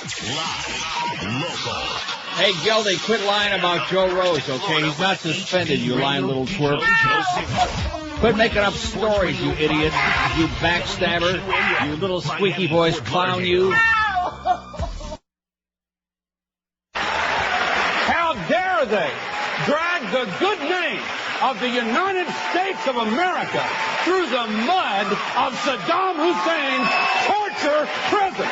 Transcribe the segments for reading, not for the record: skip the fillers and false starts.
Live, local. Hey, Geldie, quit lying about Joe Rose, okay? He's not suspended, you lying little twerp. Quit making up stories, you idiot. You backstabber. You little squeaky voice clown, you. How dare they drag the good name of the United States of America through the mud of Saddam Hussein's torture prison.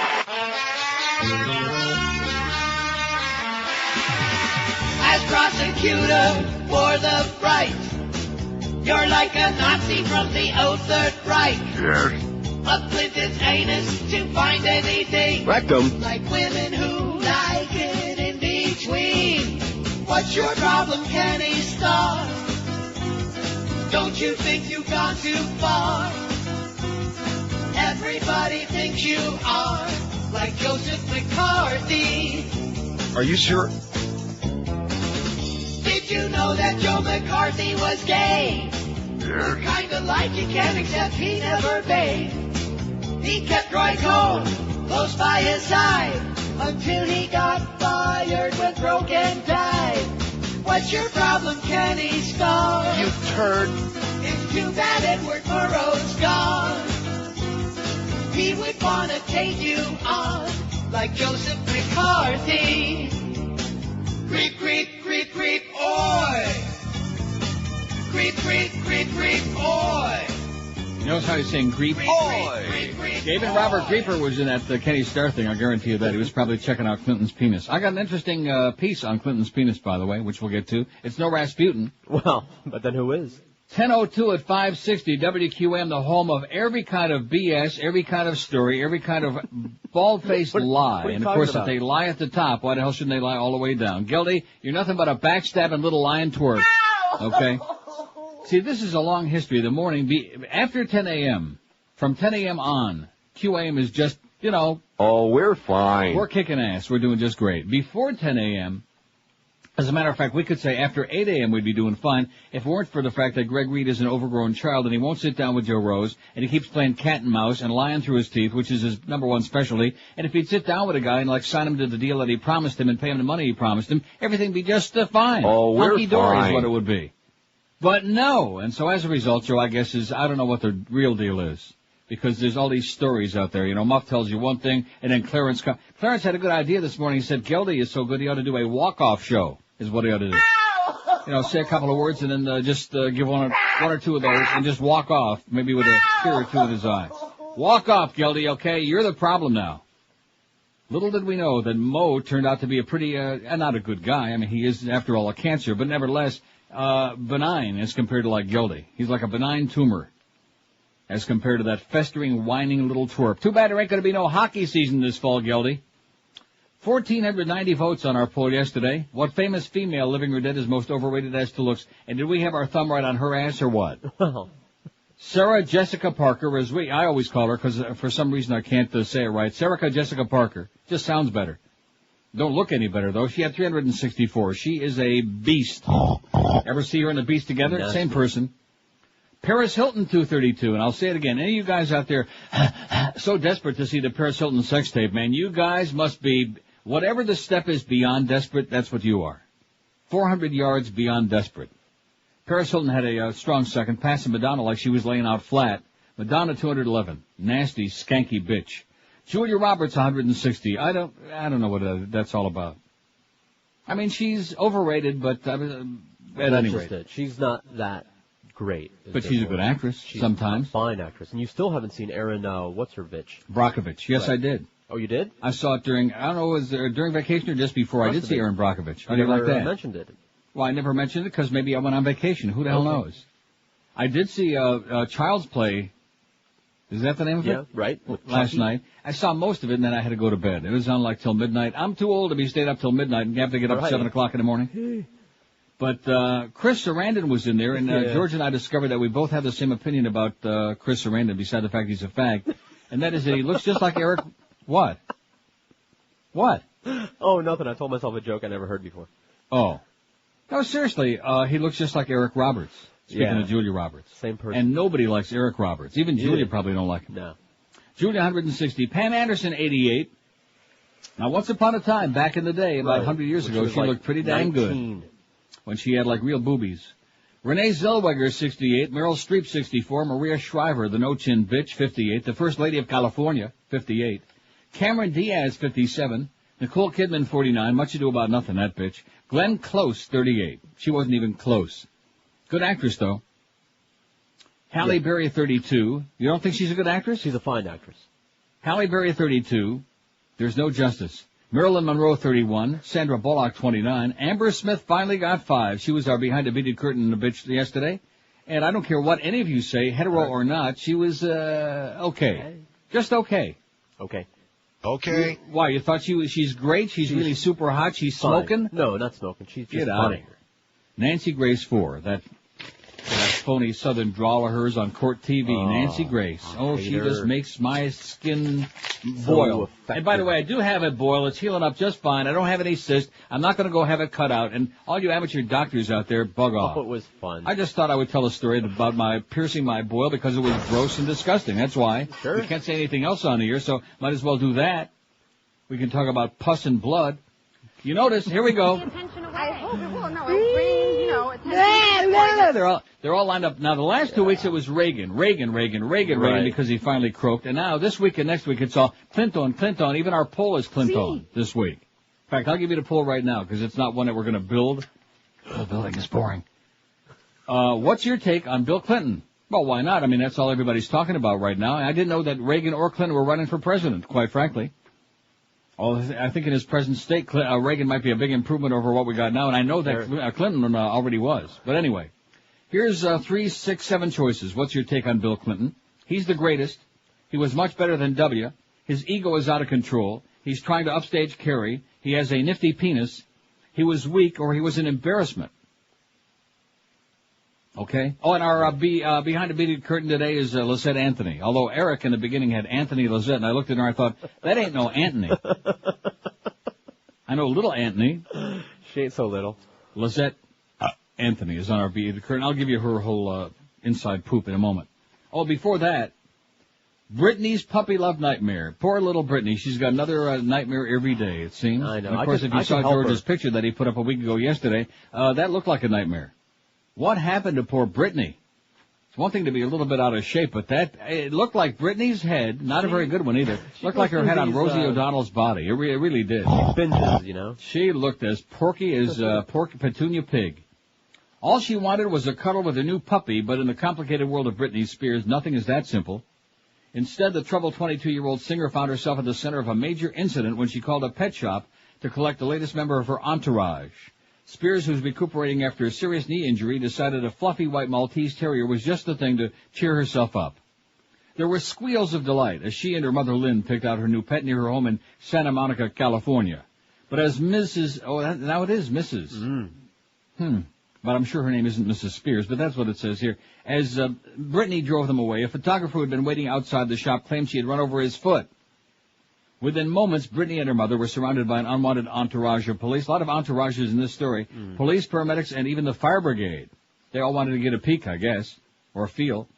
As prosecutor for the right, you're like a Nazi from the old Third Reich. Yes. Up Clinton's anus to find anything. Rectum. Like women who like it in between. What's your problem, Kenny Starr? Don't you think you've gone too far? Everybody thinks you are like Joseph McCarthy. Are you sure? Did you know that Joe McCarthy was gay? Yes. Kinda like you can, except he never bathed. He kept Roy Cohn close by his side until he got fired when Rogan died. What's your problem, Kenny Starr? You turd. It's too bad Edward Murrow's gone. He would wanna take you on like Joseph McCarthy. Creep, creep, creep, creep, oi! Creep, creep, creep, creep, oi! You notice how he's saying creep? Oi! David Robert Creeper was in that Kenny Starr thing, I guarantee you that. He was probably checking out Clinton's penis. I got an interesting piece on Clinton's penis, by the way, which we'll get to. It's no Rasputin. Well, but then who is? 10:02 at 560 WQM, the home of every kind of BS, every kind of story, every kind of bald-faced lie. what are you And, of talking course, about? if they lie at the top, why the hell shouldn't they lie all the way down? Geldie, you're nothing but a backstabbing little lying twerp. Okay? See, this is a long history. The morning, after 10 a.m., from 10 a.m. on, QAM is just, you know, Oh, we're fine. we're kicking ass. We're doing just great. Before 10 a.m., as a matter of fact, we could say after 8 a.m. we'd be doing fine if it weren't for the fact that Greg Reed is an overgrown child and he won't sit down with Joe Rose and he keeps playing cat and mouse and lying through his teeth, which is his number one specialty. And if he'd sit down with a guy and like sign him to the deal that he promised him and pay him the money he promised him, everything would be just fine. Oh, we're Hunky-dory is fine. what it would be. But no. And so as a result, Joe, I guess I don't know what the real deal is. Because there's all these stories out there. You know, Muff tells you one thing, and then Clarence had a good idea this morning. He said, Geldie is so good he ought to do a walk-off show, is what he ought to do. You know, say a couple of words and then just give one or two of those and just walk off, maybe with a tear or two in his eye. Walk off, Geldie, okay? You're the problem now. Little did we know that Mo turned out to be a pretty, not a good guy. I mean, he is, after all, a cancer, but nevertheless, benign as compared to like Geldie. He's like a benign tumor as compared to that festering, whining little twerp. Too bad there ain't going to be no hockey season this fall, Geldie. 1,490 votes on our poll yesterday. What famous female, living or dead, is most overrated as to looks? And did we have our thumb right on her ass or what? Well, Sarah Jessica Parker, as I always call her, because for some reason I can't say it right. Sarah Jessica Parker. Just sounds better. Don't look any better, though. She had 364. She is a beast. Ever see her and the beast together? Nasty. Same person. Paris Hilton, 232, and I'll say it again. Any of you guys out there so desperate to see the Paris Hilton sex tape, man, you guys must be, whatever the step is beyond desperate, that's what you are. 400 yards beyond desperate. Paris Hilton had a strong second, passing Madonna like she was laying out flat. Madonna, 211. Nasty, skanky bitch. Julia Roberts, 160. I don't know what that's all about. I mean, she's overrated, but at any that's rate. just it. She's not that great. But she's a good actress, She's sometimes. a fine actress. And you still haven't seen Erin, what's her bitch? Brockovich. Yes, Right. I did. Oh, you did? I saw it during, I don't know, was it during vacation or just before? I Must did have see been. Erin Brockovich. How I do you like never that? mentioned it. Well, I never mentioned it because maybe I went on vacation. Who the hell Okay. knows? I did see Child's Play. Is that the name of Yeah, it? right. With Last Chucky. night. I saw most of it and then I had to go to bed. It was on like till midnight. I'm too old to be stayed up till midnight and have to get up at Right. 7 o'clock in the morning. But Chris Sarandon was in there, and Yeah. George and I discovered that we both have the same opinion about Chris Sarandon, beside the fact he's a fag. And that is that he looks just like Eric... What? What? Oh, nothing. I told myself a joke I never heard before. Oh. No, seriously, he looks just like Eric Roberts. Speaking Yeah. of Julia Roberts. Same person. And nobody likes Eric Roberts. Even Julia probably don't like him. No. Julia, 160. Pam Anderson, 88. Now, once upon a time, back in the day, about 100 years ago, she looked pretty dang good when she had, like, real boobies. Renee Zellweger, 68. Meryl Streep, 64. Maria Shriver, the no-chin bitch, 58. The First Lady of California, 58. Cameron Diaz, 57. Nicole Kidman, 49. Much ado about nothing, that bitch. Glenn Close, 38. She wasn't even close. Good actress, though. Halle Berry, 32. You don't think she's a good actress? She's a fine actress. Halle Berry, 32. There's no justice. Marilyn Monroe, 31. Sandra Bullock, 29. Amber Smith finally got 5. She was our behind the beaded curtain bitch yesterday. And I don't care what any of you say, hetero or not, she was, okay. Just okay. Okay. Okay. Why, you thought she's great? She's really super hot? She's fine. smoking? No, not smoking. She's just Get out of here. Nancy Grace 4. That phony southern drawl of hers on court TV. Nancy Grace. She just makes my skin boil. And by the way, I do have it boil. It's healing up just fine. I don't have any cyst. I'm not going to go have it cut out. And all you amateur doctors out there, bug off. Oh, it was fun. I just thought I would tell a story about my piercing my boil because it was gross and disgusting. That's why. Sure. We can't say anything else on here, so might as well do that. We can talk about pus and blood. You notice, here we go. I hope it will. No, it'll bring, attention. They're all lined up. Now, the last 2 weeks it was Reagan, because he finally croaked. And now, this week and next week, it's all Clinton. Even our poll is Clinton this week. In fact, I'll give you the poll right now, because it's not one that we're going to build. Oh, building is boring. What's your take on Bill Clinton? Well, why not? I mean, that's all everybody's talking about right now. I didn't know that Reagan or Clinton were running for president, quite frankly. I think in his present state, Reagan might be a big improvement over what we got now, and I know that Clinton already was. But anyway, here's 3, 6, 7 choices. What's your take on Bill Clinton? He's the greatest. He was much better than W. His ego is out of control. He's trying to upstage Kerry. He has a nifty penis. He was weak, or he was an embarrassment. Okay? Oh, and our behind the beaded curtain today is Lisette Anthony. Although Eric in the beginning had Anthony Lisette, and I looked at her and I thought, that ain't no Anthony. I know little Anthony. She ain't so little. Lisette Anthony is on our beaded curtain. I'll give you her whole inside poop in a moment. Oh, before that, Brittany's puppy love nightmare. Poor little Brittany. She's got another nightmare every day, it seems. I know. And of course, if you saw George's picture that he put up a week ago yesterday, that looked like a nightmare. What happened to poor Brittany? It's one thing to be a little bit out of shape, but it looked like Brittany's head, not a very good one either, looked like her head on Rosie O'Donnell's body. It really did. Binges, She looked as porky as Petunia Pig. All she wanted was a cuddle with her new puppy, but in the complicated world of Britney Spears, nothing is that simple. Instead, the troubled 22-year-old singer found herself at the center of a major incident when she called a pet shop to collect the latest member of her entourage. Spears, who's recuperating after a serious knee injury, decided a fluffy white Maltese terrier was just the thing to cheer herself up. There were squeals of delight as she and her mother Lynn picked out her new pet near her home in Santa Monica, California. But as Mrs. Now it is Mrs. But I'm sure her name isn't Mrs. Spears, but that's what it says here. As Brittany drove them away, a photographer who had been waiting outside the shop claimed she had run over his foot. Within moments, Brittany and her mother were surrounded by an unwanted entourage of police. A lot of entourages in this story. Police, paramedics, and even the fire brigade. They all wanted to get a peek, I guess, or a feel.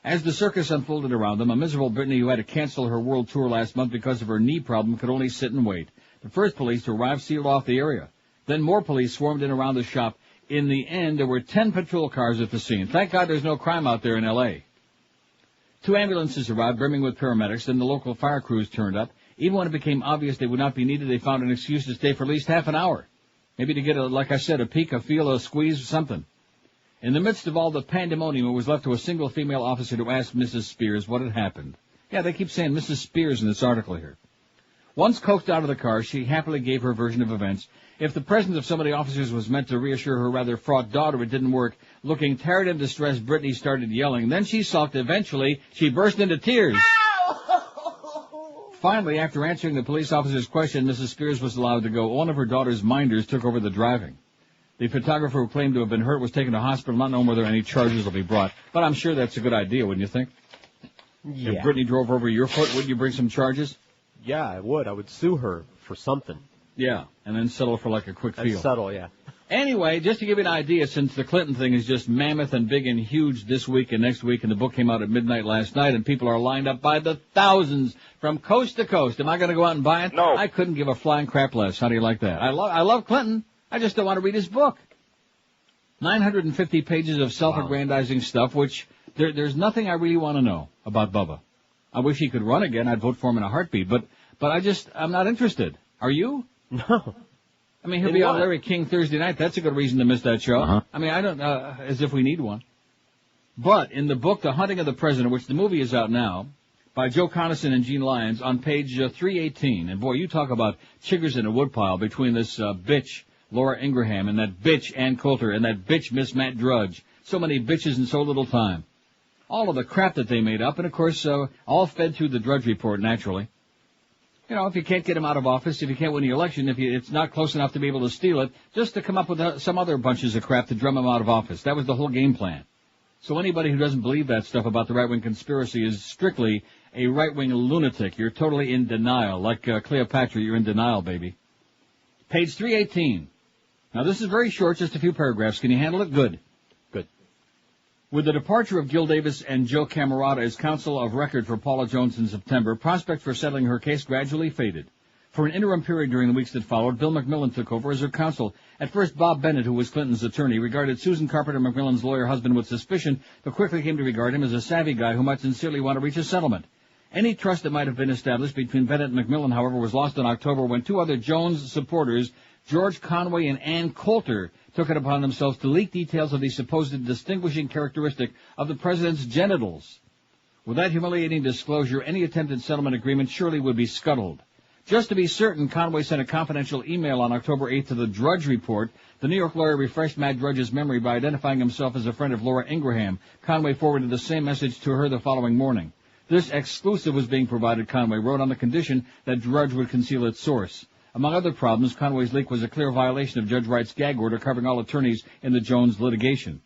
As the circus unfolded around them, a miserable Brittany who had to cancel her world tour last month because of her knee problem could only sit and wait. The first police to arrive sealed off the area. Then more police swarmed in around the shop. In the end, there were 10 patrol cars at the scene. Thank God there's no crime out there in L.A. 2 ambulances arrived, brimming with paramedics. Then the local fire crews turned up. Even when it became obvious they would not be needed, they found an excuse to stay for at least half an hour. Maybe to get, like I said, a peek, a feel, a squeeze, or something. In the midst of all the pandemonium, it was left to a single female officer to ask Mrs. Spears what had happened. Yeah, they keep saying Mrs. Spears in this article here. Once coaxed out of the car, she happily gave her version of events. If the presence of so many officers was meant to reassure her rather fraught daughter, it didn't work. Looking tired and distressed, Brittany started yelling. Then she sulked. Eventually, she burst into tears. Finally, after answering the police officer's question, Mrs. Spears was allowed to go. One of her daughter's minders took over the driving. The photographer who claimed to have been hurt was taken to hospital, not knowing whether any charges will be brought. But I'm sure that's a good idea, wouldn't you think? Yeah. If Brittany drove over your foot, wouldn't you bring some charges? Yeah, I would. I would sue her for something. Yeah, and then settle for like a quick That's feel. subtle, yeah. Anyway, just to give you an idea, since the Clinton thing is just mammoth and big and huge this week and next week, and the book came out at midnight last night, and people are lined up by the thousands from coast to coast. Am I going to go out and buy it? No. I couldn't give a flying crap less. How do you like that? I love Clinton. I just don't want to read his book. 950 pages of self-aggrandizing stuff, which there's nothing I really want to know about Bubba. I wish he could run again. I'd vote for him in a heartbeat, but I'm not interested. Are you? No. I mean, he'll be on Larry King Thursday night. That's a good reason to miss that show. Uh-huh. I mean, I don't, as if we need one. But in the book, The Hunting of the President, which the movie is out now, by Joe Conason and Gene Lyons, on page 318, and boy, you talk about chiggers in a woodpile between this bitch, Laura Ingraham, and that bitch, Ann Coulter, and that bitch, Miss Matt Drudge. So many bitches in so little time. All of the crap that they made up, and of course, all fed through the Drudge Report, naturally. You know, if you can't get him out of office, if you can't win the election, it's not close enough to be able to steal it, just to come up with some other bunches of crap to drum him out of office. That was the whole game plan. So anybody who doesn't believe that stuff about the right-wing conspiracy is strictly a right-wing lunatic. You're totally in denial. Like Cleopatra, you're in denial, baby. Page 318. Now, this is very short, just a few paragraphs. Can you handle it? Good. Good. With the departure of Gil Davis and Joe Camerata as counsel of record for Paula Jones in September, prospect for settling her case gradually faded. For an interim period during the weeks that followed, Bill McMillan took over as her counsel. At first, Bob Bennett, who was Clinton's attorney, regarded Susan Carpenter McMillan's lawyer husband with suspicion, but quickly came to regard him as a savvy guy who might sincerely want to reach a settlement. Any trust that might have been established between Bennett and McMillan, however, was lost in October when two other Jones supporters, George Conway and Ann Coulter, took it upon themselves to leak details of the supposed distinguishing characteristic of the president's genitals. With that humiliating disclosure, any attempted settlement agreement surely would be scuttled. Just to be certain, Conway sent a confidential email on October 8th to the Drudge Report. The New York lawyer refreshed Matt Drudge's memory by identifying himself as a friend of Laura Ingraham. Conway forwarded the same message to her the following morning. This exclusive was being provided, Conway wrote, on the condition that Drudge would conceal its source. Among other problems, Conway's leak was a clear violation of Judge Wright's gag order covering all attorneys in the Jones litigation.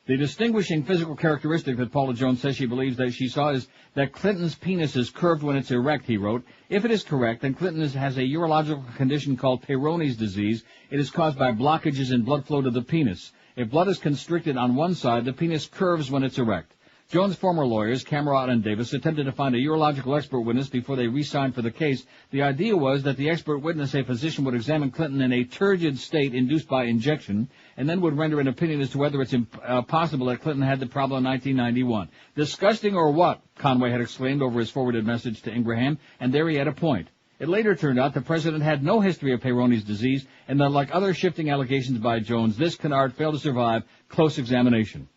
The distinguishing physical characteristic that Paula Jones says she believes that she saw is that Clinton's penis is curved when it's erect, he wrote. If it is correct, then Clinton has a urological condition called Peyronie's disease. It is caused by blockages in blood flow to the penis. If blood is constricted on one side, the penis curves when it's erect. Jones' former lawyers, Camerata and Davis, attempted to find a urological expert witness before they re-signed for the case. The idea was that the expert witness, a physician, would examine Clinton in a turgid state induced by injection, and then would render an opinion as to whether it's possible that Clinton had the problem in 1991. Disgusting or what? Conway had exclaimed over his forwarded message to Ingraham, and there he had a point. It later turned out the president had no history of Peyronie's disease, and that, like other shifting allegations by Jones, this canard failed to survive close examination.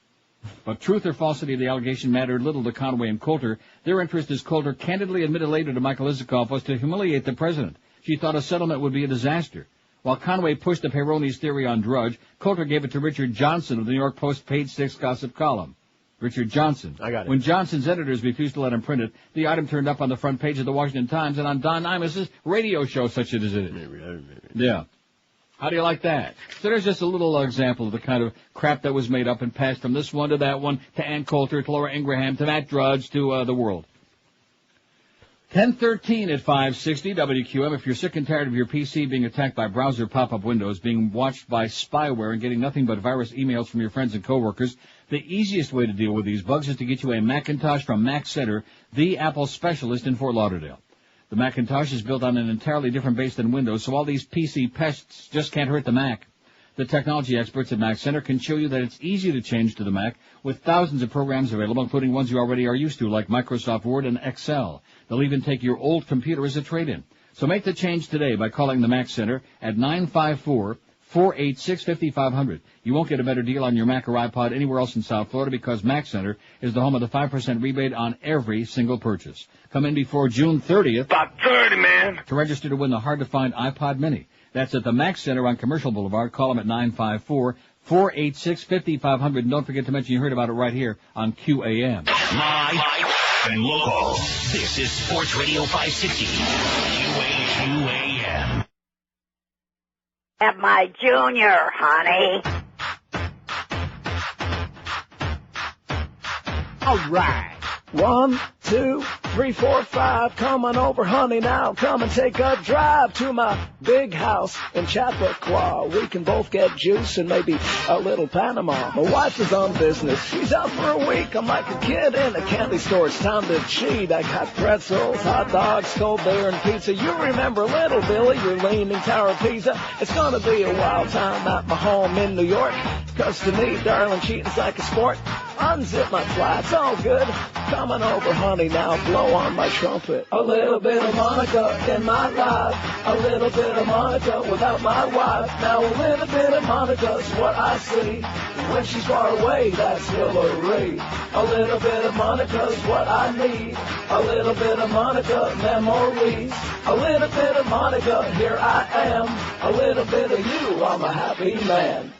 But truth or falsity of the allegation mattered little to Conway and Coulter. Their interest, as Coulter candidly admitted later to Michael Isikoff, was to humiliate the president. She thought a settlement would be a disaster. While Conway pushed the Peyronie's theory on Drudge, Coulter gave it to Richard Johnson of the New York Post page 6 gossip column. Richard Johnson. I got it. When Johnson's editors refused to let him print it, the item turned up on the front page of the Washington Times and on Don Imus's radio show, such as it is. Yeah. How do you like that? So there's just a little example of the kind of crap that was made up and passed from this one to that one, to Ann Coulter, to Laura Ingraham, to Matt Drudge, to the world. 10:13 at 560 WQM. If you're sick and tired of your PC being attacked by browser pop-up windows, being watched by spyware, and getting nothing but virus emails from your friends and coworkers, the easiest way to deal with these bugs is to get you a Macintosh from Mac Center, the Apple specialist in Fort Lauderdale. The Macintosh is built on an entirely different base than Windows, so all these PC pests just can't hurt the Mac. The technology experts at Mac Center can show you that it's easy to change to the Mac with thousands of programs available, including ones you already are used to, like Microsoft Word and Excel. They'll even take your old computer as a trade-in. So make the change today by calling the Mac Center at 954-486-5500. You won't get a better deal on your Mac or iPod anywhere else in South Florida because Mac Center is the home of the 5% rebate on every single purchase. Come in before June 30th. About 30, man. To register to win the hard-to-find iPod Mini. That's at the Mac Center on Commercial Boulevard. Call them at 954-486-5500. And don't forget to mention you heard about it right here on QAM. Live and local. This is Sports Radio 560. QAM. At my junior, honey. All right. 1, 2, 345, come on over, honey, now. Come and take a drive to my big house in Chappaqua. We can both get juice and maybe a little Panama. My wife is on business. She's out for a week. I'm like a kid in a candy store. It's time to cheat. I got pretzels, hot dogs, cold beer, and pizza. You remember Little Billy, your leaning Tower of Pisa? It's gonna be a wild time at my home in New York. 'Cause to me, darling, cheating's like a sport. Unzip my fly, it's all good. Come on over, honey, now blow on my trumpet. A little bit of Monica in my life. A little bit of Monica without my wife. Now a little bit of Monica's what I see. When she's far away, that's Hillary. A little bit of Monica's what I need. A little bit of Monica memories. A little bit of Monica, here I am. A little bit of you, I'm a happy man.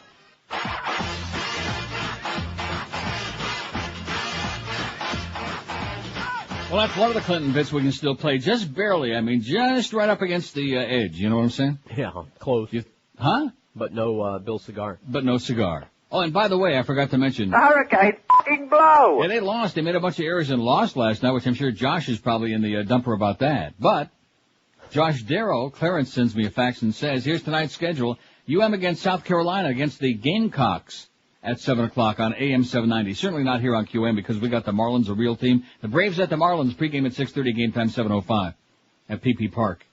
Well, that's one of the Clinton bits we can still play, just barely. I mean, just right up against the edge. You know what I'm saying? Yeah, close. Huh? But no Bill cigar. But no cigar. Oh, and by the way, I forgot to mention. The hurricane f***ing blow. Yeah, they lost. They made a bunch of errors and lost last night, which I'm sure Josh is probably in the dumper about that. But Josh Darrow, Clarence sends me a fax and says, here's tonight's schedule. UM against South Carolina against the Gamecocks at 7 o'clock on AM 790. Certainly not here on QM because we got the Marlins, a real team. The Braves at the Marlins, pregame at 6:30, game time 7:05 at PP Park.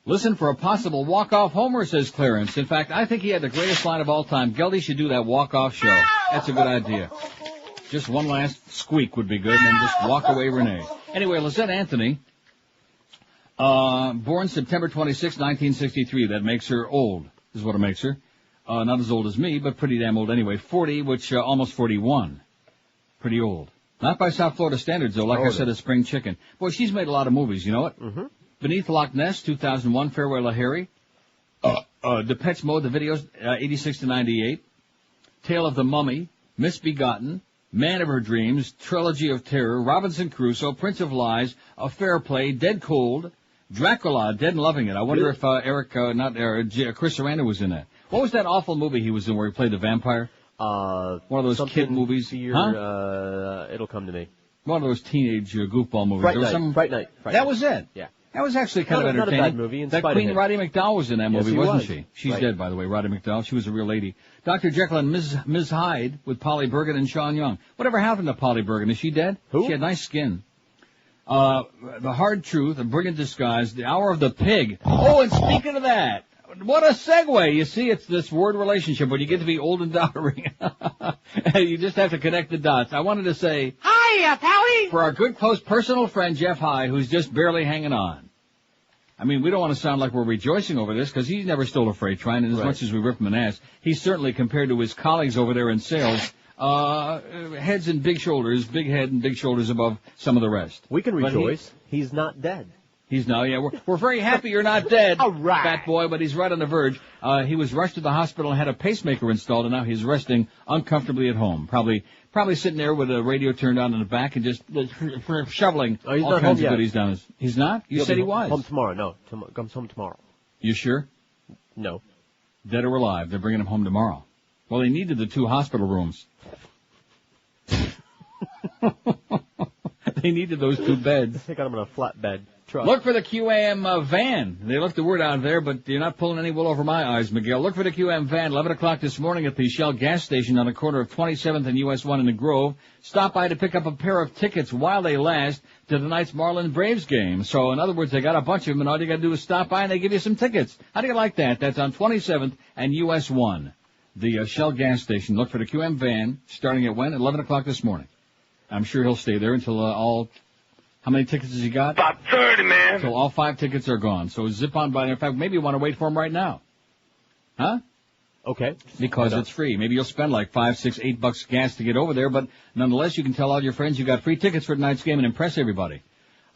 Listen for a possible walk-off homer, says Clarence. In fact, I think he had the greatest line of all time. Geldie should do that walk-off show. That's a good idea. Just one last squeak would be good, and then just walk away, Renee. Anyway, Lizette Anthony, born September 26, 1963. That makes her old, is what it makes her. Not as old as me, but pretty damn old anyway. 40, which almost 41. Pretty old. Not by South Florida standards, though. Like I said, a spring chicken. Boy, she's made a lot of movies, you know it? Mm-hmm. Beneath Loch Ness, 2001. Farewell to Harry. Depeche Mode, the videos, 86 to 98. Tale of the Mummy. Misbegotten. Man of Her Dreams. Trilogy of Terror. Robinson Crusoe. Prince of Lies. A Fair Play. Dead Cold. Dracula. Dead and Loving It. I wonder if Chris Sarandon was in that. What was that awful movie he was in where he played the vampire? One of those kid movies. It'll come to me. One of those teenage goofball movies. Fright Night. That was it. Yeah. That was actually kind of entertaining. Not a bad movie. That Queen Roddy McDowell was in that movie, wasn't she? She's right. dead, by the way, Roddy McDowell. She was a real lady. Dr. Jekyll and Ms. Hyde with Polly Bergen and Sean Young. Whatever happened to Polly Bergen? Is she dead? Who? She had nice skin. The Hard Truth, A Brilliant Disguise, The Hour of the Pig. Oh, and speaking of that, what a segue. You see, it's this word relationship when you get to be old and doddering. You just have to connect the dots. I wanted to say, Hiya, Pally. for our good, close, personal friend, Jeff High, who's just barely hanging on. I mean, we don't want to sound like we're rejoicing over this, because he's never stole a freight train, and as much as we rip him an ass, he's certainly, compared to his colleagues over there in sales, heads and big shoulders, big head and big shoulders above some of the rest. We can rejoice. He's not dead. He's now, yeah, we're very happy you're not dead, All right. fat boy, but he's right on the verge. He was rushed to the hospital and had a pacemaker installed, and now he's resting uncomfortably at home. Probably sitting there with a radio turned on in the back and just shoveling all kinds of goodies down his... He's not? You said he was. Home tomorrow. No, comes home tomorrow. You sure? No. Dead or alive, they're bringing him home tomorrow. Well, they needed the 2 hospital rooms. They needed those 2 beds. They got him in a flatbed truck. Look for the QAM van. They left the word out there, but you're not pulling any wool over my eyes, Miguel. Look for the QAM van, 11 o'clock this morning at the Shell gas station on the corner of 27th and US 1 in the Grove. Stop by to pick up a pair of tickets while they last to tonight's Marlins Braves game. So, in other words, they got a bunch of them, and all you got to do is stop by and they give you some tickets. How do you like that? That's on 27th and US 1. The Shell gas station. Look for the QM van, starting at when? 11 o'clock this morning. I'm sure he'll stay there until all... How many tickets has he got? About 30, man. Until all 5 tickets are gone. So zip on by. In fact, maybe you want to wait for him right now. Huh? Okay. Because it's free. Maybe you'll spend like $5, $6, $8 gas to get over there, but nonetheless, you can tell all your friends you got free tickets for tonight's game and impress everybody.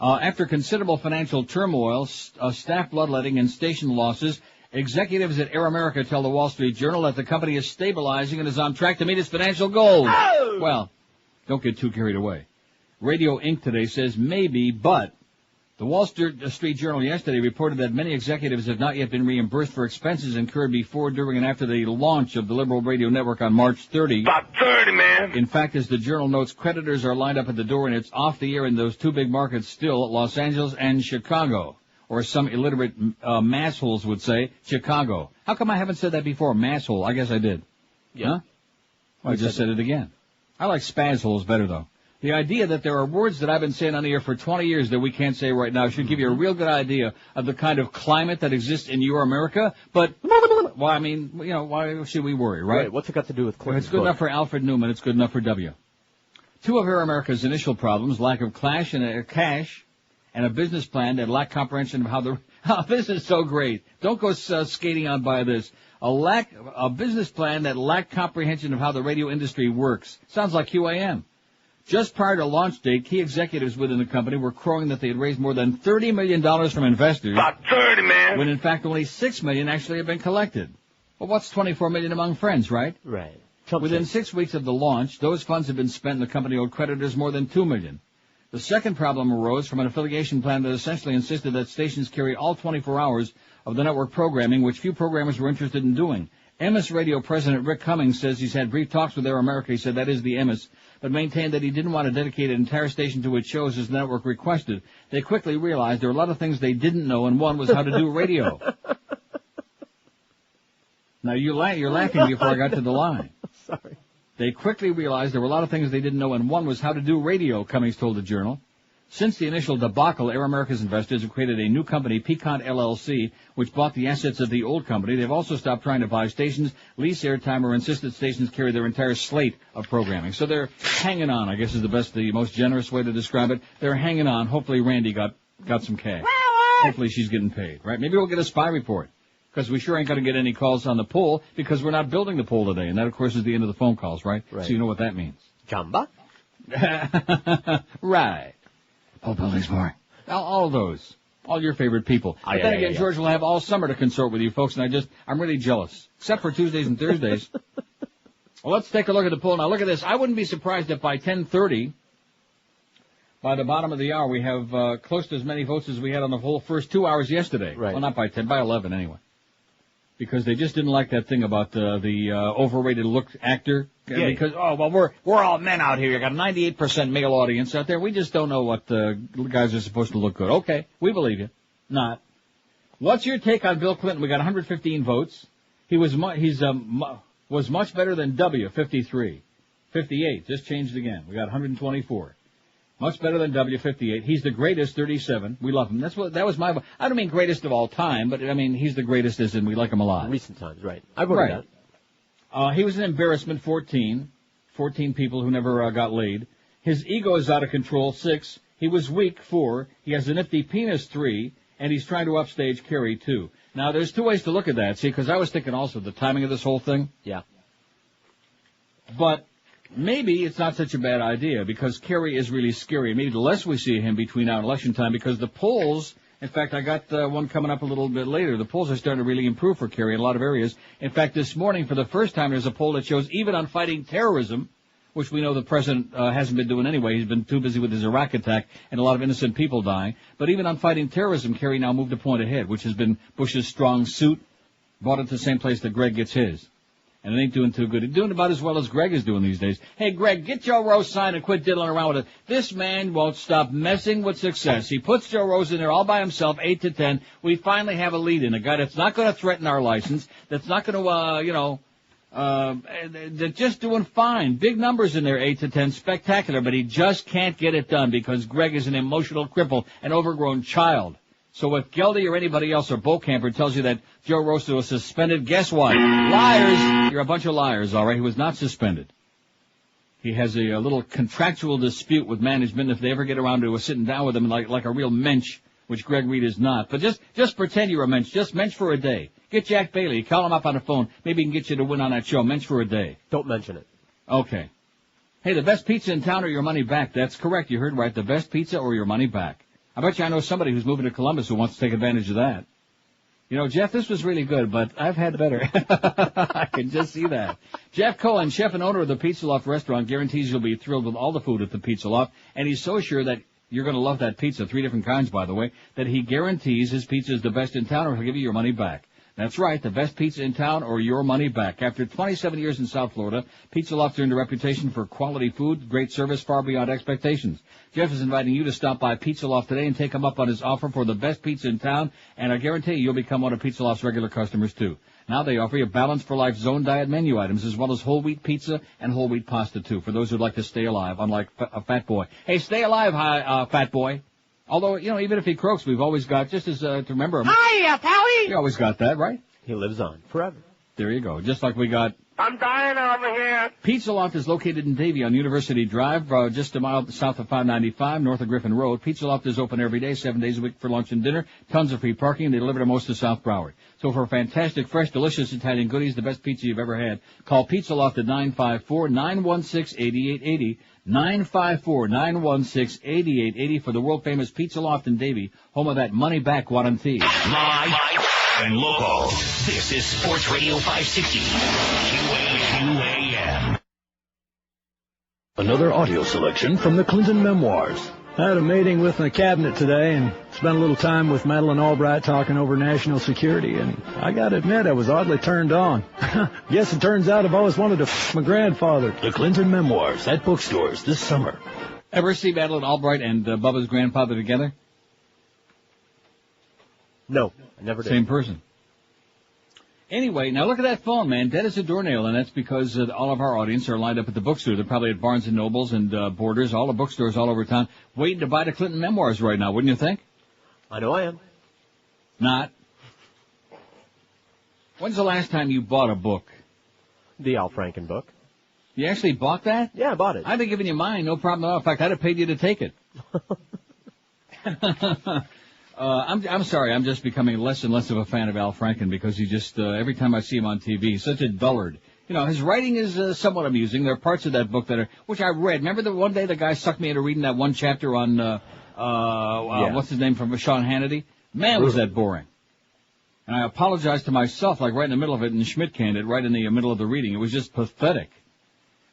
After considerable financial turmoil, staff bloodletting, and station losses, executives at Air America tell the Wall Street Journal that the company is stabilizing and is on track to meet its financial goals. Well, don't get too carried away. Radio Inc. today says maybe, but The Wall Street Journal yesterday reported that many executives have not yet been reimbursed for expenses incurred before, during, and after the launch of the liberal radio network on March 30. About 30, man. In fact, as the Journal notes, creditors are lined up at the door, and it's off the air in those two big markets still, Los Angeles and Chicago. Or some illiterate massholes would say, Chicago. How come I haven't said that before? Masshole. I guess I did. Yeah. Huh? Well, I just said it again. I like spazholes better, though. The idea that there are words that I've been saying on the air for 20 years that we can't say right now should give you a real good idea of the kind of climate that exists in your America. But, well, I mean, you know, why should we worry, right? Right. What's it got to do with Clinton's If it's good enough for Alfred Newman, it's good enough for W. Two of Air America's initial problems, lack of cash and a business plan that lack comprehension of how the... Oh, this is so great. Don't go skating on by this. A business plan that lacked comprehension of how the radio industry works. Sounds like QAM. Just prior to launch date, key executives within the company were crowing that they had raised more than $30 million from investors. About 30, man. When in fact only $6 million actually have been collected. Well, what's $24 million among friends, right? Right. Within 6 weeks of the launch, those funds had been spent and the company owed creditors more than $2 million. The second problem arose from an affiliation plan that essentially insisted that stations carry all 24 hours of the network programming, which few programmers were interested in doing. MS Radio President Rick Cummings says he's had brief talks with Air America. He said that is the MS, but maintained that he didn't want to dedicate an entire station to its shows as the network requested. They quickly realized there were a lot of things they didn't know, and one was how to do radio. Now, you're laughing before I got to the line. Sorry. They quickly realized there were a lot of things they didn't know, and one was how to do radio, Cummings told the Journal. Since the initial debacle, Air America's investors have created a new company, Pecan LLC, which bought the assets of the old company. They've also stopped trying to buy stations, lease airtime, or insist that stations carry their entire slate of programming. So they're hanging on, I guess is the most generous way to describe it. They're hanging on. Hopefully Randy got some cash. Hopefully she's getting paid, right? Maybe we'll get a spy report, because we sure ain't going to get any calls on the pole, because we're not building the pole today. And that, of course, is the end of the phone calls, right? So you know what that means. Jamba? Right. Pole building's boring. All those. All your favorite people. But then again, George will have all summer to consort with you folks, and I'm really jealous. Except for Tuesdays and Thursdays. Well, let's take a look at the poll. Now, look at this. I wouldn't be surprised if by 10:30, by the bottom of the hour, we have close to as many votes as we had on the whole first 2 hours yesterday. Right. Well, not by 10, by 11 anyway. Because they just didn't like that thing about the overrated look actor. Yeah. Because, we're all men out here. You got a 98% male audience out there. We just don't know what guys are supposed to look good. Okay, we believe you. Not. What's your take on Bill Clinton? We got 115 votes. He was much better than W, 53. 58, just changed again. We got 124. Much better than W, 58. He's the greatest, 37. We love him. That was my vote. I don't mean greatest of all time, but I mean he's the greatest as in we like him a lot. Recent times, right. I voted that. He was an embarrassment, 14. 14 people who never got laid. His ego is out of control, 6. He was weak, 4. He has a nifty penis, 3. And he's trying to upstage Kerry, 2. Now, there's two ways to look at that, see, because I was thinking also the timing of this whole thing. Yeah. But maybe it's not such a bad idea, because Kerry is really scary. Maybe the less we see him between now and election time, because the polls... In fact, I got one coming up a little bit later. The polls are starting to really improve for Kerry in a lot of areas. In fact, this morning, for the first time, there's a poll that shows even on fighting terrorism, which we know the president hasn't been doing anyway. He's been too busy with his Iraq attack and a lot of innocent people dying. But even on fighting terrorism, Kerry now moved a point ahead, which has been Bush's strong suit, brought it to the same place that Greg gets his. And it ain't doing too good. It's doing about as well as Greg is doing these days. Hey, Greg, get Joe Rose signed and quit diddling around with it. This man won't stop messing with success. He puts Joe Rose in there all by himself, 8 to 10. We finally have a lead in, a guy that's not going to threaten our license, that's not going to, they're just doing fine. Big numbers in there, 8 to 10, spectacular, but he just can't get it done because Greg is an emotional cripple, an overgrown child. So if Geldie or anybody else or Camper tells you that Joe Rosa was suspended, guess what? Liars! You're a bunch of liars, all right? He was not suspended. He has a little contractual dispute with management. If they ever get around to sitting down with him like a real mensch, which Greg Reed is not. But just pretend you're a mensch. Just mensch for a day. Get Jack Bailey. Call him up on the phone. Maybe he can get you to win on that show. Mensch for a day. Don't mention it. Okay. Hey, the best pizza in town or your money back. That's correct. You heard right. The best pizza or your money back. I bet you I know somebody who's moving to Columbus who wants to take advantage of that. You know, Jeff, this was really good, but I've had better. I can just see that. Jeff Cohen, chef and owner of the Pizza Loft restaurant, guarantees you'll be thrilled with all the food at the Pizza Loft, and he's so sure that You're going to love that pizza, 3 different kinds, by the way, that he guarantees his pizza is the best in town or he'll give you your money back. That's right, the best pizza in town or your money back. After 27 years in South Florida, Pizza Loft's earned a reputation for quality food, great service far beyond expectations. Jeff is inviting you to stop by Pizza Loft today and take him up on his offer for the best pizza in town, and I guarantee you'll become one of Pizza Loft's regular customers, too. Now they offer you Balance for Life Zone Diet menu items, as well as whole wheat pizza and whole wheat pasta, too, for those who'd like to stay alive, unlike a fat boy. Hey, stay alive, fat boy. Although, even if he croaks, we've always got, just as to remember him. Hiya, Pally! We always got that, right? He lives on forever. There you go. Just like we got... I'm dying over here. Pizza Loft is located in Davie on University Drive, just a mile south of 595, north of Griffin Road. Pizza Loft is open every day, 7 days a week for lunch and dinner. Tons of free parking. They deliver to most of South Broward. So for fantastic, fresh, delicious Italian goodies, the best pizza you've ever had, call Pizza Loft at 954-916-8880. 954-916-8880 for the world-famous Pizza Loft in Davie, home of that money-back guarantee. Live and local. This is Sports Radio 560. QAM. Another audio selection from the Clinton Memoirs. I had a meeting with my cabinet today and spent a little time with Madeleine Albright talking over national security, and I gotta admit I was oddly turned on. Guess it turns out I've always wanted to f*** my grandfather. The Clinton Memoirs at bookstores this summer. Ever see Madeleine Albright and Bubba's grandfather together? No, I never did. Same person. Anyway, now look at that phone, man. Dead as a doornail, and that's because all of our audience are lined up at the bookstore. They're probably at Barnes & Nobles and Borders, all the bookstores all over town, waiting to buy the Clinton Memoirs right now, wouldn't you think? I know I am. Not. When's the last time you bought a book? The Al Franken book. You actually bought that? Yeah, I bought it. I'd have given you mine, no problem at all. In fact, I'd have paid you to take it. I'm sorry, I'm just becoming less and less of a fan of Al Franken because he just, every time I see him on TV, he's such a dullard. His writing is somewhat amusing. There are parts of that book which I read. Remember the one day the guy sucked me into reading that one chapter on, what's his name from Sean Hannity? Man, was that boring. And I apologized to myself, like right in the middle of it, and Schmidt canned it right in the middle of the reading. It was just pathetic.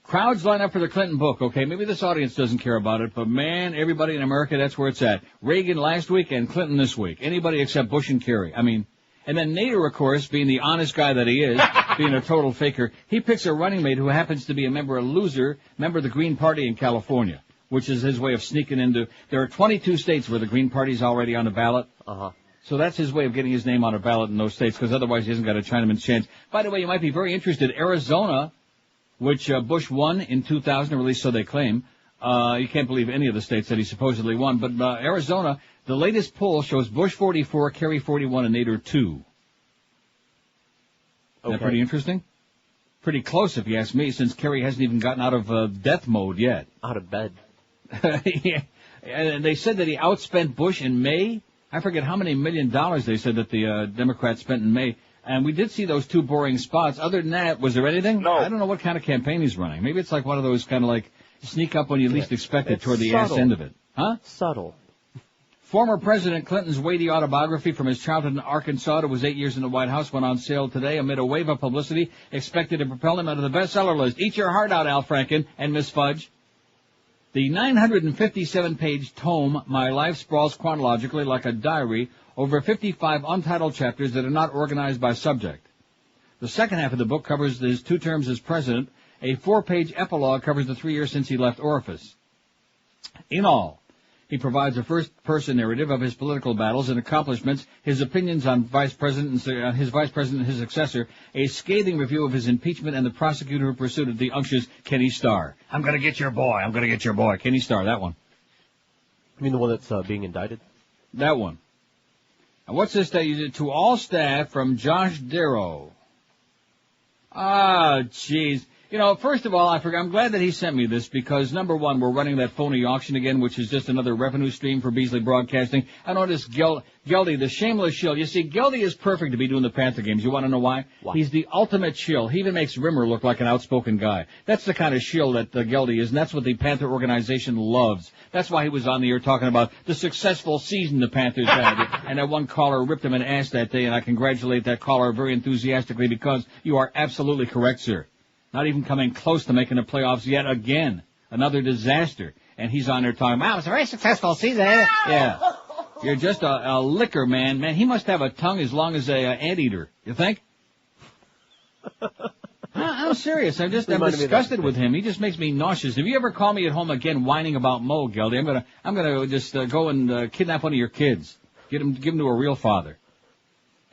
Crowds line up for the Clinton book. Okay, maybe this audience doesn't care about it, but man, everybody in America, that's where it's at. Reagan last week and Clinton this week. Anybody except Bush and Kerry. And then Nader, of course, being the honest guy that he is, being a total faker, he picks a running mate who happens to be a member of the Green Party in California, which is his way of sneaking into, there are 22 states where the Green Party's already on the ballot. Uh-huh. So that's his way of getting his name on a ballot in those states, because otherwise he hasn't got a Chinaman's chance. By the way, you might be very interested, Arizona, which Bush won in 2000, or at least so they claim. You can't believe any of the states that he supposedly won. But Arizona, the latest poll shows Bush 44, Kerry 41, and Nader 2. Okay. Isn't that pretty interesting? Pretty close, if you ask me, since Kerry hasn't even gotten out of death mode yet. Out of bed. Yeah. And they said that he outspent Bush in May. I forget how many $1 million they said that the Democrats spent in May. And we did see those 2 boring spots. Other than that, was there anything? No. I don't know what kind of campaign he's running. Maybe it's like one of those kind of like sneak up when you least expect it toward the subtle. ass end of it. Huh? Subtle. Former President Clinton's weighty autobiography from his childhood in Arkansas to his 8 years in the White House went on sale today amid a wave of publicity expected to propel him onto the bestseller list. Eat your heart out, Al Franken and Miss Fudge. The 957-page tome, My Life, sprawls chronologically like a diary over 55 untitled chapters that are not organized by subject. The second half of the book covers his 2 terms as president. A 4-page epilogue covers the 3 years since he left office. In all, he provides a first-person narrative of his political battles and accomplishments, his opinions on his vice president and his successor, a scathing review of his impeachment, and the prosecutor who pursued it, the unctuous Kenny Starr. I'm going to get your boy. I'm going to get your boy. Kenny Starr, that one. You mean the one that's being indicted? That one. And what's this that you did? To all staff from Josh Darrow. Ah, jeez. First of all, I'm glad that he sent me this because, number one, we're running that phony auction again, which is just another revenue stream for Beasley Broadcasting. I noticed Geldie, the shameless shill. You see, Geldie is perfect to be doing the Panther games. You want to know why? Why? He's the ultimate shill. He even makes Rimmer look like an outspoken guy. That's the kind of shill that Geldie is, and that's what the Panther organization loves. That's why he was on the air talking about the successful season the Panthers had. And that one caller ripped him an ass that day, and I congratulate that caller very enthusiastically because you are absolutely correct, sir. Not even coming close to making the playoffs yet again. Another disaster. and he's on there talking, wow, it's a very successful season. Yeah. You're just a liquor man. Man, he must have a tongue as long as a anteater. You think? I'm serious. I'm disgusted with him. He just makes me nauseous. If you ever call me at home again whining about Mo, Geldie, I'm gonna just go and kidnap one of your kids. Give him to a real father.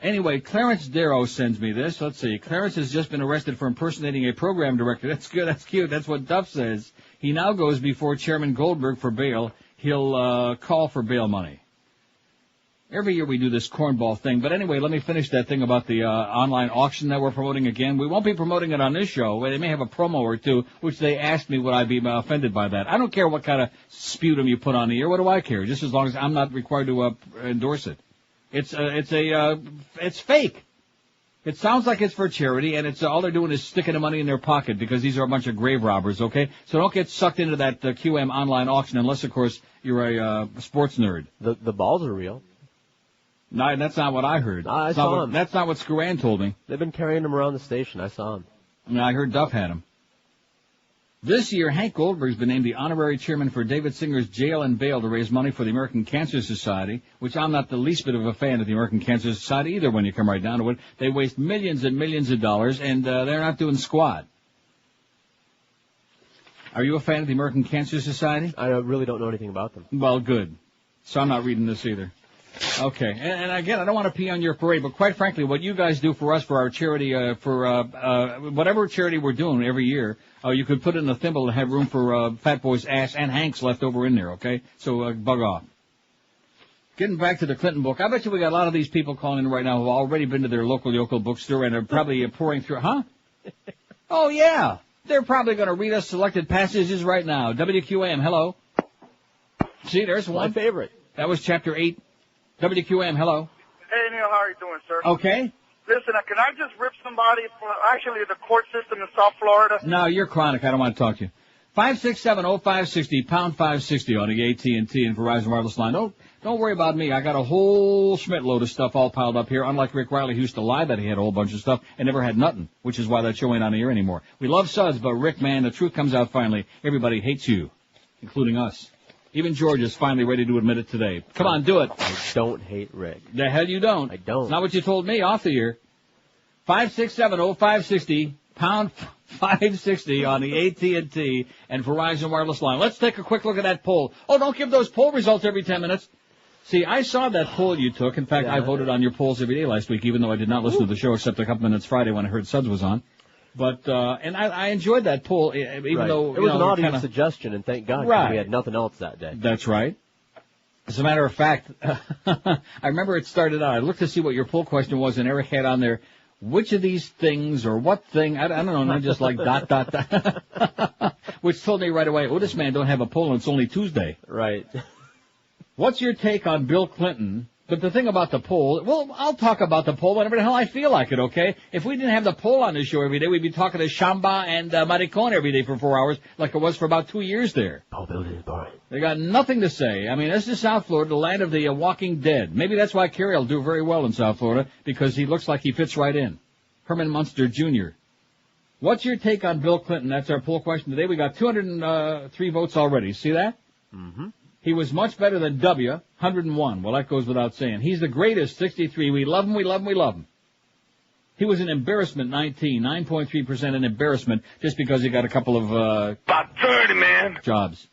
Anyway, Clarence Darrow sends me this. Let's see. Clarence has just been arrested for impersonating a program director. That's good. That's cute. That's what Duff says. He now goes before Chairman Goldberg for bail. He'll call for bail money. Every year we do this cornball thing. But anyway, let me finish that thing about the online auction that we're promoting again. We won't be promoting it on this show. They may have a promo or two, which they asked me would I be offended by that. I don't care what kind of sputum you put on the air. What do I care? Just as long as I'm not required to endorse it. It's fake. It sounds like it's for charity, and it's all they're doing is sticking the money in their pocket because these are a bunch of grave robbers, okay? So don't get sucked into that QM online auction unless, of course, you're a sports nerd. The balls are real. No, that's not what I heard. I saw them. That's not what Scaran told me. They've been carrying them around the station. I saw them. No, I heard Duff had them. This year, Hank Goldberg's been named the honorary chairman for David Singer's Jail and Bail to raise money for the American Cancer Society, which I'm not the least bit of a fan of the American Cancer Society either when you come right down to it. They waste millions and millions of dollars, and they're not doing squat. Are you a fan of the American Cancer Society? I really don't know anything about them. Well, good. So I'm not reading this either. Okay, and again, I don't want to pee on your parade, but quite frankly, what you guys do for us, for our charity, for whatever charity we're doing every year, you could put it in a thimble and have room for Fat Boy's ass and Hank's left over in there, okay? So bug off. Getting back to the Clinton book, I bet you we got a lot of these people calling in right now who have already been to their local bookstore and are probably pouring through, huh? Oh, yeah. They're probably going to read us selected passages right now. WQAM, hello. See, there's one. My favorite. That was Chapter 8. WQAM, hello. Hey, Neil, how are you doing, sir? Okay. Listen, can I just rip somebody for actually the court system in South Florida? No, you're chronic. I don't want to talk to you. 567-0560, pound 560 on the AT&T and Verizon wireless line. Don't worry about me. I got a whole Schmidt load of stuff all piled up here, unlike Rick Riley, who used to lie that he had a whole bunch of stuff and never had nothing, which is why that show ain't on the air anymore. We love Suds, but Rick, man, the truth comes out finally. Everybody hates you, including us. Even George is finally ready to admit it today. Come on, do it. I don't hate Rick. The hell you don't. I don't. It's not what you told me off the air. 567-0560, pound 560 on the AT&T and Verizon wireless line. Let's take a quick look at that poll. Oh, don't give those poll results every 10 minutes. See, I saw that poll you took. In fact, I voted on your polls every day last week, even though I did not listen to the show except a couple minutes Friday when I heard Suds was on. But, and I enjoyed that poll, even though, it was an audience suggestion, and thank God, we had nothing else that day. That's right. As a matter of fact, I remember it started out, I looked to see what your poll question was, and Eric had on there, which of these things, or what thing, I don't know, and I just like ... which told me right away, oh, this man don't have a poll, and it's only Tuesday. Right. What's your take on Bill Clinton? But the thing about the poll, well, I'll talk about the poll whenever the hell I feel like it, okay? If we didn't have the poll on this show every day, we'd be talking to Shamba and Maricon every day for 4 hours, like it was for about 2 years there. Oh, Bill did it, boy. They got nothing to say. I mean, this is South Florida, the land of the walking dead. Maybe that's why Kerry will do very well in South Florida, because he looks like he fits right in. Herman Munster Jr. What's your take on Bill Clinton? That's our poll question today. We got 203 votes already. See that? Mm-hmm. He was much better than W, 101. Well, that goes without saying. He's the greatest, 63. We love him, we love him, we love him. He was an embarrassment, 19. 9.3% an embarrassment just because he got a couple of, about 30, man. Jobs.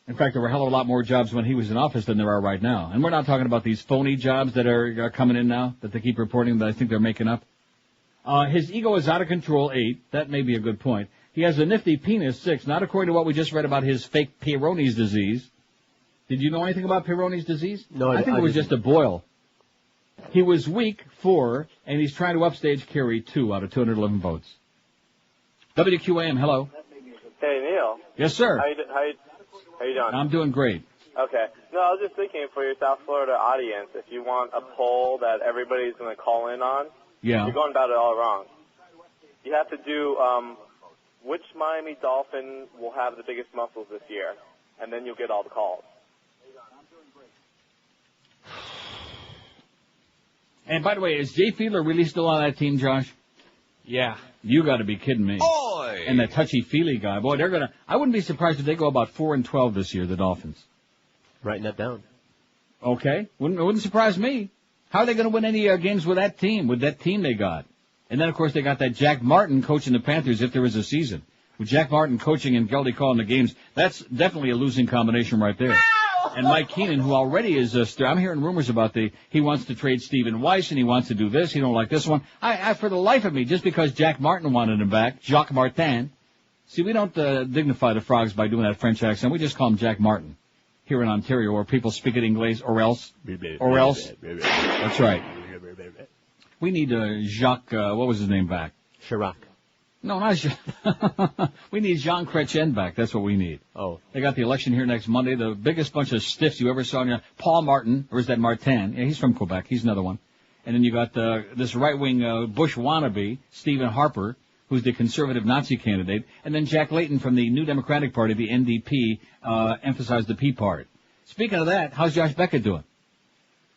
In fact, there were a hell of a lot more jobs when he was in office than there are right now. And we're not talking about these phony jobs that are coming in now, that they keep reporting that I think they're making up. His ego is out of control, 8. That may be a good point. He has a nifty penis, 6, not according to what we just read about his fake Peyronie's disease. Did you know anything about Peyronie's disease? No, I think it was just a boil. He was weak, 4, and he's trying to upstage Kerry, 2 out of 211 votes. WQAM, hello. Hey, Neil. Yes, sir. How you doing? I'm doing great. Okay. No, I was just thinking for your South Florida audience, if you want a poll that everybody's going to call in on, you're going about it all wrong. You have to do which Miami Dolphin will have the biggest muscles this year, and then you'll get all the calls. And by the way, is Jay Fiedler really still on that team, Josh? Yeah. You got to be kidding me. Oi! And that touchy-feely guy. Boy, I wouldn't be surprised if they go about 4-12 this year, the Dolphins. Writing that down. Okay. Wouldn't surprise me. How are they going to win any games with that team they got? And then, of course, they got that Jack Martin coaching the Panthers if there is a season. With Jack Martin coaching and Geldie calling the games, that's definitely a losing combination right there. And Mike Keenan, who already is I'm hearing rumors about he wants to trade Stephen Weiss, and he wants to do this, he don't like this one. I for the life of me, just because Jack Martin wanted him back, Jacques Martin. See, we don't dignify the frogs by doing that French accent. We just call him Jack Martin here in Ontario, where people speak it English, or else. That's right. We need Jacques, what was his name back? Chirac. No, not Jacques. We need Jean Chrétien back. That's what we need. Oh. They got the election here next Monday. The biggest bunch of stiffs you ever saw. Paul Martin, or is that Martin? Yeah, he's from Quebec. He's another one. And then you got this right-wing Bush wannabe, Stephen Harper, who's the conservative Nazi candidate. And then Jack Layton from the New Democratic Party, the NDP, emphasized the P part. Speaking of that, how's Josh Beckett doing?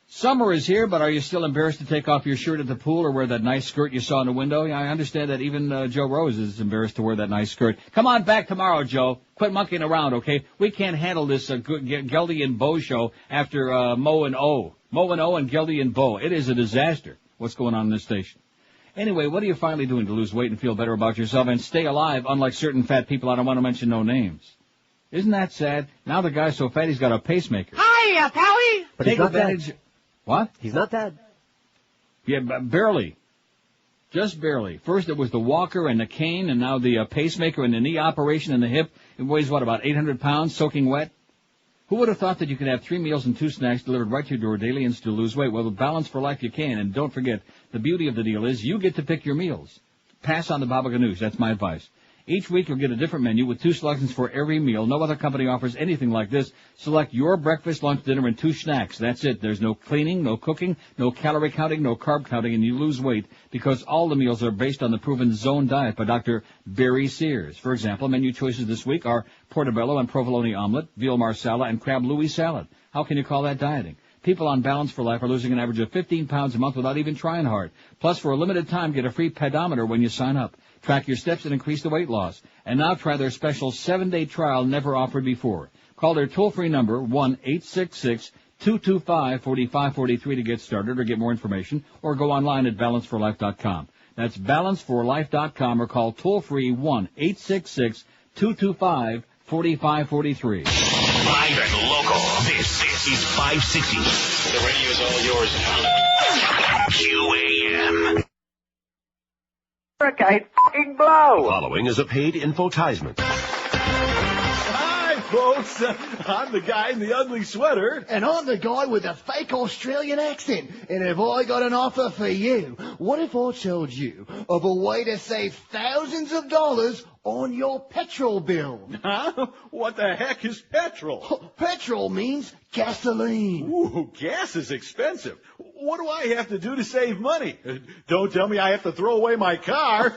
Summer is here, but are you still embarrassed to take off your shirt at the pool or wear that nice skirt you saw in the window? Yeah, I understand that even Joe Rose is embarrassed to wear that nice skirt. Come on back tomorrow, Joe. Quit monkeying around, okay? We can't handle this Geldie and Bo show after Mo and O. Mo and O and Geldie and Bo. It is a disaster what's going on in this station. Anyway, what are you finally doing to lose weight and feel better about yourself and stay alive, unlike certain fat people? I don't want to mention no names. Isn't that sad? Now the guy's so fat he's got a pacemaker. Hiya, Pally! But take he's not advantage. Dead. What? He's not dead. Yeah, barely. Just barely. First it was the walker and the cane, and now the pacemaker and the knee operation and the hip. It weighs, about 800 pounds, soaking wet? Who would have thought that you could have 3 meals and 2 snacks delivered right to your door daily and still lose weight? Well, with Balance for Life you can, and don't forget, the beauty of the deal is you get to pick your meals. Pass on the baba ganoush, that's my advice. Each week you'll get a different menu with 2 selections for every meal. No other company offers anything like this. Select your breakfast, lunch, dinner, and 2 snacks. That's it. There's no cleaning, no cooking, no calorie counting, no carb counting, and you lose weight because all the meals are based on the proven Zone diet by Dr. Barry Sears. For example, menu choices this week are portobello and provolone omelet, veal marsala, and crab louis salad. How can you call that dieting? People on Balance for Life are losing an average of 15 pounds a month without even trying hard. Plus, for a limited time, get a free pedometer when you sign up. Track your steps and increase the weight loss. And now try their special 7-day trial never offered before. Call their toll-free number, 1-866-225-4543 to get started or get more information, or go online at balanceforlife.com. That's balanceforlife.com or call toll-free 1-866-225-4543. Live and local. This is 560. The radio is all yours now. QAM. I fucking blow. Following is a paid advertisement. Hi, folks. I'm the guy in the ugly sweater. And I'm the guy with the fake Australian accent. And have I got an offer for you? What if I told you of a way to save thousands of dollars on your petrol bill? Huh? What the heck is petrol? Petrol means gasoline. Ooh, gas is expensive. What do I have to do to save money? Don't tell me I have to throw away my car.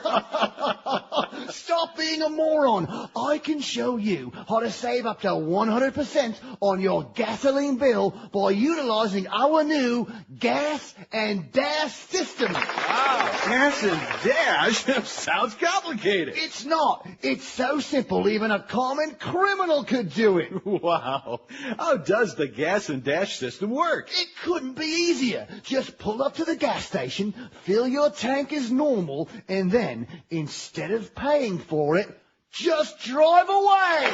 Stop being a moron. I can show you how to save up to 100% on your gasoline bill by utilizing our new gas and dash system. Wow, gas and dash? Sounds complicated. It's not. It's so simple, even a common criminal could do it. Wow. How does the gas and dash system work? It couldn't be easier. Just pull up to the gas station, fill your tank as normal, and then, instead of paying for it, just drive away.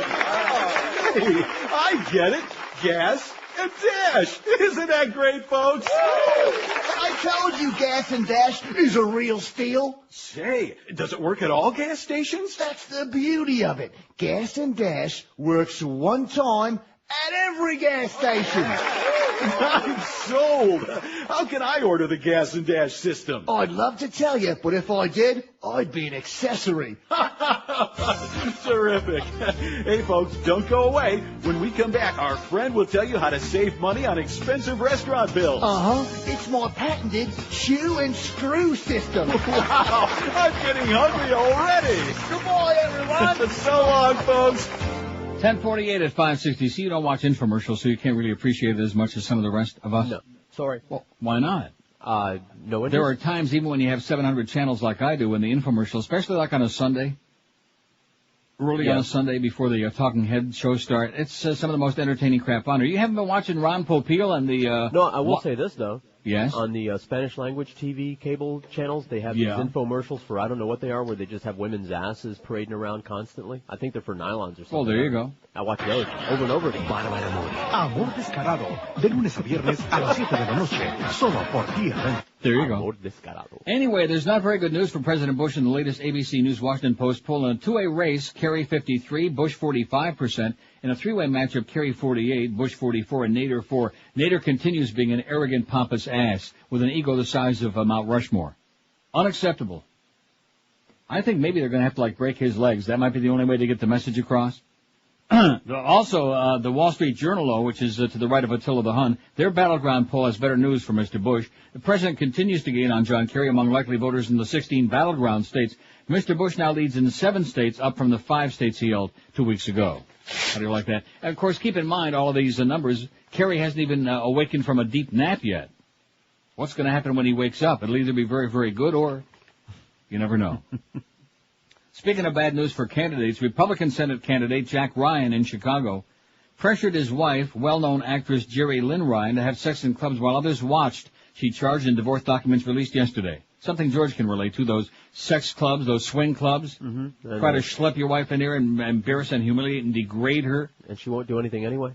Hey, I get it. Gas and dash. Isn't that great, folks? I told you gas and dash is a real steal. Say, does it work at all gas stations? That's the beauty of it. Gas and dash works one time at every gas station. I'm sold. How can I order the gas and dash system? I'd love to tell you, but if I did, I'd be an accessory. Terrific. Hey, folks, don't go away. When we come back, our friend will tell you how to save money on expensive restaurant bills. It's my patented chew and screw system. Wow, I'm getting hungry already. Goodbye, everyone. So long, folks. 10:48 at 560. See, you don't watch infomercials, so you can't really appreciate it as much as some of the rest of us. No, sorry. Well, why not? No. There are times, even when you have 700 channels like I do, when the infomercial, especially like on a Sunday, early on a Sunday before the Talking Head show start. It's some of the most entertaining crap on there. You haven't been watching Ron Popeil and the... No, I will say this, though. Yes? On the Spanish language TV cable channels, they have these infomercials for I don't know what they are, where they just have women's asses parading around constantly. I think they're for nylons or something. Oh, there you go. I watch those over and over again. Amor Descarado, de lunes a viernes a las 7 de la noche, solo por TRN. There you go. Anyway, there's not very good news for President Bush in the latest ABC News Washington Post poll. In a two-way race, Kerry 53, Bush 45%. In a three-way matchup, Kerry 48, Bush 44, and Nader 4. Nader continues being an arrogant, pompous ass with an ego the size of Mount Rushmore. Unacceptable. I think maybe they're going to have to, break his legs. That might be the only way to get the message across. Also, the Wall Street Journal, though, which is to the right of Attila the Hun, their battleground poll has better news for Mr. Bush. The president continues to gain on John Kerry among likely voters in the 16 battleground states. Mr. Bush now leads in 7 states, up from the 5 states he held 2 weeks ago. How do you like that? And of course, keep in mind all of these numbers. Kerry hasn't even awakened from a deep nap yet. What's going to happen when he wakes up? It'll either be very, very good or you never know. Speaking of bad news for candidates, Republican Senate candidate Jack Ryan in Chicago pressured his wife, well-known actress Jerry Lynn Ryan, to have sex in clubs while others watched. She charged in divorce documents released yesterday. Something George can relate to, those sex clubs, those swing clubs. Mm-hmm. Try to schlep your wife in there and embarrass and humiliate and degrade her. And she won't do anything anyway?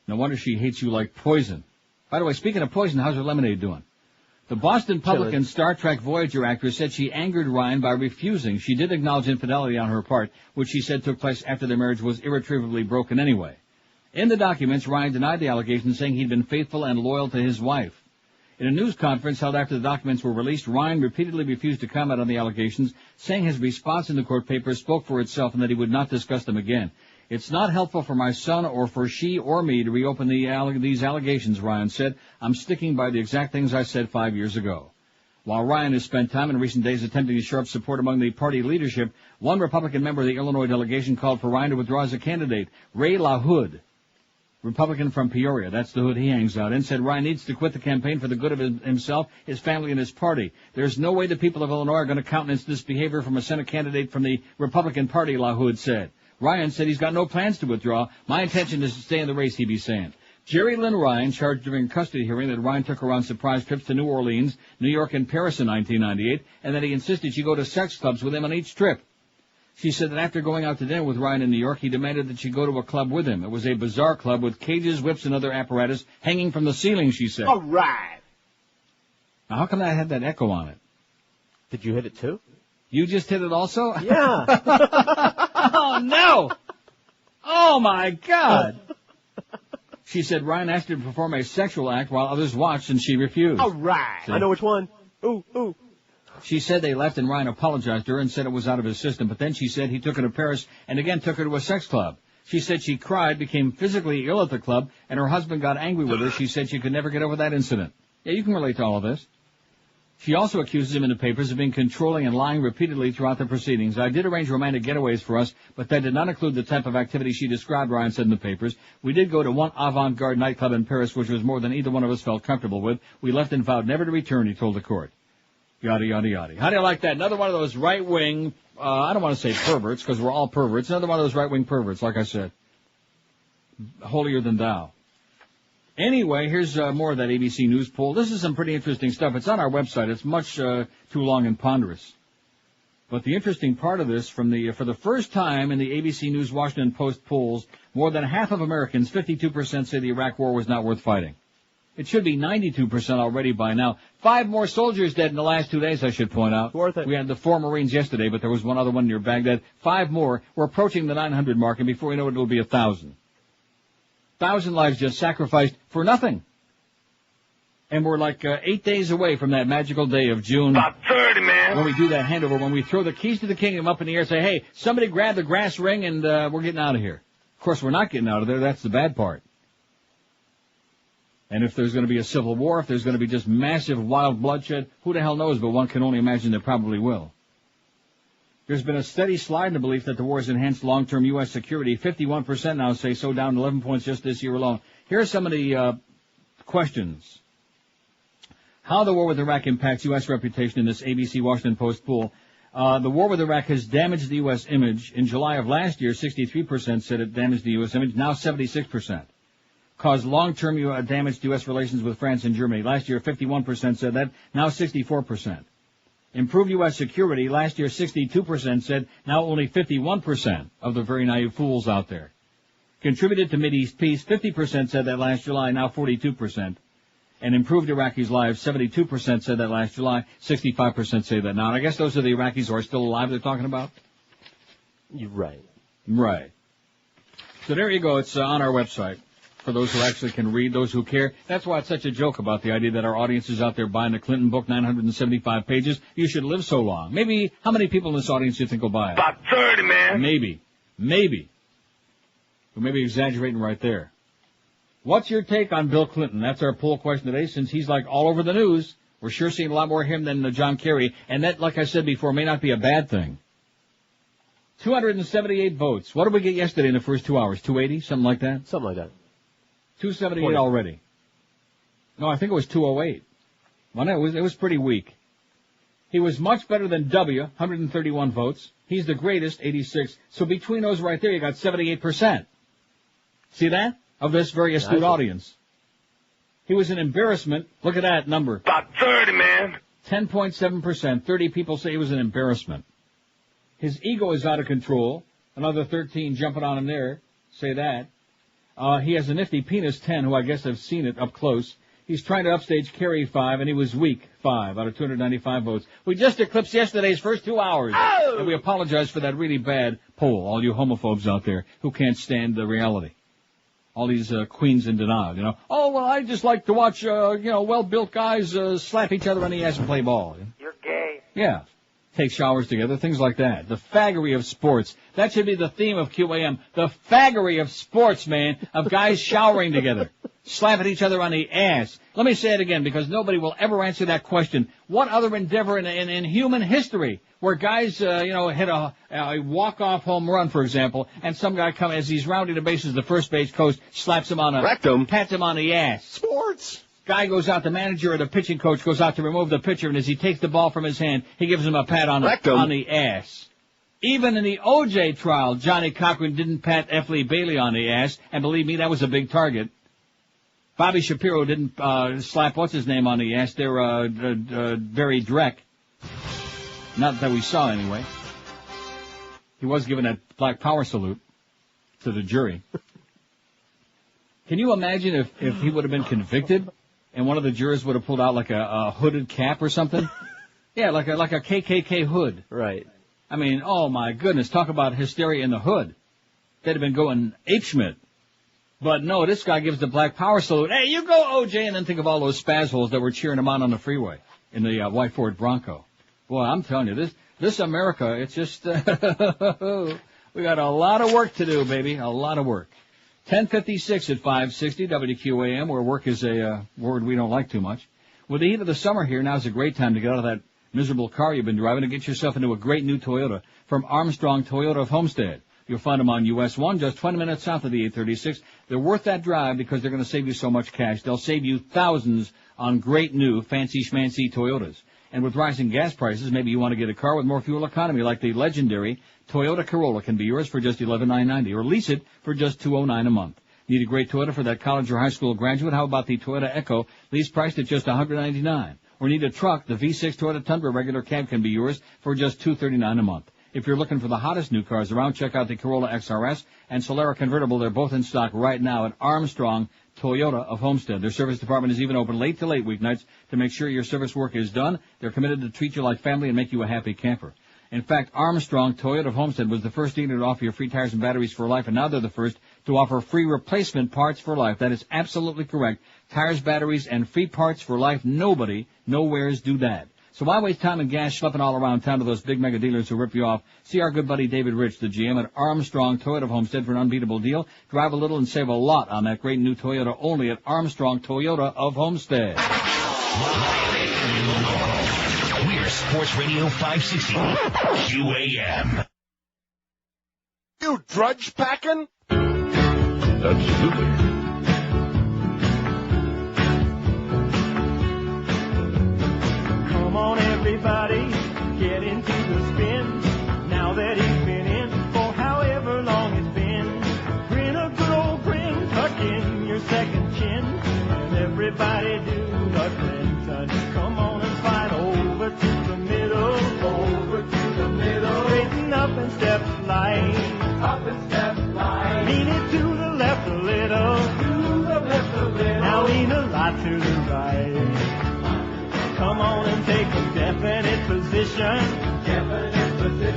No wonder she hates you like poison. By the way, speaking of poison, how's her lemonade doing? The Boston Publican Star Trek Voyager actress said she angered Ryan by refusing. She did acknowledge infidelity on her part, which she said took place after their marriage was irretrievably broken anyway. In the documents, Ryan denied the allegations, saying he'd been faithful and loyal to his wife. In a news conference held after the documents were released, Ryan repeatedly refused to comment on the allegations, saying his response in the court papers spoke for itself and that he would not discuss them again. It's not helpful for my son or for she or me to reopen these allegations, Ryan said. I'm sticking by the exact things I said 5 years ago. While Ryan has spent time in recent days attempting to shore up support among the party leadership, one Republican member of the Illinois delegation called for Ryan to withdraw as a candidate. Ray LaHood, Republican from Peoria, that's the hood he hangs out in, said Ryan needs to quit the campaign for the good of himself, his family, and his party. There's no way the people of Illinois are going to countenance this behavior from a Senate candidate from the Republican Party, LaHood said. Ryan said he's got no plans to withdraw. My intention is to stay in the race, he be saying. Jerry Lynn Ryan charged during a custody hearing that Ryan took her on surprise trips to New Orleans, New York, and Paris in 1998, and that he insisted she go to sex clubs with him on each trip. She said that after going out to dinner with Ryan in New York, he demanded that she go to a club with him. It was a bizarre club with cages, whips, and other apparatus hanging from the ceiling, she said. All right. Now, how come that had that echo on it? Did you hit it too? You just hit it also? Yeah. Oh, no! Oh, my God! She said Ryan asked her to perform a sexual act while others watched, and she refused. All right. I know which one. Ooh, ooh. She said they left, and Ryan apologized to her and said it was out of his system. But then she said he took her to Paris and again took her to a sex club. She said she cried, became physically ill at the club, and her husband got angry with her. She said she could never get over that incident. Yeah, you can relate to all of this. She also accuses him in the papers of being controlling and lying repeatedly throughout the proceedings. I did arrange romantic getaways for us, but that did not include the type of activity she described, Ryan said in the papers. We did go to one avant-garde nightclub in Paris, which was more than either one of us felt comfortable with. We left and vowed never to return, he told the court. Yada, yada, yada. How do you like that? Another one of those right-wing, I don't want to say perverts, because we're all perverts. Another one of those right-wing perverts, like I said. Holier than thou. Anyway, here's more of that ABC News poll. This is some pretty interesting stuff. It's on our website. It's much too long and ponderous. But the interesting part of this, for the first time in the ABC News Washington Post polls, more than half of Americans, 52%, say the Iraq War was not worth fighting. It should be 92% already by now. 5 more soldiers dead in the last 2 days, I should point out. Worth it. We had the 4 Marines yesterday, but there was one other one near Baghdad. 5 more. We're approaching the 900 mark, and before we know it, it'll be 1,000. 1,000 lives just sacrificed for nothing. And we're like 8 days away from that magical day of June. About 30, man. When we do that handover, when we throw the keys to the kingdom up in the air and say, hey, somebody grab the grass ring and we're getting out of here. Of course, we're not getting out of there. That's the bad part. And if there's going to be a civil war, if there's going to be just massive wild bloodshed, who the hell knows, but one can only imagine there probably will. There's been a steady slide in the belief that the war has enhanced long-term U.S. security. 51% now say so, down 11 points just this year alone. Here are some of the questions. How the war with Iraq impacts U.S. reputation in this ABC Washington Post poll. The war with Iraq has damaged the U.S. image. In July of last year, 63% said it damaged the U.S. image. Now 76%. Caused long-term damage to U.S. relations with France and Germany. Last year, 51% said that. Now 64%. Improved U.S. security. Last year, 62% said. Now only 51% of the very naive fools out there. Contributed to Mideast peace. 50% said that last July. Now 42%. And improved Iraqis' lives. 72% said that last July. 65% say that now. And I guess those are the Iraqis who are still alive they're talking about? You're right. Right. So there you go. It's on our website for those who actually can read, those who care. That's why it's such a joke about the idea that our audience is out there buying the Clinton book, 975 pages. You should live so long. Maybe, how many people in this audience do you think will buy it? About 30, man. Maybe. We're maybe exaggerating right there. What's your take on Bill Clinton? That's our poll question today, since he's like all over the news. We're sure seeing a lot more of him than John Kerry, and that, like I said before, may not be a bad thing. 278 votes. What did we get yesterday in the first 2 hours? 280? Something like that? Something like that. 278 already. No, I think it was 208. Well, no, it was pretty weak. He was much better than W, 131 votes. He's the greatest, 86. So between those right there, you got 78%. See that? Of this very astute audience. He was an embarrassment. Look at that number. About 30, man. 10.7%. 30 people say he was an embarrassment. His ego is out of control. Another 13 jumping on him there. Say that. He has a nifty penis, 10, who I guess have seen it up close. He's trying to upstage Kerry, 5, and he was weak, 5 out of 295 votes. We just eclipsed yesterday's first 2 hours. Oh! And we apologize for that really bad poll, all you homophobes out there who can't stand the reality. All these queens in denial, you know. Oh, well, I just like to watch, well-built guys slap each other on the ass and play ball. You're gay. Yeah. Take showers together, things like that. The faggery of sports. That should be the theme of QAM. The faggery of sports, man, of guys showering together, slapping each other on the ass. Let me say it again, because nobody will ever answer that question. What other endeavor in human history where guys, hit a walk-off home run, for example, and some guy comes, as he's rounding the bases, the first base coach slaps him on rectum, pats him on the ass. Sports. Guy goes out, the manager or the pitching coach goes out to remove the pitcher, and as he takes the ball from his hand, he gives him a pat on the ass. Even in the O.J. trial, Johnny Cochran didn't pat F. Lee Bailey on the ass, and believe me, that was a big target. Bobby Shapiro didn't slap what's-his-name on the ass. They're Barry Dreck. Not that we saw, anyway. He was given that Black Power salute to the jury. Can you imagine if he would have been convicted and one of the jurors would have pulled out like a hooded cap or something? Yeah, like a KKK hood. Right. I mean, oh my goodness, talk about hysteria in the hood. They'd have been going apeshit. But no, this guy gives the Black Power salute. Hey, you go, OJ, and then think of all those spazholes that were cheering him on the freeway in the white Ford Bronco. Boy, I'm telling you, this America, it's just, we got a lot of work to do, baby, a lot of work. 10:56 at 560 WQAM, where work is a word we don't like too much. With the heat of the summer here, now's a great time to get out of that miserable car you've been driving and get yourself into a great new Toyota from Armstrong Toyota of Homestead. You'll find them on US 1, just 20 minutes south of the 836. They're worth that drive because they're going to save you so much cash. They'll save you thousands on great new fancy schmancy Toyotas. And with rising gas prices, maybe you want to get a car with more fuel economy, like the legendary Toyota Corolla can be yours for just $11,990, or lease it for just $209 a month. Need a great Toyota for that college or high school graduate? How about the Toyota Echo, lease priced at just $199? Or need a truck? The V6 Toyota Tundra regular cab can be yours for just $239 a month. If you're looking for the hottest new cars around, check out the Corolla XRS and Solara Convertible. They're both in stock right now at Armstrong Toyota of Homestead. Their service department is even open late to late weeknights to make sure your service work is done. They're committed to treat you like family and make you a happy camper. In fact, Armstrong Toyota of Homestead was the first dealer to offer you free tires and batteries for life, and now they're the first to offer free replacement parts for life. That is absolutely correct. Tires, batteries, and free parts for life. Nobody, nowheres do that. So why waste time and gas schlepping all around town to those big mega dealers who rip you off? See our good buddy David Rich, the GM at Armstrong Toyota of Homestead, for an unbeatable deal. Drive a little and save a lot on that great new Toyota only at Armstrong Toyota of Homestead. We're Sports Radio 560 QAM. You drudge packing? Absolutely. Come on, everybody, get into the spin. lot to the right. Come on and take a definite position.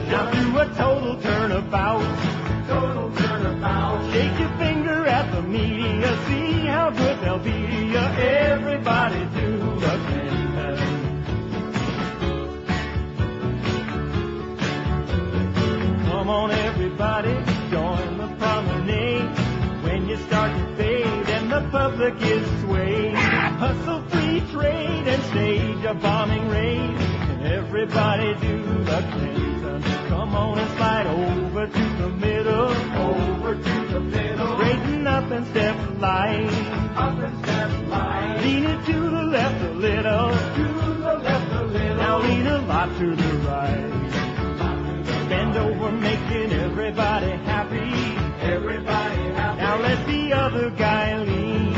Now do a total turnabout. Shake your finger at the media, see how good they'll be to you. Everybody do the Clinton. Come on everybody, join the promenade. When you start to fade and the public is swayed, hustle free trade and stage a bombing raid. Everybody do the Clinton. Come on and slide over to the middle. Straighten up and step light. Lean it to the left a little. Now lean a lot to the right. Bend over, making everybody happy. Now let the other guy lean.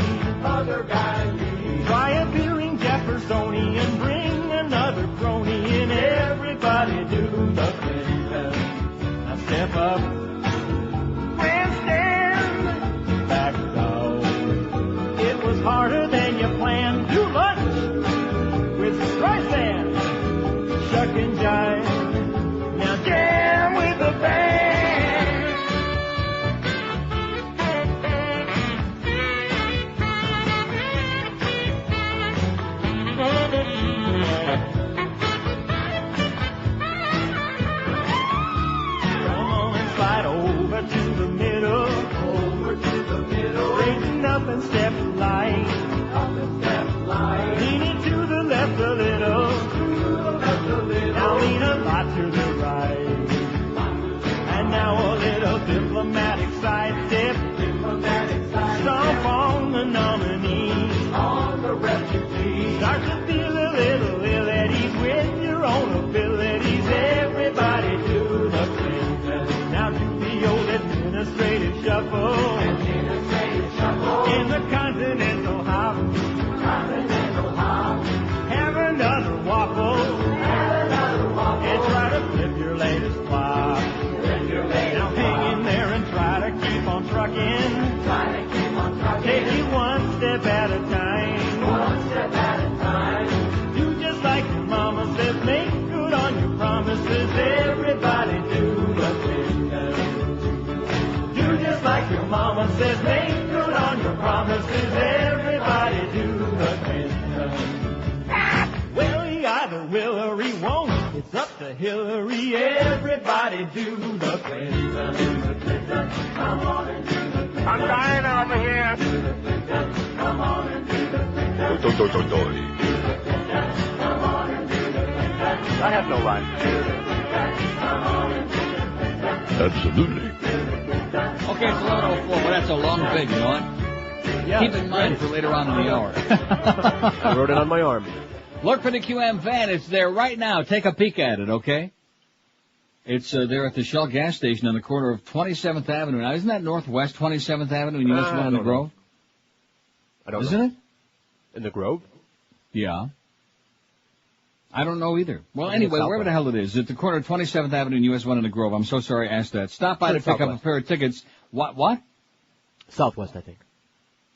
Try appearing Jeffersonian, bring another crony in. Everybody do the Clinton. Now step up, grandstand, back down. It was harder than you planned. Do lunch with Streisand, shuck and jive. Now jam with the band. Come on and slide over to the middle. Straighten up and step light. Lean it to the left a little. Now lean a lot to the right. And now a little diplomatic sidestep. Stomp on the nominee. Start to feel a little ill at ease with your own abilities. Everybody do the Clinton. Now do the old administrative shuffle. In the continental hop. Have another waffle. And try to flip your latest flop. Now hang in there and try to keep on trucking. Take it one step at a time. Do just like your mama says. Make good on your promises. Everybody do the Clinton. Do just like your mama says. Make good on your promises. Everybody do the Clinton. Well, he either will or he won't. It's up to Hillary. Everybody do the Clinton. Come on and do the Clinton. I'm dying over here. Come on and do the Clinton. I have no life. Absolutely. Okay, it's 11:04. Well, that's a long bid, you know what? Yeah, keep in mind for later on in the hour. I wrote it on my arm. Look for the QM van. It's there right now. Take a peek at it, okay? It's there at the Shell gas station on the corner of 27th Avenue. Now, isn't that Northwest 27th Avenue in US 1 in the Grove? I don't know. Isn't it? In the Grove? Yeah. I don't know either. Well, anyway, wherever the hell it is, at the corner of 27th Avenue and US 1 in the Grove. I'm so sorry I asked that. Stop by to pick up a pair of tickets. What? Southwest, I think.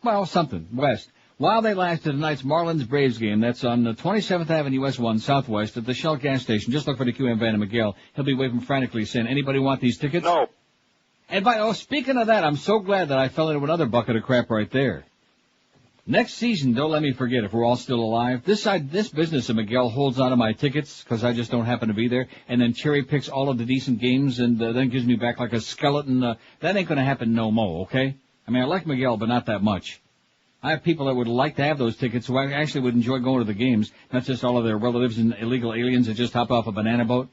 Well, something. West. While they last at tonight's Marlins Braves game, that's on 27th Avenue US 1 Southwest at the Shell gas station. Just look for the QM van and Miguel. He'll be waving frantically saying, anybody want these tickets? No. And speaking of that, I'm so glad that I fell into another bucket of crap right there. Next season, don't let me forget if we're all still alive. This business of Miguel holds on to my tickets because I just don't happen to be there, and then cherry picks all of the decent games and then gives me back like a skeleton. That ain't going to happen no more, okay? I mean, I like Miguel, but not that much. I have people that would like to have those tickets who actually would enjoy going to the games, not just all of their relatives and illegal aliens that just hop off a banana boat.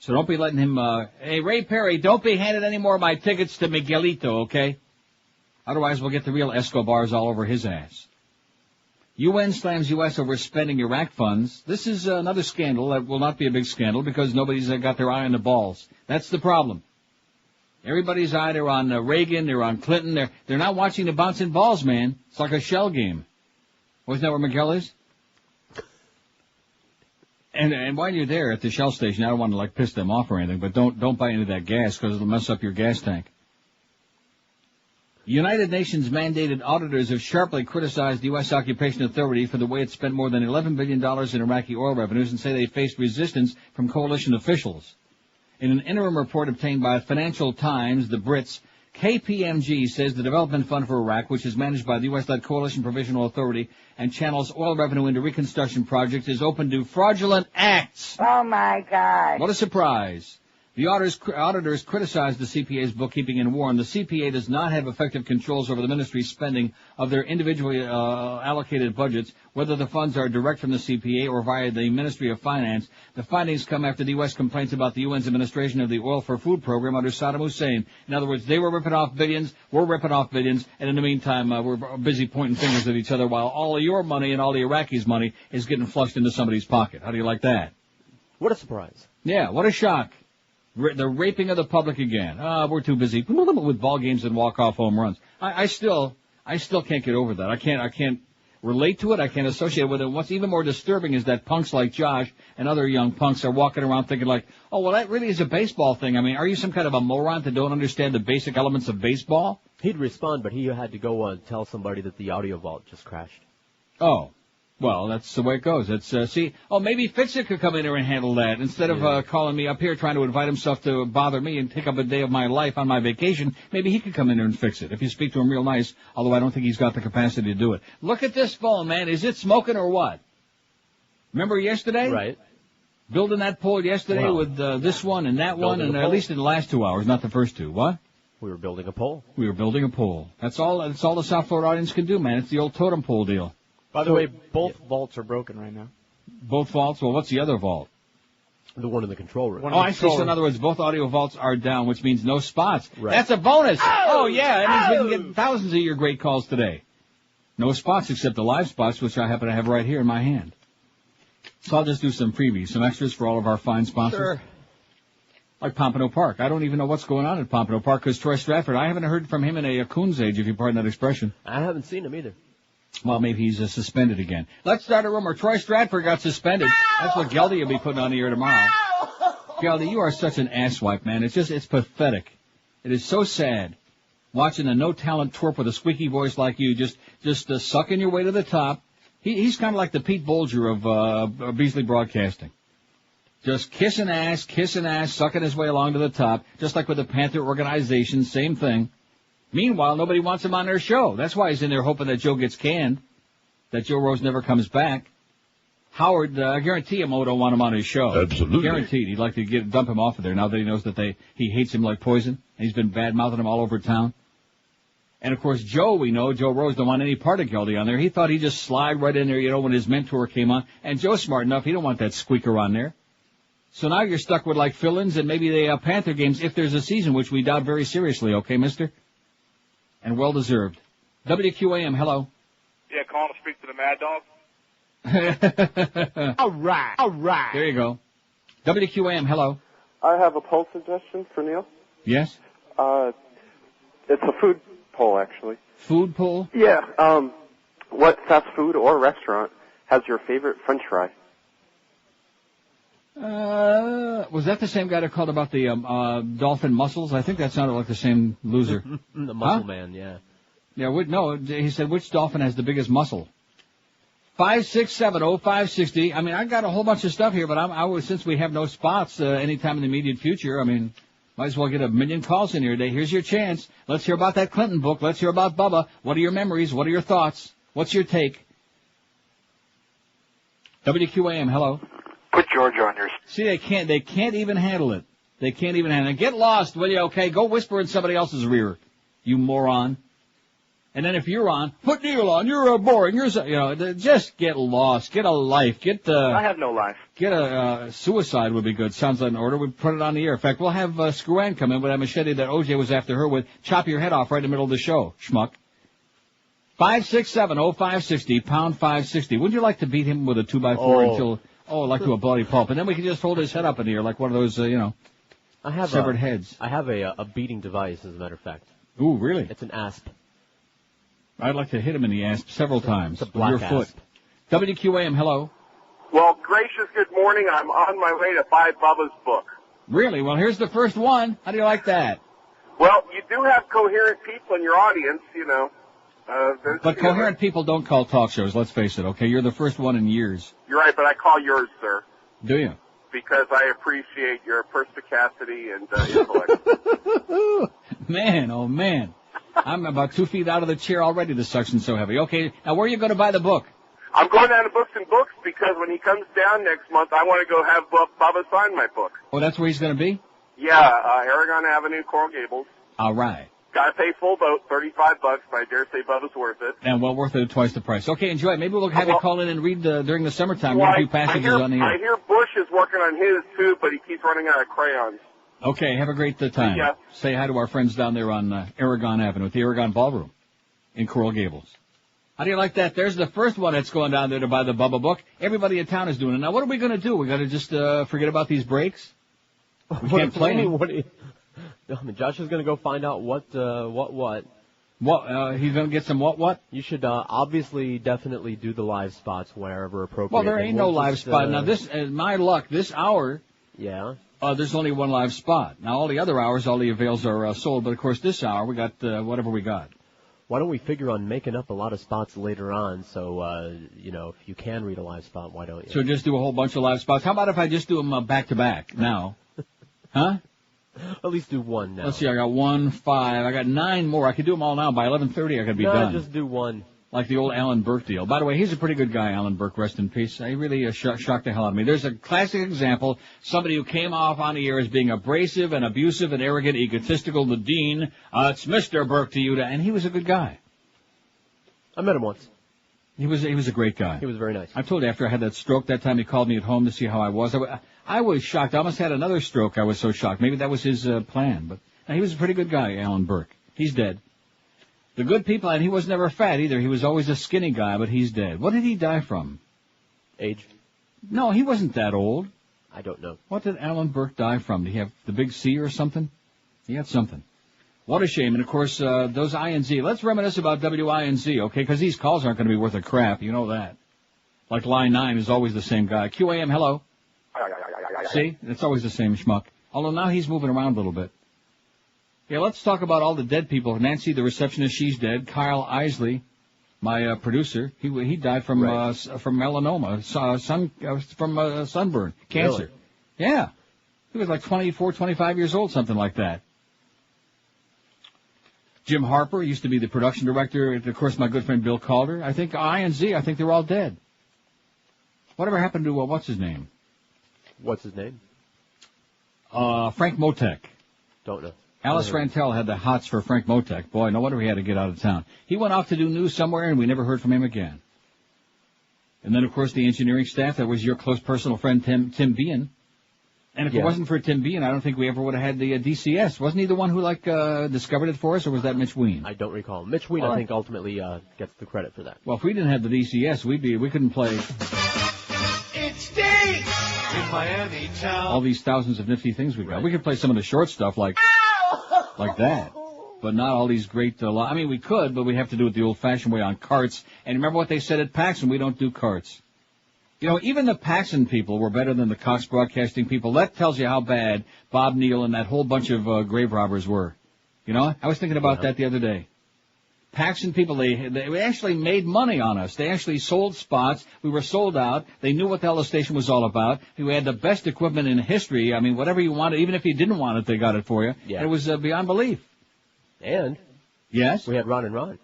So don't be letting him, hey, Ray Perry, don't be handing any more of my tickets to Miguelito, okay? Otherwise, we'll get the real Escobars all over his ass. UN slams U.S. over spending Iraq funds. This is another scandal that will not be a big scandal because nobody's got their eye on the balls. That's the problem. Everybody's either on Reagan, they're on Clinton. They're not watching the bouncing balls, man. It's like a shell game. Wasn't that where Miguel is? And while you're there at the Shell station, I don't want to piss them off or anything, but don't buy into that gas because it'll mess up your gas tank. United Nations mandated auditors have sharply criticized the U.S. occupation authority for the way it spent more than $11 billion in Iraqi oil revenues and say they faced resistance from coalition officials. In an interim report obtained by Financial Times, the Brits, KPMG says the Development Fund for Iraq, which is managed by the U.S.-led Coalition Provisional Authority and channels oil revenue into reconstruction projects, is open to fraudulent acts. Oh, my God. What a surprise. The auditors criticized the CPA's bookkeeping and warned the CPA does not have effective controls over the ministry's spending of their individually allocated budgets, whether the funds are direct from the CPA or via the Ministry of Finance. The findings come after the U.S. complaints about the UN's administration of the Oil for Food program under Saddam Hussein. In other words, they were ripping off billions, we're ripping off billions, and in the meantime, we're busy pointing fingers at each other while all of your money and all the Iraqis' money is getting flushed into somebody's pocket. How do you like that? What a surprise. Yeah, what a shock. The raping of the public again. We're too busy with ball games and walk-off home runs. I still can't get over that. I can't relate to it. I can't associate with it. What's even more disturbing is that punks like Josh and other young punks are walking around thinking like, oh, well, that really is a baseball thing. I mean, are you some kind of a moron that don't understand the basic elements of baseball? He'd respond, but he had to go and tell somebody that the audio vault just crashed. Oh. Well, that's the way it goes. It's, maybe Fitzik could come in here and handle that. Instead of calling me up here trying to invite himself to bother me and take up a day of my life on my vacation, maybe he could come in here and fix it if you speak to him real nice, although I don't think he's got the capacity to do it. Look at this phone, man. Is it smoking or what? Remember yesterday? Right. Building that pole yesterday with this one and that one, and at least in the last 2 hours, not the first two. What? We were building a pole. We were building a pole. That's all the South Florida audience can do, man. It's the old totem pole deal. By the way, both vaults are broken right now. Both vaults? Well, what's the other vault? The one in the control room. I see. So in other words, both audio vaults are down, which means no spots. Right. That's a bonus. Oh yeah, that means we can get thousands of your great calls today. No spots except the live spots, which I happen to have right here in my hand. So I'll just do some freebies, some extras for all of our fine sponsors. Sure. Like Pompano Park. I don't even know what's going on at Pompano Park because Troy Stratford, I haven't heard from him in a coon's age, if you pardon that expression. I haven't seen him either. Well, maybe he's suspended again. Let's start a rumor. Troy Stratford got suspended. That's what Geldie will be putting on the air tomorrow. Geldie, you are such an asswipe, man. It's pathetic. It is so sad watching a no-talent twerp with a squeaky voice like you just sucking your way to the top. He's kind of like the Pete Bolger of Beasley Broadcasting. Just kissing ass, sucking his way along to the top, just like with the Panther organization, same thing. Meanwhile, nobody wants him on their show. That's why he's in there hoping that Joe gets canned, that Joe Rose never comes back. Howard, I guarantee him, don't want him on his show. Absolutely. Guaranteed. He'd like to dump him off of there now that he knows that he hates him like poison. And he's been bad-mouthing him all over town. And, of course, Joe Rose don't want any part of Geldie on there. He thought he'd just slide right in there, when his mentor came on. And Joe's smart enough, he don't want that squeaker on there. So now you're stuck with, like, fill-ins and maybe the Panther games if there's a season, which we doubt very seriously. Okay, mister? And well-deserved. WQAM, hello. Yeah, calling to speak to the Mad Dog. All right. There you go. WQAM, hello. I have a poll suggestion for Neil. Yes? It's a food poll, actually. Food poll? Yeah. What fast food or restaurant has your favorite French fry? Was that the same guy that called about the dolphin mussels? I think that sounded like the same loser. The muscle man, yeah. Yeah, no, he said, which dolphin has the biggest muscle? 5670560. I mean, I got a whole bunch of stuff here, but since we have no spots anytime in the immediate future, I mean, might as well get 1 million calls in here today. Here's your chance. Let's hear about that Clinton book. Let's hear about Bubba. What are your memories? What are your thoughts? What's your take? WQAM, hello. Put George on your... See, they can't even handle it. They can't even handle it. Get lost, will you, okay? Go whisper in somebody else's rear, you moron. And then if you're on, put Neil on, you're boring, just get lost, get a life, I have no life. Get a suicide would be good. Sounds like an order. We'd put it on the air. In fact, we'll have Screwan come in with that machete that OJ was after her with, chop your head off right in the middle of the show, schmuck. 5670560, pound 560. Wouldn't you like to beat him with a 2x4 until... like to a bloody pulp. And then we can just hold his head up in the air like one of those, I have severed heads. I have a beating device, as a matter of fact. Ooh, really? It's an asp. I'd like to hit him in the asp several times. It's a black with your foot. asp. WQAM, hello. Well, gracious good morning. I'm on my way to buy Bubba's book. Really? Well, here's the first one. How do you like that? Well, you do have coherent people in your audience, you know. But coherent people don't call talk shows, let's face it, okay? You're the first one in years. You're right, but I call yours, sir. Do you? Because I appreciate your perspicacity and intellect. Man, oh man. I'm about 2 feet out of the chair already, the suction's so heavy. Okay, now where are you going to buy the book? I'm going down to Books and Books because when he comes down next month, I want to go have Bubba sign my book. Oh, that's where he's going to be? Yeah, Aragon Avenue, Coral Gables. All right. Got to pay full boat, $35, but I dare say Bubba's worth it. And well worth it at twice the price. Okay, enjoy it. Maybe we'll have you call in and read during the summertime. Well, Read a few passages on the air. I hear Bush is working on his, too, but he keeps running out of crayons. Okay, have a great time. Yeah. Say hi to our friends down there on Aragon Avenue at the Aragon Ballroom in Coral Gables. How do you like that? There's the first one that's going down there to buy the Bubba book. Everybody in town is doing it. Now, what are we going to do? We got to just forget about these breaks? We can't play any. Josh is going to go find out what, he's going to get some what? You should, obviously, definitely do the live spots wherever appropriate. Well, there ain't no live spot. Now, this, my luck, this hour. Yeah. There's only one live spot. Now, all the other hours, all the avails are sold. But, of course, this hour, we got whatever we got. Why don't we figure on making up a lot of spots later on? So, if you can read a live spot, why don't you? So just do a whole bunch of live spots. How about if I just do them back to back now? Huh? At least do one now. Let's see, I got 1, 5, I got 9 more. I could do them all now. By 11:30, I could be done. No, just do one. Like the old Alan Burke deal. By the way, he's a pretty good guy, Alan Burke, rest in peace. He really shocked the hell out of me. There's a classic example, somebody who came off on the air as being abrasive and abusive and arrogant, egotistical, the dean. It's Mr. Burke to you, and he was a good guy. I met him once. He was a great guy. He was very nice. I told you after I had that stroke that time, he called me at home to see how I was. I was shocked. I almost had another stroke. I was so shocked. Maybe that was his plan. But he was a pretty good guy, Alan Burke. He's dead. The good people, and he was never fat either. He was always a skinny guy, but he's dead. What did he die from? Age? No, he wasn't that old. I don't know. What did Alan Burke die from? Did he have the big C or something? He had something. What a shame. And, of course, those INZ. Let's reminisce about WINZ, okay? Because these calls aren't going to be worth a crap. You know that. Like line 9 is always the same guy. QAM, hello. See? It's always the same schmuck. Although now he's moving around a little bit. Yeah, let's talk about all the dead people. Nancy, the receptionist, she's dead. Kyle Isley, my producer, he died from melanoma, from sunburn, cancer. Really? Yeah. He was like 24, 25 years old, something like that. Jim Harper used to be the production director. Of course, my good friend Bill Calder. I think INZ, I think they're all dead. Whatever happened to, what's his name? What's his name? Frank Motek. Don't know. Alice Rantel had the hots for Frank Motek. Boy, no wonder he had to get out of town. He went off to do news somewhere, and we never heard from him again. And then, of course, the engineering staff. That was your close personal friend, Tim Bean. And if it wasn't for Tim Bean, I don't think we ever would have had the DCS. Wasn't he the one who, discovered it for us, or was that Mitch Ween? I don't recall. Mitch Ween, I think, ultimately gets the credit for that. Well, if we didn't have the DCS, we couldn't play... It stinks in Miami town. All these thousands of nifty things we got. Right. We could play some of the short stuff like that. But not all these great... we could, but we have to do it the old-fashioned way on carts. And remember what they said at Paxson, we don't do carts. You know, even the Paxson people were better than the Cox Broadcasting people. That tells you how bad Bob Neal and that whole bunch of grave robbers were. You know, I was thinking about that the other day. Paxson people, they actually made money on us. They actually sold spots. We were sold out. They knew what the hell the station was all about. We had the best equipment in history. I mean, whatever you wanted, even if you didn't want it, they got it for you. Yeah. It was beyond belief. And? Yes? We had Ron and Ron.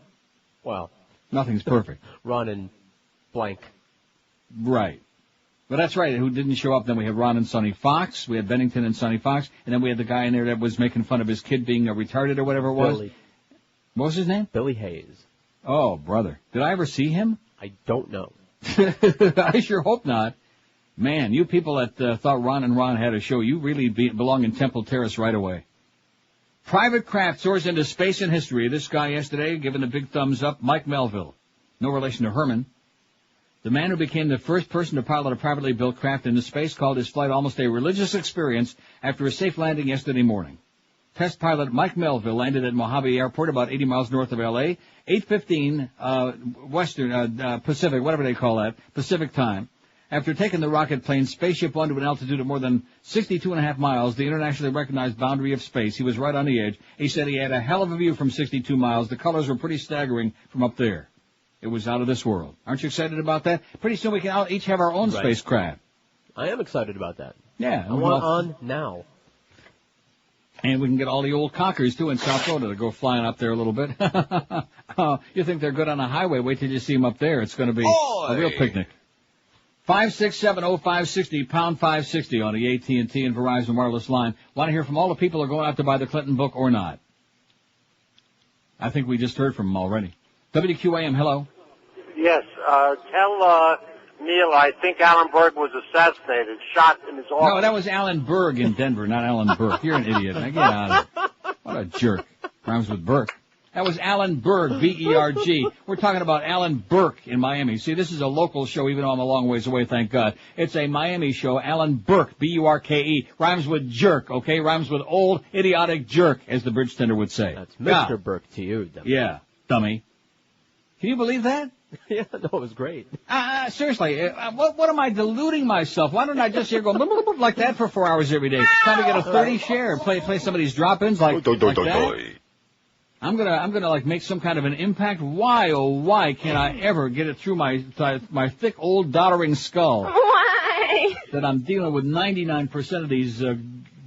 Well. Nothing's perfect. Ron and blank. Right. Well, that's right. Who didn't show up? Then we had Ron and Sonny Fox. We had Bennington and Sonny Fox. And then we had the guy in there that was making fun of his kid being retarded or whatever it was. Billy. What was his name? Billy Hayes. Oh, brother. Did I ever see him? I don't know. I sure hope not. Man, you people that thought Ron and Ron had a show, you really belong in Temple Terrace right away. Private craft soars into space and history. This guy yesterday giving a big thumbs up, Mike Melville. No relation to Herman. The man who became the first person to pilot a privately built craft into space called his flight almost a religious experience after a safe landing yesterday morning. Test pilot Mike Melville landed at Mojave Airport about 80 miles north of L.A., 8:15 Western, Pacific, whatever they call that, Pacific time. After taking the rocket plane Spaceship One to an altitude of more than 62.5 miles, the internationally recognized boundary of space, he was right on the edge. He said he had a hell of a view from 62 miles. The colors were pretty staggering from up there. It was out of this world. Aren't you excited about that? Pretty soon we can each have our own spacecraft. I am excited about that. Yeah. I want on now. And we can get all the old cockers, too, in South Florida to go flying up there a little bit. You think they're good on a highway, wait till you see them up there. It's going to be a real picnic. 5670560, pound 560 on the AT&T and Verizon wireless line. Want to hear from all the people who are going out to buy the Clinton book or not? I think we just heard from them already. WQAM, hello. Yes, tell Neil I think Alan Berg was assassinated, shot in his office. No, that was Alan Berg in Denver, not Alan Burke. You're an idiot. Now get out of it. What a jerk. Rhymes with Burke. That was Alan Berg, B-E-R-G. We're talking about Alan Burke in Miami. See, this is a local show, even though I'm a long ways away, thank God. It's a Miami show. Alan Burke, B-U-R-K-E. Rhymes with jerk, okay? Rhymes with old, idiotic jerk, as the bridge tender would say. That's Mr. Burke to you, dummy. Yeah, dummy. Can you believe that? Yeah, no, it was great. Seriously, what am I deluding myself? Why don't I just here go like that for 4 hours every day? Trying to get a 30 share and play some of these drop-ins like that? I'm gonna like make some kind of an impact. Why, oh why can't I ever get it through my thick old doddering skull? Why? That I'm dealing with 99% of these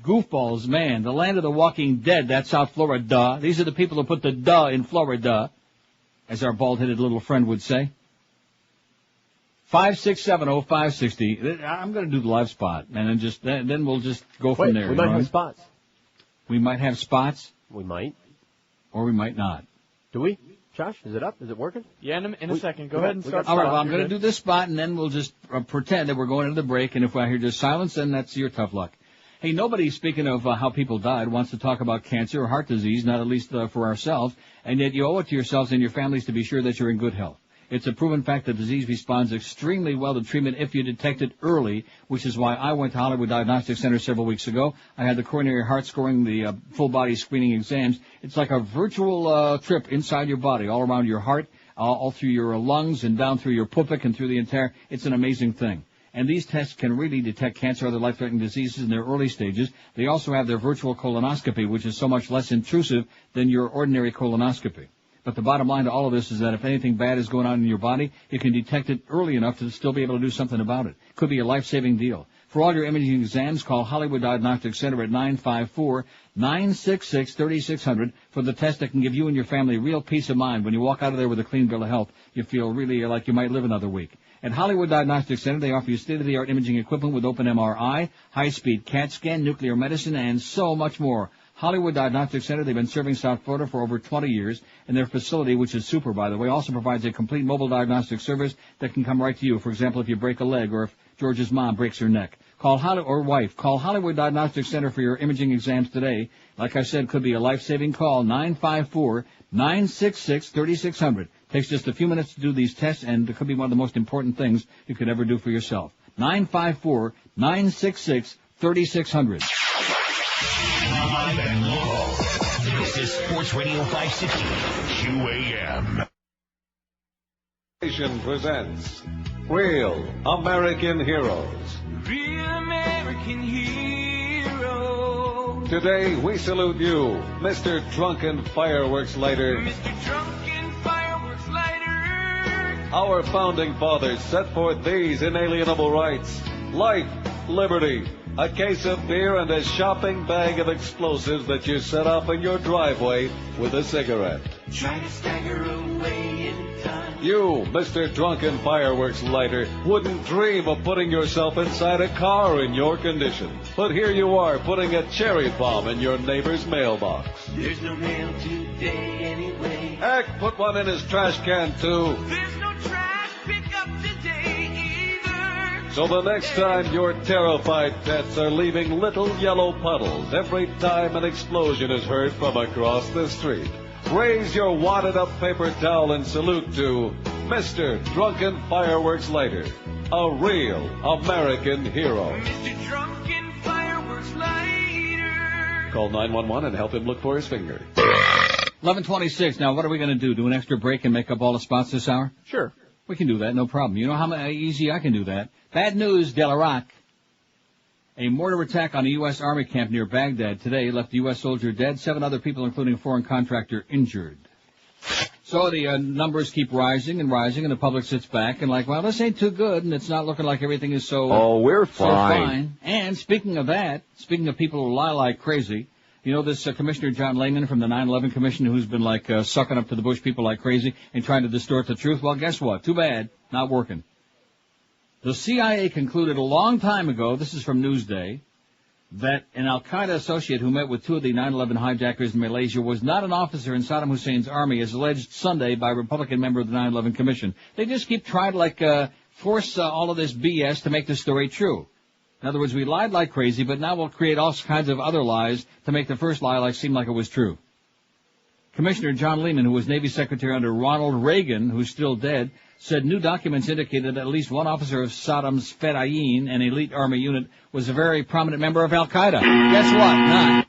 goofballs, man. The land of the walking dead, that's South Florida. These are the people who put the duh in Florida, as our bald-headed little friend would say. 5670560. I'm gonna do the live spot, and then we'll just go from there. We might have spots. We might have spots. We might. Or we might not. Do we? Josh, is it up? Is it working? Yeah, in a second. Go ahead and start. All right, well, I'm going to do this spot, and then we'll just pretend that we're going into the break, and if I hear just silence, then that's your tough luck. Hey, nobody, speaking of how people died, wants to talk about cancer or heart disease, not at least for ourselves, and yet you owe it to yourselves and your families to be sure that you're in good health. It's a proven fact that disease responds extremely well to treatment if you detect it early, which is why I went to Hollywood Diagnostic Center several weeks ago. I had the coronary heart scoring, the full-body screening exams. It's like a virtual trip inside your body, all around your heart, all through your lungs and down through your pupik and through the entire. It's an amazing thing. And these tests can really detect cancer or other life-threatening diseases in their early stages. They also have their virtual colonoscopy, which is so much less intrusive than your ordinary colonoscopy. But the bottom line to all of this is that if anything bad is going on in your body, you can detect it early enough to still be able to do something about it. Could be a life-saving deal. For all your imaging exams, call Hollywood Diagnostic Center at 954-966-3600 for the test that can give you and your family real peace of mind. When you walk out of there with a clean bill of health, you feel really like you might live another week. At Hollywood Diagnostic Center, they offer you state-of-the-art imaging equipment with open MRI, high-speed CAT scan, nuclear medicine, and so much more. Hollywood Diagnostic Center, they've been serving South Florida for over 20 years, and their facility, which is super, by the way, also provides a complete mobile diagnostic service that can come right to you. For example, if you break a leg or if George's mom breaks her neck. Call Hollywood Diagnostic Center for your imaging exams today. Like I said, could be a life-saving call, 954-966-3600. Takes just a few minutes to do these tests, and it could be one of the most important things you could ever do for yourself. 954-966-3600. Live and local. This is Sports Radio 560 QAM. Nation presents Real American Heroes. Real American hero. Today we salute you, Mr. Drunken Fireworks Lighter. Mr. Drunken Fireworks Lighter. Our founding fathers set forth these inalienable rights: life, liberty, a case of beer, and a shopping bag of explosives that you set off in your driveway with a cigarette. Try to stagger away in time. You, Mr. Drunken Fireworks Lighter, wouldn't dream of putting yourself inside a car in your condition. But here you are, putting a cherry bomb in your neighbor's mailbox. There's no mail today anyway. Heck, put one in his trash can, too. There's no trash pickup today either. So the next time your terrified pets are leaving little yellow puddles every time an explosion is heard from across the street, raise your wadded-up paper towel and salute to Mr. Drunken Fireworks Lighter, a real American hero. Mr. Drunken Fireworks Lighter. Call 911 and help him look for his finger. 11:26. Now, what are we going to do? Do an extra break and make up all the spots this hour? Sure. We can do that, no problem. You know how easy I can do that. Bad news, Del Iraq. A mortar attack on a U.S. Army camp near Baghdad today left a U.S. soldier dead, 7 other people, including a foreign contractor, injured. So the numbers keep rising and rising, and the public sits back and like, well, this ain't too good, and it's not looking like everything is so... Oh, we're so fine. And speaking of that, speaking of people who lie like crazy, you know this Commissioner John Lehman from the 9/11 Commission who's been like sucking up to the Bush people like crazy and trying to distort the truth? Well, guess what? Too bad. Not working. The CIA concluded a long time ago, this is from Newsday, that an al-Qaeda associate who met with 2 of the 9/11 hijackers in Malaysia was not an officer in Saddam Hussein's army, as alleged Sunday by a Republican member of the 9/11 Commission. They just keep trying to, force all of this BS to make the story true. In other words, we lied like crazy, but now we'll create all kinds of other lies to make the first lie seem like it was true. Commissioner John Lehman, who was Navy Secretary under Ronald Reagan, who's still dead, said new documents indicated that at least one officer of Saddam's Fedayeen, an elite army unit, was a very prominent member of al-Qaeda. Guess what? Not.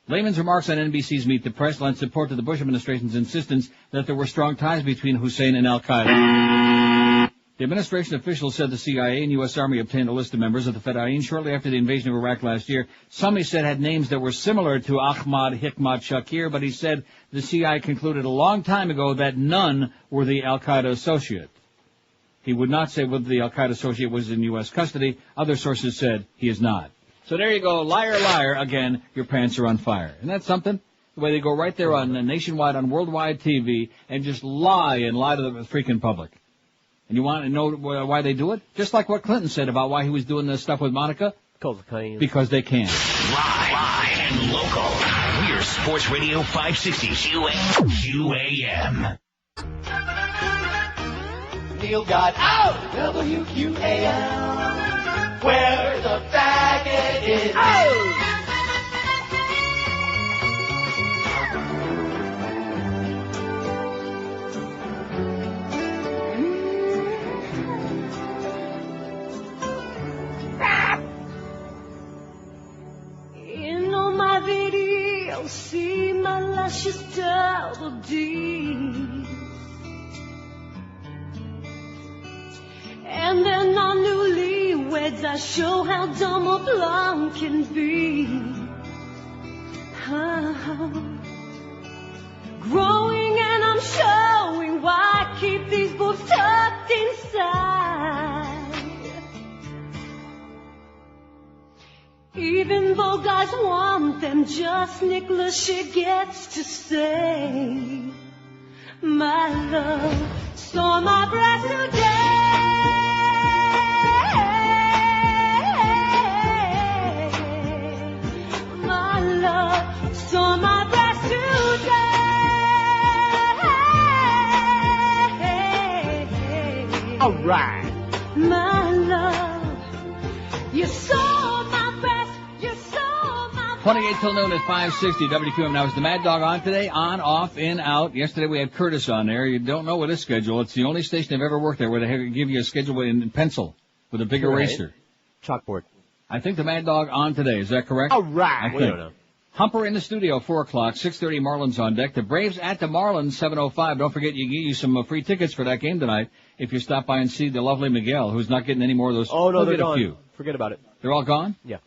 Lehman's remarks on NBC's Meet the Press lent support to the Bush administration's insistence that there were strong ties between Hussein and al-Qaeda. The administration officials said the CIA and U.S. Army obtained a list of members of the Fedayeen shortly after the invasion of Iraq last year. Some, he said, had names that were similar to Ahmad Hikmat Shakir, but he said the CIA concluded a long time ago that none were the al-Qaeda associate. He would not say whether the al-Qaeda associate was in U.S. custody. Other sources said he is not. So there you go. Liar, liar. Again, your pants are on fire. Isn't that something? The way they go right there on nationwide, on worldwide TV and just lie to the freaking public. And you want to know why they do it? Just like what Clinton said about why he was doing this stuff with Monica. Because they can. Live and local. We're Sports Radio 560 QAM. Neil got out WQAM, where the faggot is. Oh! In all my videos, see my luscious double D. And then on newlyweds, I show how dumb or blonde can be. Growing and I'm showing why I keep these boobs tucked inside. Even though guys want them, just Nicholas shit gets to say, my love saw my breast today. My love saw my breast today. All right. My love, you saw my breast, you saw my 28 till noon at 560 WQM. Now, is the Mad Dog on today? On, off, in, out. Yesterday we had Curtis on there. You don't know what his schedule. It's the only station I've ever worked there where they give you a schedule in pencil with a big eraser. Chalkboard. I think the Mad Dog on today. Is that correct? All right. We don't know. Humper in the studio, 4 o'clock, 6:30 Marlins on deck. The Braves at the Marlins, 7:05. Don't forget, you get you some free tickets for that game tonight if you stop by and see the lovely Miguel, who's not getting any more of those. Oh, no, they're gone. A few. Forget about it. They're all gone? Yeah.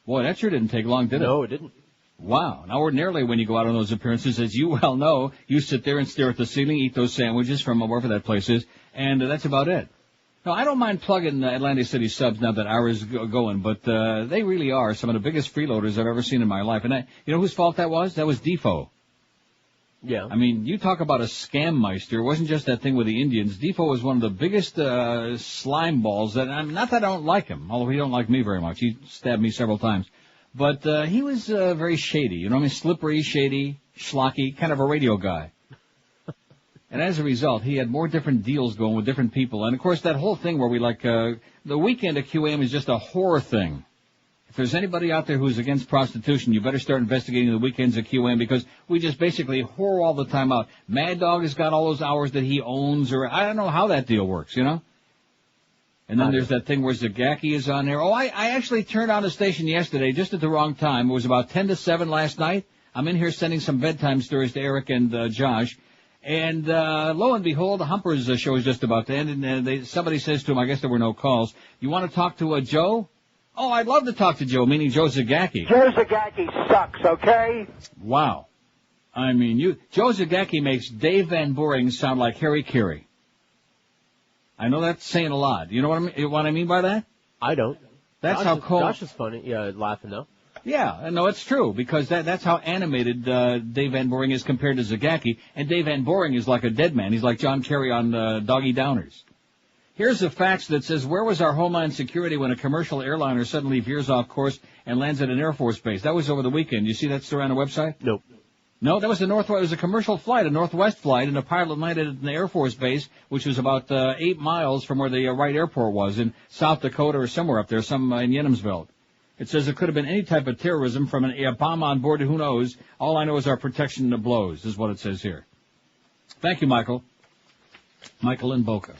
Boy, that sure didn't take long, did it? No, it didn't. Wow. Now, ordinarily, when you go out on those appearances, as you well know, you sit there and stare at the ceiling, eat those sandwiches from wherever that place is, and that's about it. No, I don't mind plugging Atlantic City subs now that hours going, but they really are some of the biggest freeloaders I've ever seen in my life. And you know whose fault that was? That was Defoe. Yeah. I mean, you talk about a scam meister. It wasn't just that thing with the Indians. Defoe was one of the biggest slime balls that, not that I don't like him, although he don't like me very much. He stabbed me several times. But he was very shady. You know what I mean? Slippery, shady, schlocky, kind of a radio guy. And as a result, he had more different deals going with different people. And, of course, that whole thing where we the weekend at QAM is just a horror thing. If there's anybody out there who's against prostitution, you better start investigating the weekends at QAM because we just basically whore all the time out. Mad Dog has got all those hours that he owns, or I don't know how that deal works, you know? And then there's that thing where Zagacki is on there. Oh, I actually turned on the station yesterday just at the wrong time. It was about 10 to 7 last night. I'm in here sending some bedtime stories to Eric and Josh. And lo and behold, the Humpers show is just about to end, and somebody says to him, I guess there were no calls, you want to talk to Joe? Oh, I'd love to talk to Joe, meaning Joe Zagacki. Joe Zagacki sucks, okay? Wow. I mean, Joe Zagacki makes Dave Van Boring sound like Harry Carey. I know that's saying a lot. You know what I mean by that? I don't. That's how cold. Josh is funny. Yeah, laughing though. Yeah, no, it's true, because that's how animated Dave Van Boring is compared to Zagacki, and Dave Van Boring is like a dead man. He's like John Kerry on Doggy Downers. Here's a fax that says, where was our Homeland Security when a commercial airliner suddenly veers off course and lands at an Air Force base? That was over the weekend. You see that story on the website? Nope. No, that was it was a commercial flight, a Northwest flight, and a pilot landed at the Air Force base, which was about 8 miles from where the Wright Airport was, in South Dakota or somewhere up there, in Yenamsville. It says it could have been any type of terrorism from a bomb on board, who knows. All I know is our protection blows, is what it says here. Thank you, Michael. Michael in Boca.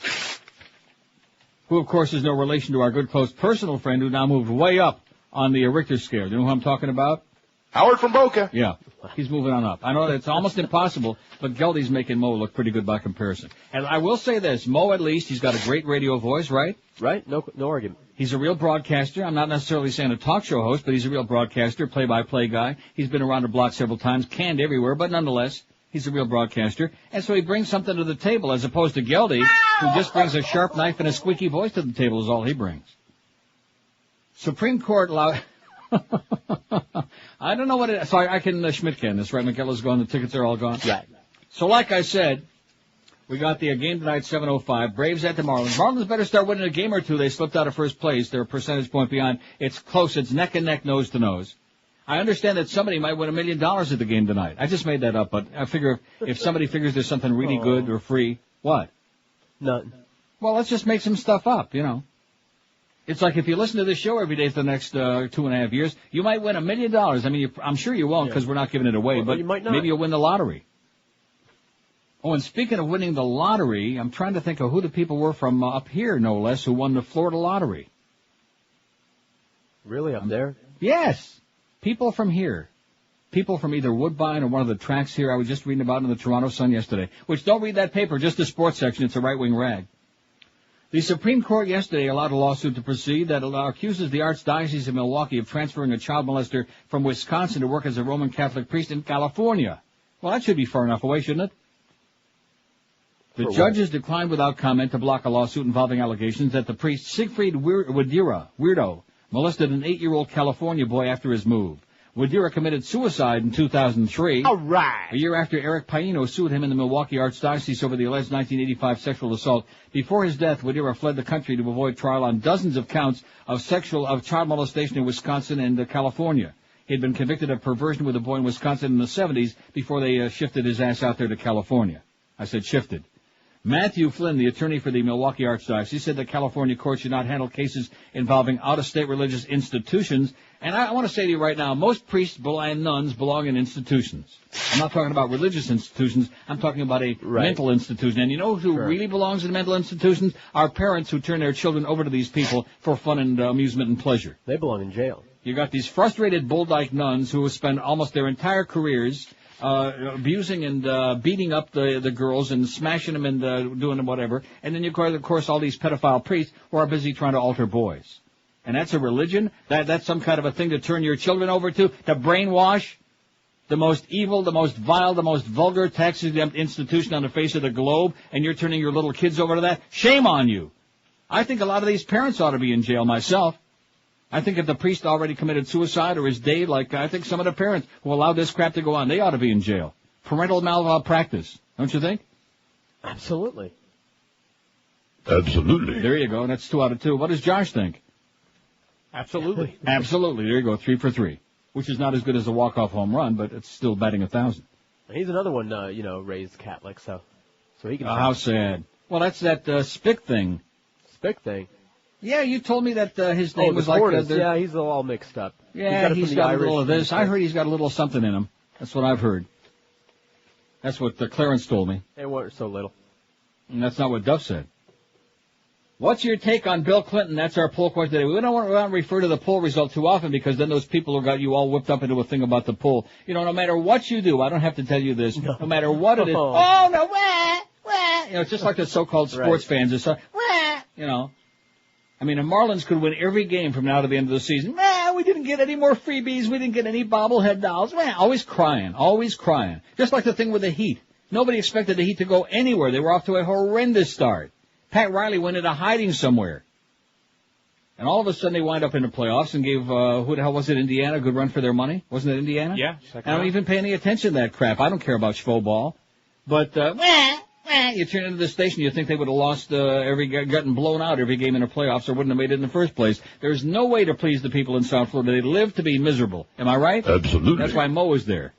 Who, of course, is no relation to our good, close personal friend who now moved way up on the Richter scale. Do you know who I'm talking about? Howard from Boca. Yeah, he's moving on up. I know that it's almost impossible, but Geldie's making Mo look pretty good by comparison. And I will say this, Mo, at least, he's got a great radio voice, right? Right, no argument. He's a real broadcaster. I'm not necessarily saying a talk show host, but he's a real broadcaster, play-by-play guy. He's been around the block several times, canned everywhere, but nonetheless, he's a real broadcaster. And so he brings something to the table, as opposed to Geldie, who just brings a sharp knife and a squeaky voice to the table is all he brings. Supreme Court allowed... I don't know what it is. So I can Schmidt can this, right? McKellar's gone. The tickets are all gone. Right. So like I said, we got the game tonight, 7:05. Braves at the Marlins. Marlins better start winning a game or two. They slipped out of first place. They're a percentage point behind. It's close. It's neck and neck, nose to nose. I understand that somebody might win $1 million at the game tonight. I just made that up, but I figure if somebody figures there's something really good or free, what? None. Well, let's just make some stuff up, you know. It's like if you listen to this show every day for the next 2.5 years, you might win $1 million. I mean, I'm sure you won't because we're not giving it away, but you might not. Maybe you'll win the lottery. Oh, and speaking of winning the lottery, I'm trying to think of who the people were from up here, no less, who won the Florida lottery. Really, up there? Yes. People from here. People from either Woodbine or one of the tracks here I was just reading about in the Toronto Sun yesterday. Which, don't read that paper, just the sports section. It's a right-wing rag. The Supreme Court yesterday allowed a lawsuit to proceed that accuses the Archdiocese of Milwaukee of transferring a child molester from Wisconsin to work as a Roman Catholic priest in California. Well, that should be far enough away, shouldn't it? The judges declined without comment to block a lawsuit involving allegations that the priest Siegfried Weirdo molested an 8-year-old California boy after his move. Wadira committed suicide in 2003. All right. A year after Eric Paino sued him in the Milwaukee Archdiocese over the alleged 1985 sexual assault. Before his death, Wadira fled the country to avoid trial on dozens of counts of child molestation in Wisconsin and California. He had been convicted of perversion with a boy in Wisconsin in the 70s before they shifted his ass out there to California. I said shifted. Matthew Flynn, the attorney for the Milwaukee Archdiocese, said that California courts should not handle cases involving out-of-state religious institutions. And I want to say to you right now, most priests and nuns belong in institutions. I'm not talking about religious institutions. I'm talking about a mental institution. And you know who really belongs in mental institutions? Our parents who turn their children over to these people for fun and amusement and pleasure. They belong in jail. You got these frustrated bull-dyke nuns who spend almost their entire careers abusing and beating up the girls and smashing them and doing whatever. And then you got, of course, all these pedophile priests who are busy trying to alter boys. And that's a religion? That's some kind of a thing to turn your children over to brainwash the most evil, the most vile, the most vulgar, tax-exempt institution on the face of the globe, and you're turning your little kids over to that? Shame on you. I think a lot of these parents ought to be in jail myself. I think if the priest already committed suicide or is dead, I think some of the parents who allowed this crap to go on, they ought to be in jail. Parental malpractice, don't you think? Absolutely. Absolutely. There you go. That's 2 out of 2. What does Josh think? Absolutely. Absolutely. There you go. 3 for 3, which is not as good as a walk-off home run, but it's still batting 1,000. He's another one, raised Catholic, so he can. How sad. Well, that's that Spick thing. Spick thing. Yeah, you told me that his name was like... yeah, he's all mixed up. Yeah, he's got a little of this. I heard he's got a little something in him. That's what I've heard. That's what Clarence told me. They weren't so little. And that's not what Duff said. What's your take on Bill Clinton? That's our poll question today. We don't want to refer to the poll result too often because then those people who got you all whipped up into a thing about the poll. You know, no matter what you do, I don't have to tell you this, no matter what it is. Oh, no, wah. You know, it's just like the so-called sports fans. It's you know. I mean, the Marlins could win every game from now to the end of the season. We didn't get any more freebies. We didn't get any bobblehead dolls. Always crying. Just like the thing with the Heat. Nobody expected the Heat to go anywhere. They were off to a horrendous start. Pat Riley went into hiding somewhere. And all of a sudden they wind up in the playoffs and gave, who the hell was it, Indiana, a good run for their money? Wasn't it Indiana? Yeah. I don't even pay any attention to that crap. I don't care about schvo ball. But, you turn into the station, you think they would have lost, gotten blown out every game in the playoffs or wouldn't have made it in the first place. There's no way to please the people in South Florida. They live to be miserable. Am I right? Absolutely. That's why Mo is there.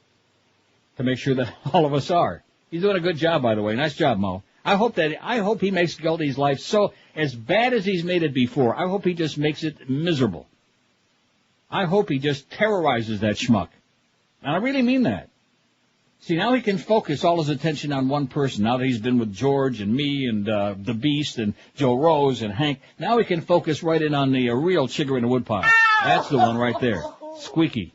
To make sure that all of us are. He's doing a good job, by the way. Nice job, Mo. I hope he makes Geldie's life so, as bad as he's made it before, I hope he just makes it miserable. I hope he just terrorizes that schmuck. And I really mean that. See, now he can focus all his attention on one person. Now that he's been with George and me and the Beast and Joe Rose and Hank, now he can focus right in on the real chigger in the woodpile. That's the one right there. Squeaky.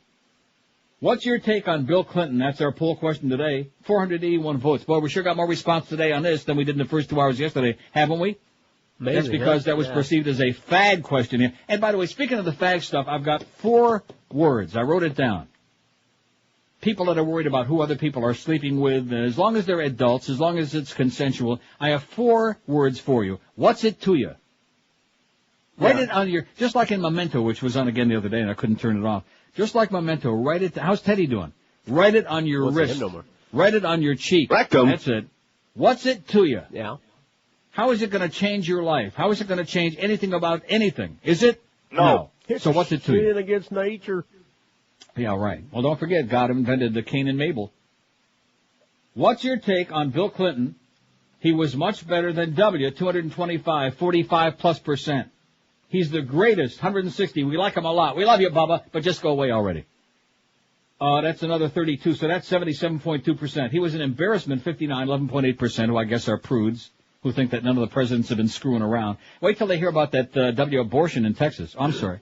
What's your take on Bill Clinton? That's our poll question today. 481 votes. Boy, we sure got more response today on this than we did in the first 2 hours yesterday, haven't we? Amazing, that's because that was perceived as a fag question here. And by the way, speaking of the fag stuff, I've got 4 words. I wrote it down. People that are worried about who other people are sleeping with, as long as they're adults, as long as it's consensual, I have 4 words for you. What's it to you? Write it on your, just like in Memento, which was on again the other day and I couldn't turn it off. Just like Memento, write it, how's Teddy doing? Write it on your wrist. Write it on your cheek. Rectum. That's it. What's it to you? Yeah. How is it going to change your life? How is it going to change anything about anything? Is it? No. So what's it to you? Sin against nature. Yeah, right. Well, don't forget, God invented the Cain and Mabel. What's your take on Bill Clinton? He was much better than W, 225, 45+%. He's the greatest, 160. We like him a lot. We love you, Bubba, but just go away already. That's another 32, so that's 77.2%. He was an embarrassment, 59, 11.8%, who I guess are prudes, who think that none of the presidents have been screwing around. Wait till they hear about that W abortion in Texas. I'm sorry.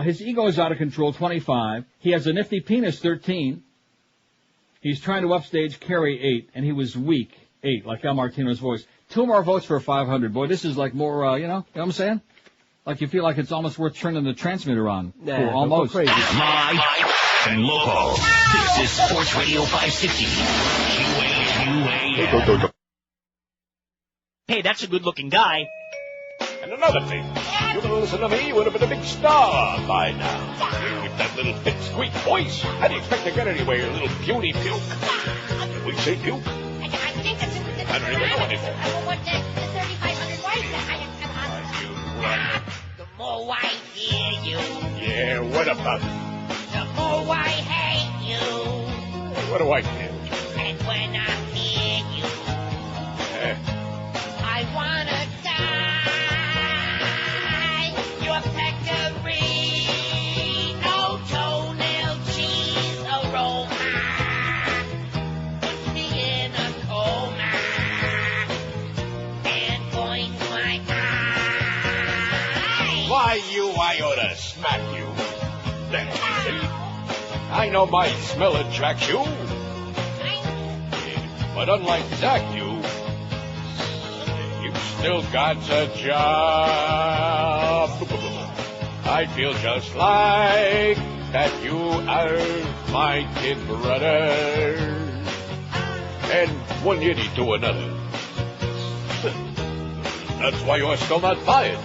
His ego is out of control, 25. He has a nifty penis, 13. He's trying to upstage Kerry, 8, and he was weak, 8, like Al Martino's voice. 2 more votes for 500. Boy, this is like more, you know what I'm saying? Like you feel like it's almost worth turning the transmitter on. Nah, almost. Live and local. This is Sports Radio 560. QAQAM. Hey, that's a good-looking guy. And another thing, you would listen to me, you would have been a big star by now. With that little thick squeak voice, how do you expect to get anywhere, you little puny puke? Did we say puke? I don't even know anymore. What's the 3,500 words? The more I hear you. Yeah, what about it? The more I hate you. What do I care? And when I hear you, I wanna die. Your peccary, no toenail cheese aroma. Puts me in a coma and points my eye. Why, I ought to smack you. There, see? I know my smell attracts you. But unlike Zach, you've still got a job. I feel just like that you are my kid brother. And one idiot to another. That's why you're still not fired.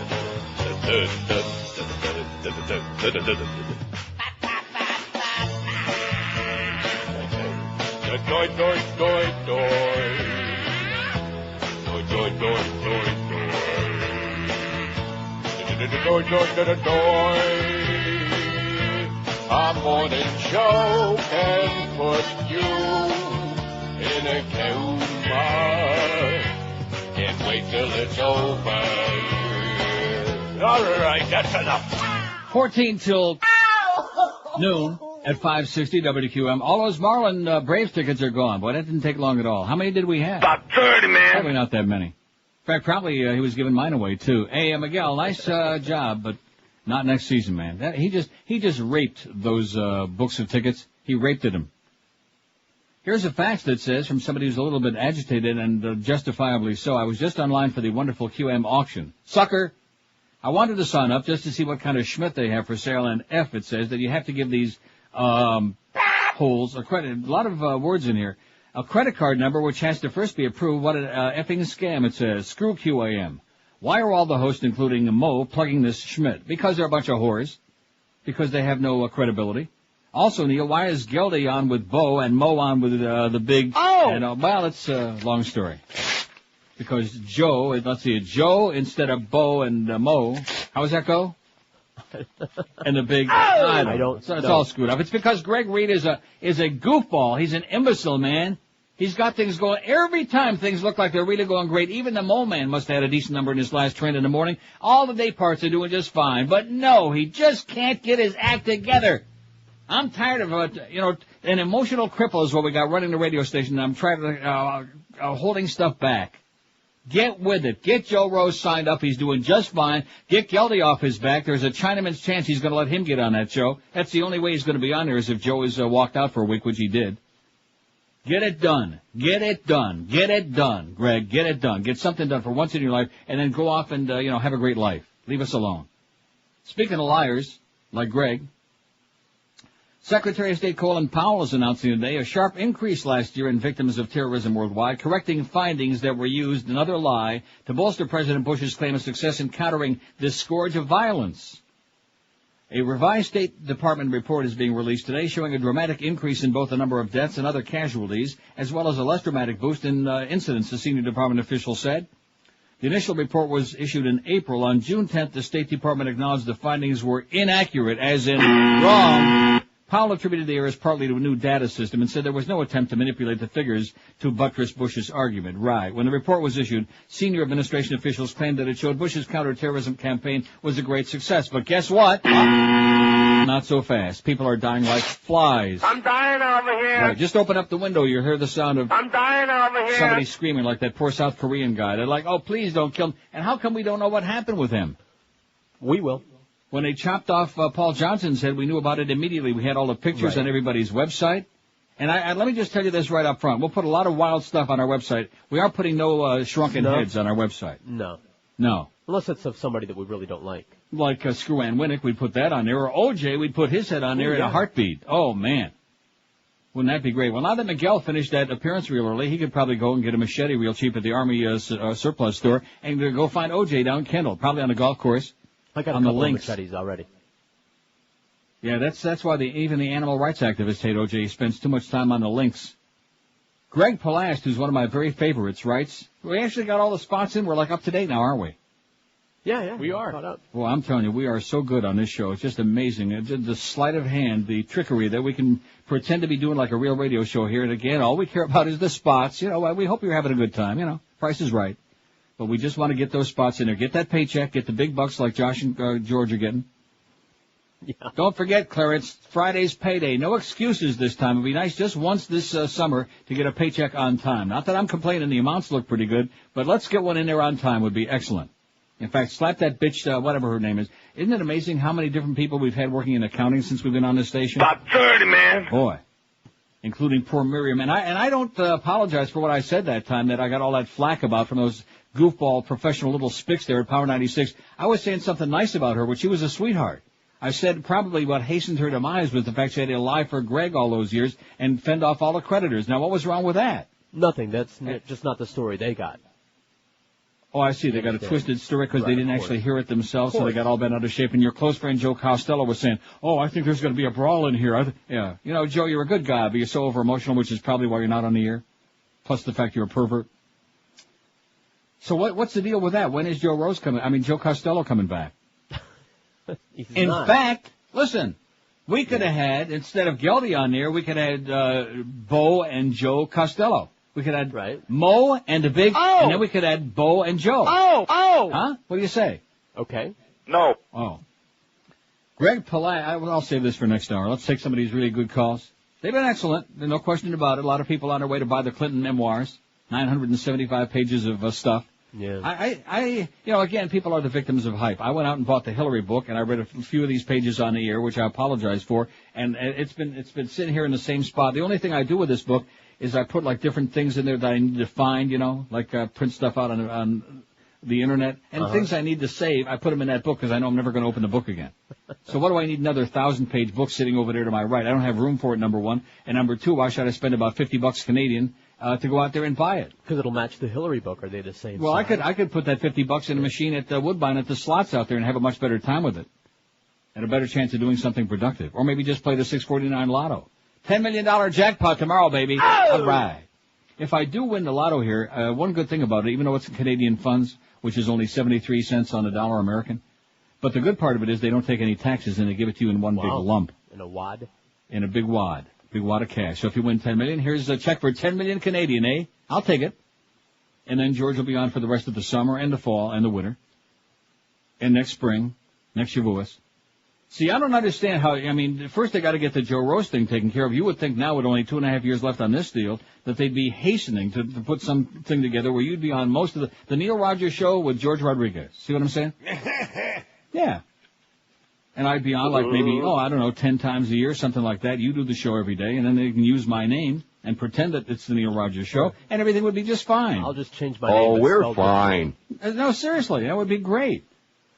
Our morning show can put you in a coma. Can't wait till it's over. All right, that's enough. 14 till noon at 560 WQM. All those Marlin Braves tickets are gone. Boy, that didn't take long at all. How many did we have? About 30, man. Probably not that many. fact, probably he was giving mine away, too. Hey, Miguel, nice job, but not next season, man. He just raped those books of tickets. He raped them. Here's a fax that says, from somebody who's a little bit agitated and justifiably so, I was just online for the wonderful QM auction. Sucker! I wanted to sign up just to see what kind of Schmidt they have for sale, and F, it says that you have to give these holes a credit. A lot of words in here. A credit card number which has to first be approved. What an effing scam, it says. Screw QAM. Why are all the hosts, including Mo, plugging this Schmidt? Because they're a bunch of whores. Because they have no credibility. Also, Neil, why is Geldie on with Bo and Mo on with the big... Oh! And, well, it's a long story. Because Joe, let's see, Joe instead of Bo and Mo. How does that go? And the big... I don't know. It's all screwed up. It's because Greg Reed is a goofball. He's an imbecile, man. He's got things going. Every time things look like they're really going great, even the Mo Man must have had a decent number in his last train in the morning. All the day parts are doing just fine. But no, he just can't get his act together. I'm tired of, an emotional cripple is what we got running the radio station, and I'm trying to, holding stuff back. Get with it. Get Joe Rose signed up. He's doing just fine. Get Geldie off his back. There's a Chinaman's chance he's going to let him get on that show. That's the only way he's going to be on there is if Joe has walked out for a week, which he did. Get it done. Get it done. Get it done, Greg. Get it done. Get something done for once in your life, and then go off and, have a great life. Leave us alone. Speaking of liars, like Greg, Secretary of State Colin Powell is announcing today a sharp increase last year in victims of terrorism worldwide, correcting findings that were used, another lie, to bolster President Bush's claim of success in countering this scourge of violence. A revised State Department report is being released today showing a dramatic increase in both the number of deaths and other casualties, as well as a less dramatic boost in incidents, the senior department official said. The initial report was issued in April. On June 10th, the State Department acknowledged the findings were inaccurate, as in wrong. Powell attributed the errors partly to a new data system and said there was no attempt to manipulate the figures to buttress Bush's argument. Right. When the report was issued, senior administration officials claimed that it showed Bush's counterterrorism campaign was a great success. But guess what? Not so fast. People are dying like flies. I'm dying over here. Right. Just open up the window. You hear the sound of I'm dying over here. Somebody screaming like that poor South Korean guy. They're like, oh, please don't kill him. And how come we don't know what happened with him? We will. When they chopped off Paul Johnson's head, we knew about it immediately. We had all the pictures on everybody's website. And I let me just tell you this right up front. We'll put a lot of wild stuff on our website. We are putting no shrunken heads on our website. No. No. Unless it's of somebody that we really don't like. Like Screw Ann Winnick, we'd put that on there. Or OJ, we'd put his head on there in a heartbeat. Oh, man. Wouldn't that be great? Well, now that Miguel finished that appearance real early, he could probably go and get a machete real cheap at the Army surplus store and go find OJ down Kendall, probably on the golf course. I got a couple of machetes already. Yeah, that's why even the animal rights activists hate OJ. He spends too much time on the links. Greg Palast, who's one of my very favorites, writes, we actually got all the spots in. We're like up to date now, aren't we? Yeah. We are. Well, I'm telling you, we are so good on this show. It's just amazing. The sleight of hand, the trickery that we can pretend to be doing like a real radio show here. And again, all we care about is the spots. We hope you're having a good time. Price is right. But we just want to get those spots in there. Get that paycheck. Get the big bucks like Josh and George are getting. Yeah. Don't forget, Clarence, Friday's payday. No excuses this time. It'd be nice just once this summer to get a paycheck on time. Not that I'm complaining. The amounts look pretty good. But let's get one in there on time would be excellent. In fact, slap that bitch, whatever her name is. Isn't it amazing how many different people we've had working in accounting since we've been on this station? About 30, man. Boy. Including poor Miriam. And I don't apologize for what I said that time that I got all that flack about from those goofball professional little spicks there at Power 96. I was saying something nice about her, but she was a sweetheart. I said probably what hastened her demise was the fact she had to lie for Greg all those years and fend off all the creditors. Now, what was wrong with that? Nothing. That's just not the story they got. Oh, I see. They got a twisted story because they didn't actually hear it themselves, so they got all bent out of shape. And your close friend Joe Costello was saying, oh, I think there's going to be a brawl in here. Yeah. Joe, you're a good guy, but you're so over-emotional, which is probably why you're not on the air, plus the fact you're a pervert. So what's the deal with that? When is Joe Costello coming back? In fact, listen, we could have had, instead of Geldie on there, we could have had Bo and Joe Costello. We could have Mo and the big, and then we could have Bo and Joe. Huh? What do you say? Okay. No. Oh. Greg Palat, I'll save this for next hour. Let's take some of these really good calls. They've been excellent. There's no question about it. A lot of people on their way to buy the Clinton memoirs. 975 pages of stuff. Yeah. Again, people are the victims of hype. I went out and bought the Hillary book, and I read a few of these pages on the air, which I apologize for, and it's been sitting here in the same spot. The only thing I do with this book is I put like different things in there that I need to find, like print stuff out on the internet, and things I need to save, I put them in that book because I know I'm never going to open the book again. So what do I need another 1,000-page book sitting over there to my right? I don't have room for it, number one. And number two, why should I spend about $50 Canadian to go out there and buy it? Because it'll match the Hillary book. Are they the same Well, size? I could put that $50 in a machine at Woodbine at the slots out there and have a much better time with it. And a better chance of doing something productive. Or maybe just play the 649 Lotto. $10 million jackpot tomorrow, baby. Oh! All right. If I do win the Lotto here, one good thing about it, even though it's Canadian funds, which is only 73 cents on the dollar American, but the good part of it is they don't take any taxes and they give it to you in one big lump. In a wad? In a big wad. Big wad of cash. So if you win $10 million, here's a check for $10 million Canadian, eh? I'll take it. And then George will be on for the rest of the summer and the fall and the winter. And next spring, next Shavuos. See, I don't understand how, first they got to get the Joe Roast thing taken care of. You would think now with only 2.5 years left on this deal that they'd be hastening to put something together where you'd be on most of the Neil Rogers show with George Rodriguez. See what I'm saying? Yeah. And I'd be on like maybe, 10 times a year, something like that. You do the show every day, and then they can use my name and pretend that it's the Neil Rogers show, and everything would be just fine. I'll just change my name. Oh, we're fine. No, seriously, that would be great.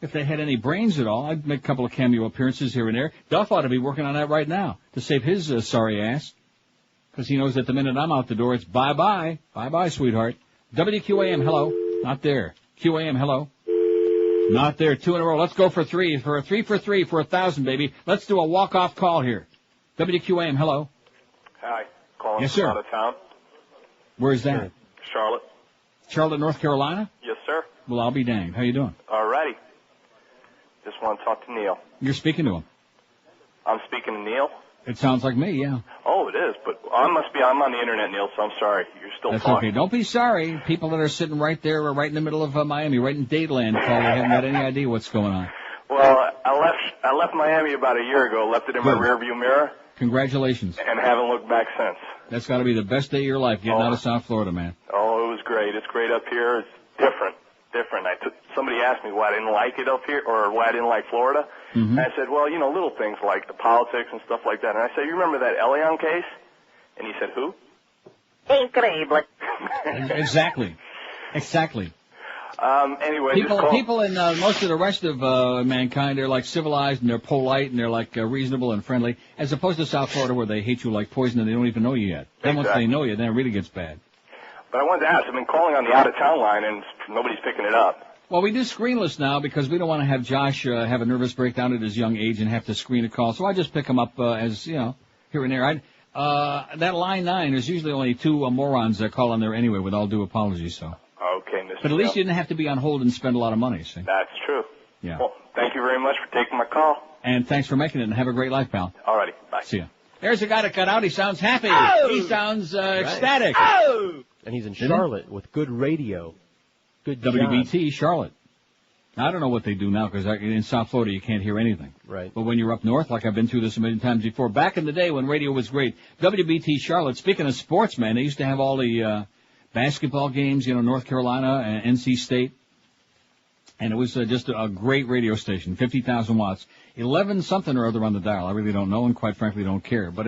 If they had any brains at all, I'd make a couple of cameo appearances here and there. Duff ought to be working on that right now to save his sorry ass. Because he knows that the minute I'm out the door, it's bye-bye. Bye-bye, sweetheart. WQAM, hello. Not there. QAM, hello. Not there. 2 in a row. Let's go for 3. For a 3 for 3 for 1,000, baby. Let's do a walk-off call here. WQAM, hello. Hi. Calling yes, from sir. out of town. Where's that? Charlotte. Charlotte, North Carolina? Yes, sir. Well, I'll be danged. How you doing? All righty. Just want to talk to Neil. You're speaking to him. I'm speaking to Neil? It sounds like me, yeah. Oh, it is, but I'm on the internet, Neil, so I'm sorry. You're still That's talking. okay. Don't be sorry. People that are sitting right there, right in the middle of Miami, right in Dateland, they haven't got any idea what's going on. Well, I left Miami about a year ago, left it in my rearview mirror. Congratulations. And haven't looked back since. That's got to be the best day of your life, getting out of South Florida, man. Oh, it was great. It's great up here. It's different. Somebody asked me why I didn't like it up here, or why I didn't like Florida. Mm-hmm. And I said, well, little things like the politics and stuff like that. And I said, you remember that Elion case? And he said, who? Incredible. Exactly. Anyway, people in most of the rest of mankind, they're like civilized and they're polite and they're like reasonable and friendly, as opposed to South Florida where they hate you like poison and they don't even know you yet. Then once they know you, then it really gets bad. But I wanted to ask, I've been calling on the out-of-town line, and nobody's picking it up. Well, we do screenless now because we don't want to have Josh have a nervous breakdown at his young age and have to screen a call. So I just pick him up as, here and there. That line 9, there's usually only 2 morons that call on there anyway, with all due apologies. So. Okay, Mr. But at least you didn't have to be on hold and spend a lot of money, see? That's true. Yeah. Well, thank you very much for taking my call. And thanks for making it, and have a great life, pal. All righty, bye. See ya. There's a guy that cut out. He sounds happy. Oh! He sounds ecstatic. Oh! And he's in Charlotte with good radio. Good WBT, job. Charlotte. I don't know what they do now, because in South Florida you can't hear anything. Right. But when you're up north, like I've been through this a million times before, back in the day when radio was great, WBT Charlotte, speaking of sports, man, they used to have all the basketball games, North Carolina and NC State. And it was just a great radio station, 50,000 watts, 11 something or other on the dial. I really don't know and quite frankly don't care. But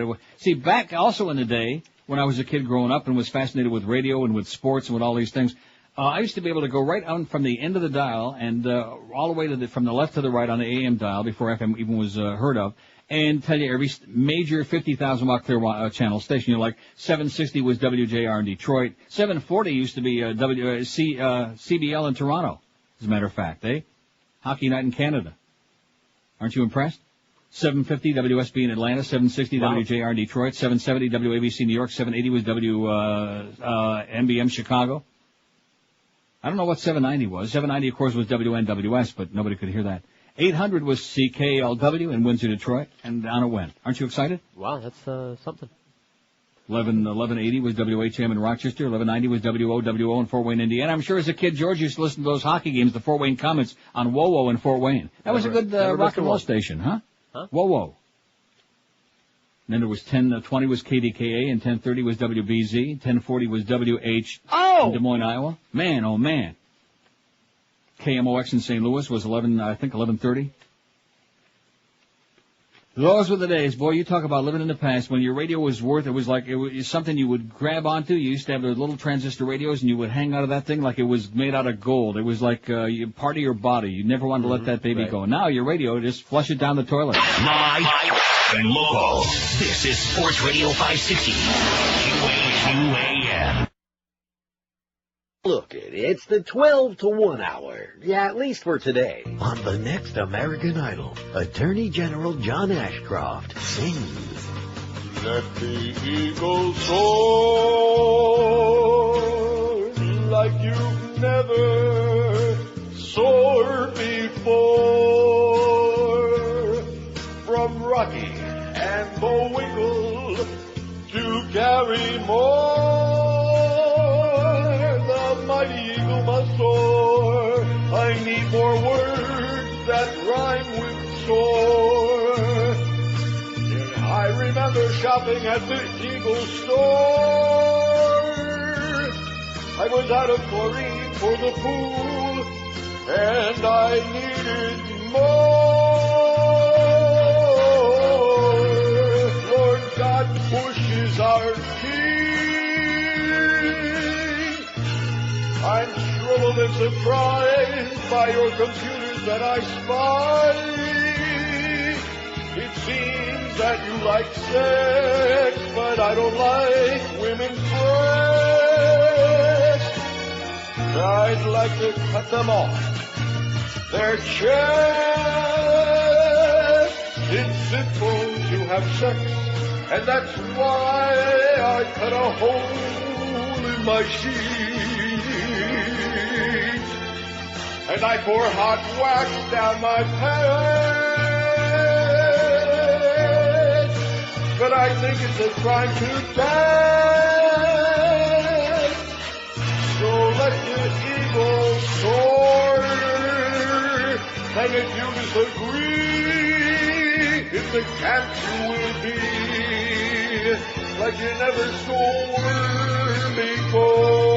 back also in the day when I was a kid growing up and was fascinated with radio and with sports and with all these things, I used to be able to go right on from the end of the dial and all the way from the left to the right on the AM dial before FM even was heard of, and tell you every major 50,000 watt clear channel station. Like 760 was WJR in Detroit, 740 used to be CBL in Toronto. As a matter of fact, Hockey Night in Canada. Aren't you impressed? 750 WSB in Atlanta, 760 WJR in Detroit, 770 WABC New York, 780 was MBM Chicago. I don't know what 790 was. 790, of course, was WNWS, but nobody could hear that. 800 was CKLW in Windsor, Detroit, and on it went. Aren't you excited? Wow, that's something. 1180 was WHM in Rochester. 1190 was WOWO in Fort Wayne, Indiana. I'm sure as a kid, George used to listen to those hockey games, the Fort Wayne Comets, on WOWO in Fort Wayne. That was a good rock and roll station, huh? WOWO. And then there was 1020 was KDKA, and 1030 was WBZ. 1040 was WH in Des Moines, Iowa. Man, oh man. KMOX in St. Louis was 11:30. Those were the days, boy. You talk about living in the past when your radio was it was something you would grab onto. You used to have those little transistor radios, and you would hang out of that thing like it was made out of gold. It was like part of your body. You never wanted to let that baby go. Now your radio, just flush it down the toilet. Live and local. This is Sports Radio 560. QAM. Look, it's the 12 to 1 hour. Yeah, at least for today. On the next American Idol, Attorney General John Ashcroft sings. Let the eagle soar like you've never soared before. From Rocky and Bullwinkle to carry more. Mighty eagle must soar. I need more words that rhyme with soar. And I remember shopping at the Eagle store. I was out of chlorine for the pool, and I needed more. Lord God Bush is our king. I'm troubled and surprised by your computers that I spy. It seems that you like sex, but I don't like women's breasts. I'd like to cut them off their chests. It's sinful to have sex, and that's why I cut a hole in my sheet. And I pour hot wax down my pants. But I think it's a crime to dance. So let the eagle soar. And if you disagree, in the camp you will be like you never soared before.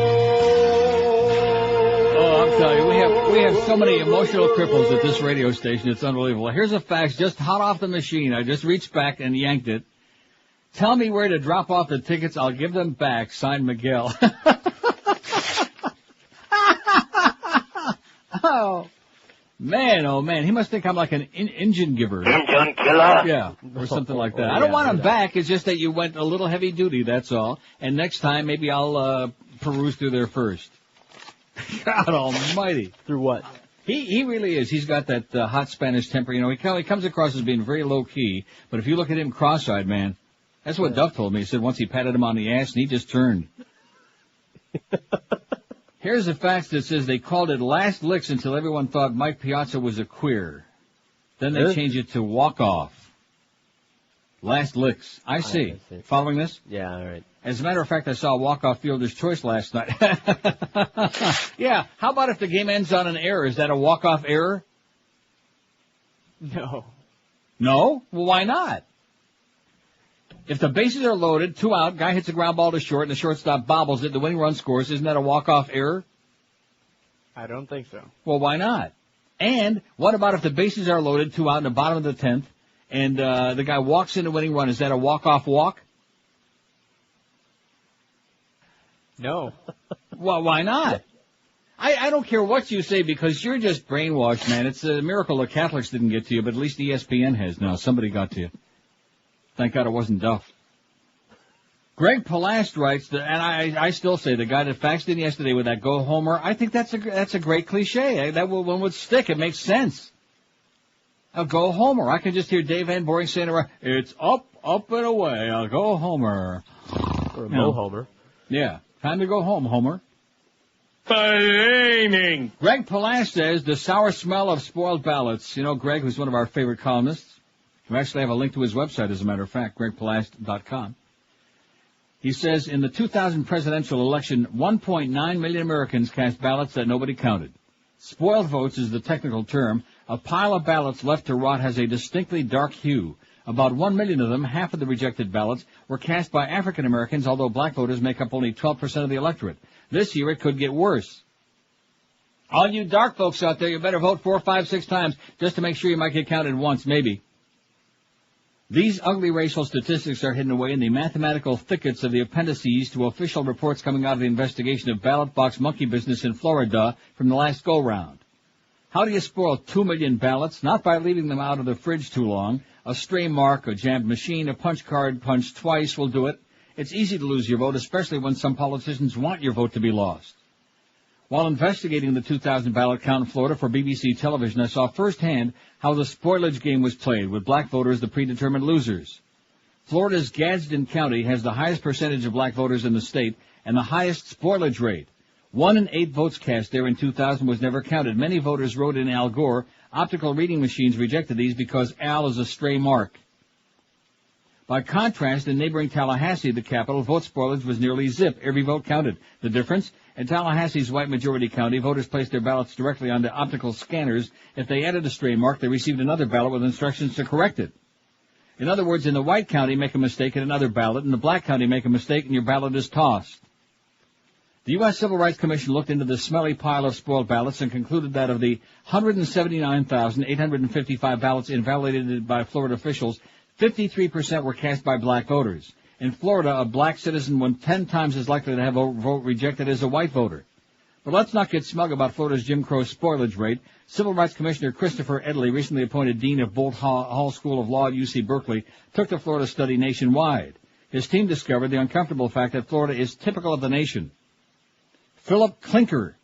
I'll tell you, we have so many emotional cripples at this radio station, it's unbelievable. Here's a fax just hot off the machine. I just reached back and yanked it. Tell me where to drop off the tickets. I'll give them back. Signed, Miguel. Oh, man. He must think I'm like an engine giver. Engine killer? Yeah, or something like that. I don't want them back. It's just that you went a little heavy duty, that's all. And next time, maybe I'll peruse through there first. God almighty. Through what? He really is. He's got that hot Spanish temper. You know, he comes across as being very low-key, but if you look at him cross-eyed, man, that's what Duff told me. He said once he patted him on the ass and he just turned. Here's a fax that says they called it Last Licks until everyone thought Mike Piazza was a queer. Then they changed it to Walk Off. Last Licks. I see. Following this? Yeah, all right. As a matter of fact, I saw a walk-off fielder's choice last night. Yeah, how about if the game ends on an error? Is that a walk-off error? No. No? Well, why not? If the bases are loaded, 2 out, guy hits a ground ball to short, and the shortstop bobbles it, the winning run scores, isn't that a walk-off error? I don't think so. Well, why not? And what about if the bases are loaded, 2 out in the bottom of the 10th, and the guy walks in the winning run, is that a walk-off walk? No. Well, why not? I don't care what you say because you're just brainwashed, man. It's a miracle the Catholics didn't get to you, but at least ESPN has now. Somebody got to you. Thank God it wasn't Duff. Greg Palast writes, and I still say the guy that faxed in yesterday with that go homer, I think that's a great cliche. That one would stick. It makes sense. A go homer. I can just hear Dave Van Boring saying, it's up and away. I'll go homer. Or a Mo homer. Yeah. Time to go home, Homer. Blaming. Greg Palast says the sour smell of spoiled ballots. You know, Greg, who's one of our favorite columnists. We actually have a link to his website, as a matter of fact, gregpalast.com. He says in the 2000 presidential election, 1.9 million Americans cast ballots that nobody counted. Spoiled votes is the technical term. A pile of ballots left to rot has a distinctly dark hue. About 1 million of them, half of the rejected ballots, were cast by African Americans, although black voters make up only 12% of the electorate. This year it could get worse. All you dark folks out there, you better vote 4, 5, 6 times just to make sure you might get counted once, maybe. These ugly racial statistics are hidden away in the mathematical thickets of the appendices to official reports coming out of the investigation of ballot box monkey business in Florida from the last go-round. How do you spoil 2 million ballots? Not by leaving them out of the fridge too long. A stray mark, a jammed machine, a punch card punched twice will do it. It's easy to lose your vote, especially when some politicians want your vote to be lost. While investigating the 2000 ballot count in Florida for BBC television, I saw firsthand how the spoilage game was played, with black voters the predetermined losers. Florida's Gadsden County has the highest percentage of black voters in the state and the highest spoilage rate. 1 in 8 votes cast there in 2000 was never counted. Many voters wrote in Al Gore. Optical reading machines rejected these because Al is a stray mark. By contrast, in neighboring Tallahassee, the capital, vote spoilage was nearly zip. Every vote counted. The difference? In Tallahassee's white-majority county, voters placed their ballots directly onto optical scanners. If they added a stray mark, they received another ballot with instructions to correct it. In other words, in the white county, make a mistake in another ballot. In the black county, make a mistake and your ballot is tossed. The U.S. Civil Rights Commission looked into the smelly pile of spoiled ballots and concluded that of the 179,855 ballots invalidated by Florida officials, 53% were cast by black voters. In Florida, a black citizen was 10 times as likely to have a vote rejected as a white voter. But let's not get smug about Florida's Jim Crow spoilage rate. Civil Rights Commissioner Christopher Edley, recently appointed Dean of Bolt Hall School of Law at UC Berkeley, took the Florida study nationwide. His team discovered the uncomfortable fact that Florida is typical of the nation. Philip Klinker,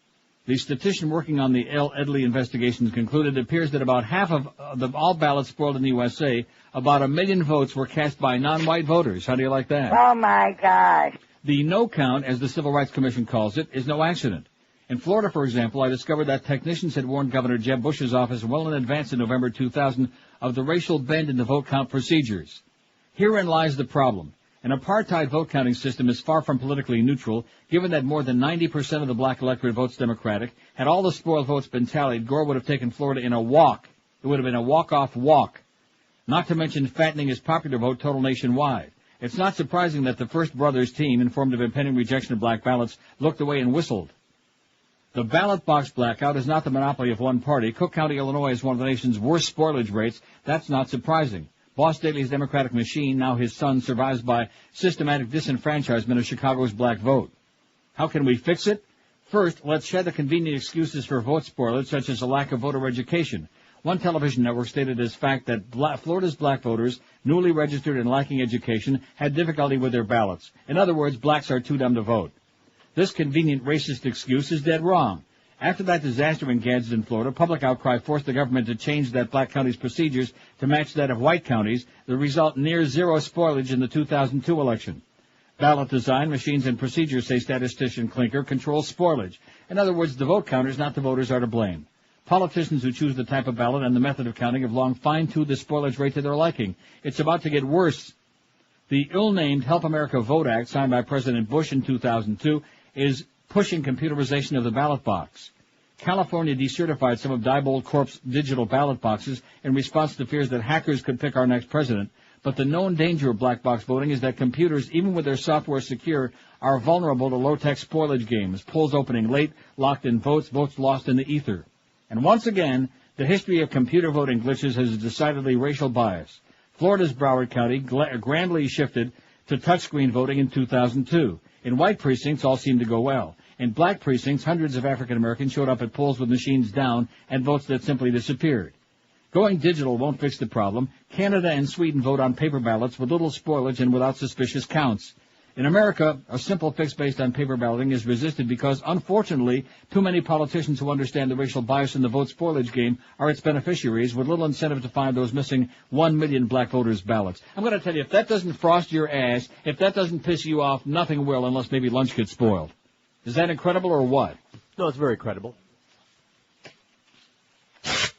the statistician working on the L. Edley investigations, concluded it appears that about half of all ballots spoiled in the USA, about 1 million votes, were cast by non-white voters. How do you like that? Oh, my gosh. The no count, as the Civil Rights Commission calls it, is no accident. In Florida, for example, I discovered that technicians had warned Governor Jeb Bush's office well in advance in November 2000 of the racial bend in the vote count procedures. Herein lies the problem. An apartheid vote counting system is far from politically neutral, given that more than 90% of the black electorate votes Democratic. Had all the spoiled votes been tallied, Gore would have taken Florida in a walk. It would have been a walk-off walk. Not to mention fattening his popular vote total nationwide. It's not surprising that the First Brothers team, informed of impending rejection of black ballots, looked away and whistled. The ballot box blackout is not the monopoly of one party. Cook County, Illinois, is one of the nation's worst spoilage rates. That's not surprising. Boss Daley's Democratic machine, now his son, survives by systematic disenfranchisement of Chicago's black vote. How can we fix it? First, let's shed the convenient excuses for vote spoilage, such as a lack of voter education. One television network stated as fact that Florida's black voters, newly registered and lacking education, had difficulty with their ballots. In other words, blacks are too dumb to vote. This convenient racist excuse is dead wrong. After that disaster in Gadsden, Florida, public outcry forced the government to change that black county's procedures to match that of white counties, the result near zero spoilage in the 2002 election. Ballot design, machines, and procedures, say statistician Klinker, control spoilage. In other words, the vote counters, not the voters, are to blame. Politicians who choose the type of ballot and the method of counting have long fine-tuned the spoilage rate to their liking. It's about to get worse. The ill-named Help America Vote Act, signed by President Bush in 2002, is pushing computerization of the ballot box. California decertified some of Diebold Corp's digital ballot boxes in response to fears that hackers could pick our next president. But the known danger of black box voting is that computers, even with their software secure, are vulnerable to low-tech spoilage games, polls opening late, locked-in votes, votes lost in the ether. And once again, the history of computer voting glitches has a decidedly racial bias. Florida's Broward County grandly shifted to touchscreen voting in 2002. In white precincts, all seemed to go well. In black precincts, hundreds of African Americans showed up at polls with machines down and votes that simply disappeared. Going digital won't fix the problem. Canada and Sweden vote on paper ballots with little spoilage and without suspicious counts. In America, a simple fix based on paper balloting is resisted because, unfortunately, too many politicians who understand the racial bias in the vote spoilage game are its beneficiaries, with little incentive to find those missing 1 million black voters' ballots. I'm going to tell you, if that doesn't frost your ass, if that doesn't piss you off, nothing will, unless maybe lunch gets spoiled. Is that incredible or what? No, it's very credible.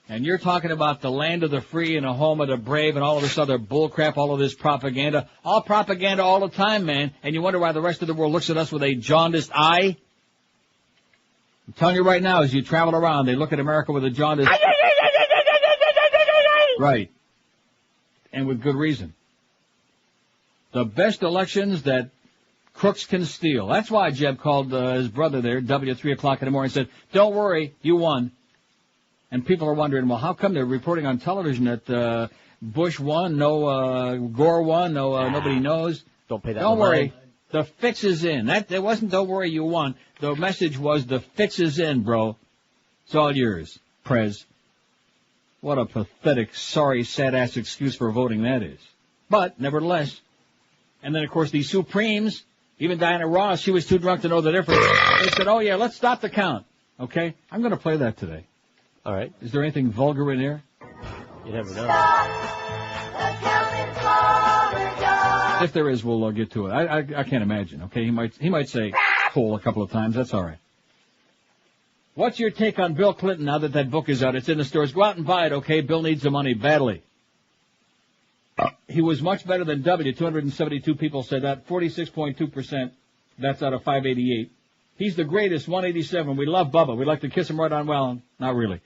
And you're talking about the land of the free and a home of the brave and all of this other bullcrap, all of this propaganda. All propaganda all the time, man. And you wonder why the rest of the world looks at us with a jaundiced eye? I'm telling you right now, as you travel around, they look at America with a jaundiced... Right. And with good reason. The best elections that Crooks can steal. That's why Jeb called his brother there, W, at 3 o'clock in the morning, and said, don't worry, you won. And people are wondering, well, how come they're reporting on television that Bush won, no Gore won, no nobody knows? Don't pay that. Don't worry, the fix is in. That it wasn't don't worry, you won. The message was the fix is in, bro. It's all yours, Prez. What a pathetic, sorry, sad-ass excuse for voting that is. But, nevertheless. And then, of course, these Supremes, even Diana Ross, she was too drunk to know the difference. They said, oh, yeah, let's stop the count. Okay? I'm going to play that today. All right. Is there anything vulgar in here? You never know. If there is, we'll get to it. I can't imagine, okay? He might say, "Cool" a couple of times. That's all right. What's your take on Bill Clinton now that book is out? It's in the stores. Go out and buy it, okay? Bill needs the money badly. He was much better than W. 272 people said that. 46.2%. That's out of 588. He's the greatest, 187. We love Bubba. We'd like to kiss him right on, well, not really.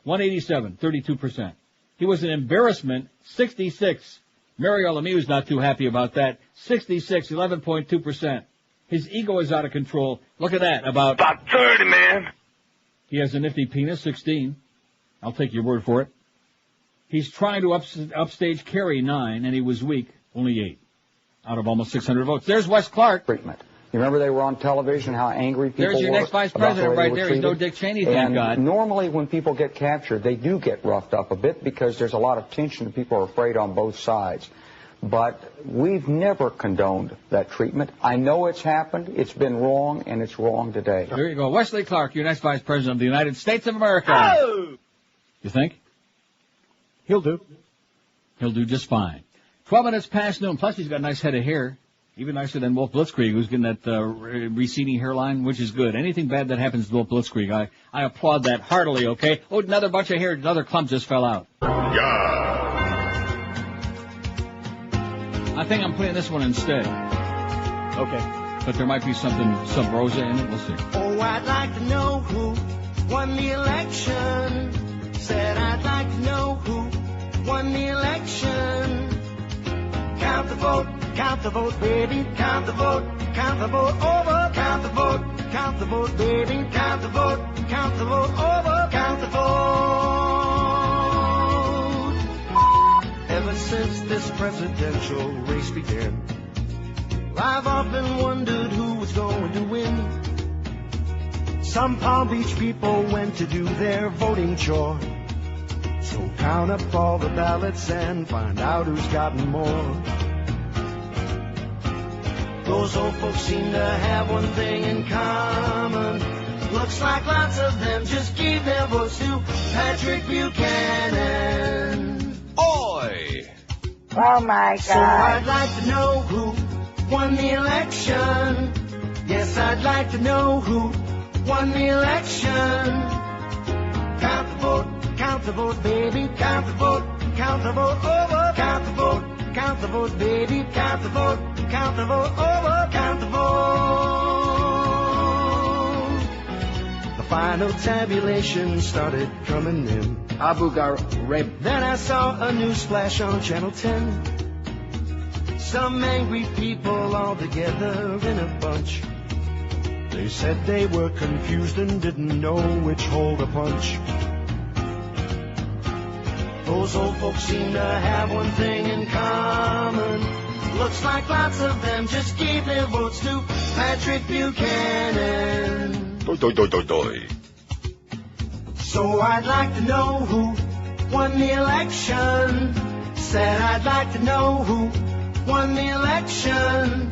187, 32%. He was an embarrassment, 66. Mario Lemieux's not too happy about that. 66, 11.2%. His ego is out of control. Look at that, about 30, man. He has a nifty penis, 16. I'll take your word for it. He's trying to upstage Kerry, 9, and he was weak, only 8, out of almost 600 votes. There's Wes Clark. Treatment. You remember they were on television, how angry people were? There's your next vice president right there. He's no Dick Cheney, thank God. Normally when people get captured, they do get roughed up a bit because there's a lot of tension and people are afraid on both sides. But we've never condoned that treatment. I know it's happened, it's been wrong, and it's wrong today. There you go. Wesley Clark, your next vice president of the United States of America. Oh! You think? He'll do. He'll do just fine. 12 minutes past noon. Plus, he's got a nice head of hair. Even nicer than Wolf Blitzkrieg, who's getting that receding hairline, which is good. Anything bad that happens to Wolf Blitzkrieg, I applaud that heartily, okay? Oh, another bunch of hair, another clump just fell out. Yeah. I think I'm playing this one instead. Okay. But there might be something sub rosa in it. We'll see. Oh, I'd like to know who won the election. Said I'd like to know who won the election. Count the vote, baby, count the vote over, count the vote, baby, count the vote over, count the vote. Ever since this presidential race began, I've often wondered who was going to win. Some Palm Beach people went to do their voting chore. So count up all the ballots and find out who's gotten more. Those old folks seem to have one thing in common. Looks like lots of them just gave their votes to Patrick Buchanan. Oi! Oh my God. So I'd like to know who won the election. Yes, I'd like to know who won the election. Count the vote, baby, count the vote over, count the vote, baby, count the vote over, count the vote. The final tabulation started coming in. Abu Ghraib. Then I saw a news flash on Channel 10. Some angry people all together in a bunch. They said they were confused and didn't know which hole to punch. Those old folks seem to have one thing in common. Looks like lots of them just gave their votes to Patrick Buchanan. So I'd like to know who won the election. Said I'd like to know who won the election.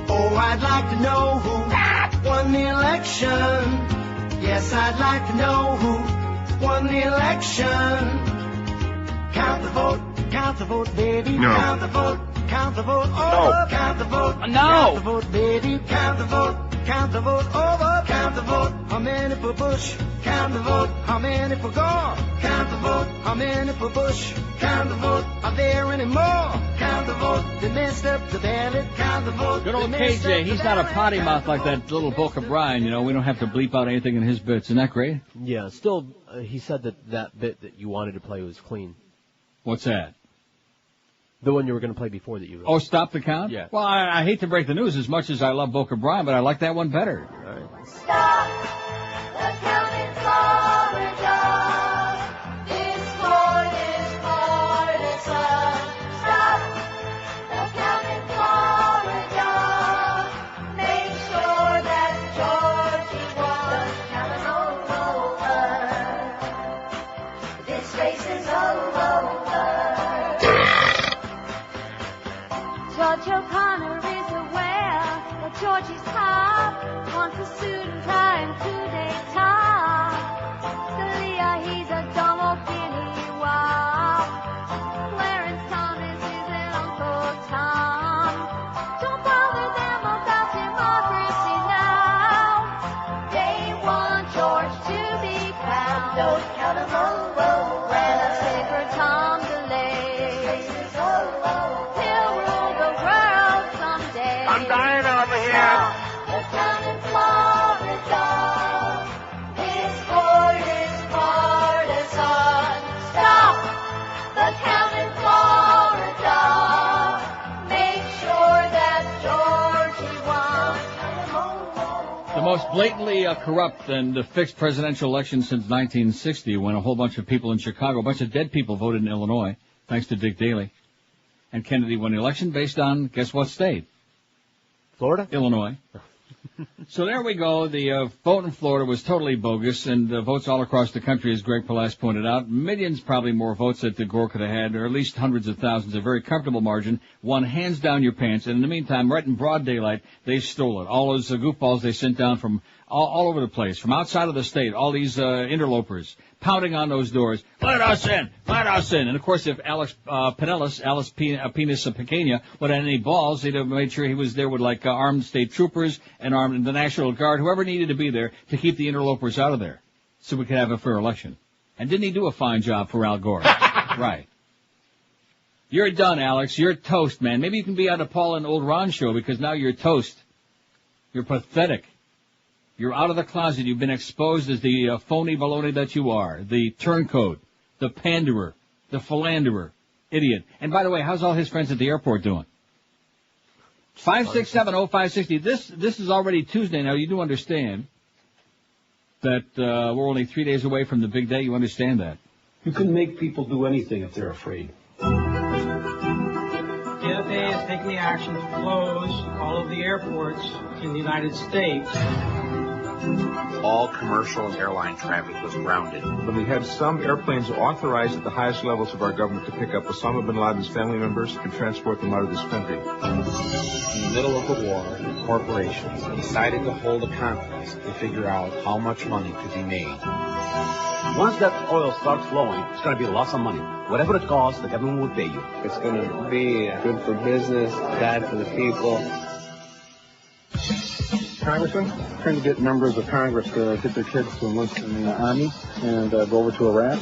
Oh, I'd like to know who won the election. Yes, I'd like to know who won the election. Count the vote, baby. No. Count the vote over. No. Count the vote. No. Count the vote, baby. Count the vote over. Count the vote. How many for Bush? Count the vote. How many for Gore? Count the vote. How many for Bush? Count the vote. Are there any more? Count the vote. They messed up the ballot. Count the vote. Good old KJ, he's not a potty mouth like that little Book of Brian, you know. We don't have to bleep out anything in his bits. Isn't that great? Yeah, still, he said that bit that you wanted to play was clean. What's that? The one you were going to play before that you... Oh, Stop the Count? Yeah. Well, I hate to break the news as much as I love Boca Brian, but I like that one better. All right. Stop the count in Florida. This court is partisan. Stop the count in Florida. Make sure that Georgie won. Count them over. This race is over. Judge O'Connor is aware that Georgie's top, wants a suit and tie and coup d'etat. Scalia, he's a dumb old guinea wop. Clarence Thomas is an Uncle Tom. Don't bother them about democracy now. They want George to be crowned. Don't count them over. And a safer Tom DeLay. I'm dying over here. The town in Florida. His court is partisan. Stop the town in Florida. Make sure that Georgie won. The most blatantly corrupt and fixed presidential election since 1960, when a whole bunch of people in Chicago, a bunch of dead people voted in Illinois, thanks to Dick Daley. And Kennedy won the election based on, guess what state? Florida? Illinois. So there we go. The vote in Florida was totally bogus, and votes all across the country, as Greg Palast pointed out. Millions, probably more votes that Gore could have had, or at least hundreds of thousands, a very comfortable margin. Won hands down your pants. And in the meantime, right in broad daylight, they stole it. All those goofballs they sent down from all over the place, from outside of the state, all these interlopers, pounding on those doors. Let us in! Let us in! And of course, if Alice Penis Pequena would have any balls, they'd have made sure he was there with like armed state troopers and the National Guard, whoever needed to be there to keep the interlopers out of there, so we could have a fair election. And didn't he do a fine job for Al Gore? Right. You're done, Alex. You're toast, man. Maybe you can be on the Paul and Old Ron show, because now you're toast. You're pathetic. You're out of the closet. You've been exposed as the phony baloney that you are, the turncoat, the panderer, the philanderer, idiot. And by the way, how's all his friends at the airport doing? 5670560. This is already Tuesday now. You do understand that we're only 3 days away from the big day. You understand that? You can make people do anything if they're afraid. The FAA is taking the action to close all of the airports in the United States. All commercial and airline traffic was grounded. But we had some airplanes authorized at the highest levels of our government to pick up Osama bin Laden's family members and transport them out of this country. In the middle of the war, corporations decided to hold a conference to figure out how much money could be made. Once that oil starts flowing, it's going to be lots of money. Whatever it costs, the government will pay you. It's going to be good for business, bad for the people. Congressman, trying to get members of Congress to get their kids to enlist in the Army and go over to Iraq.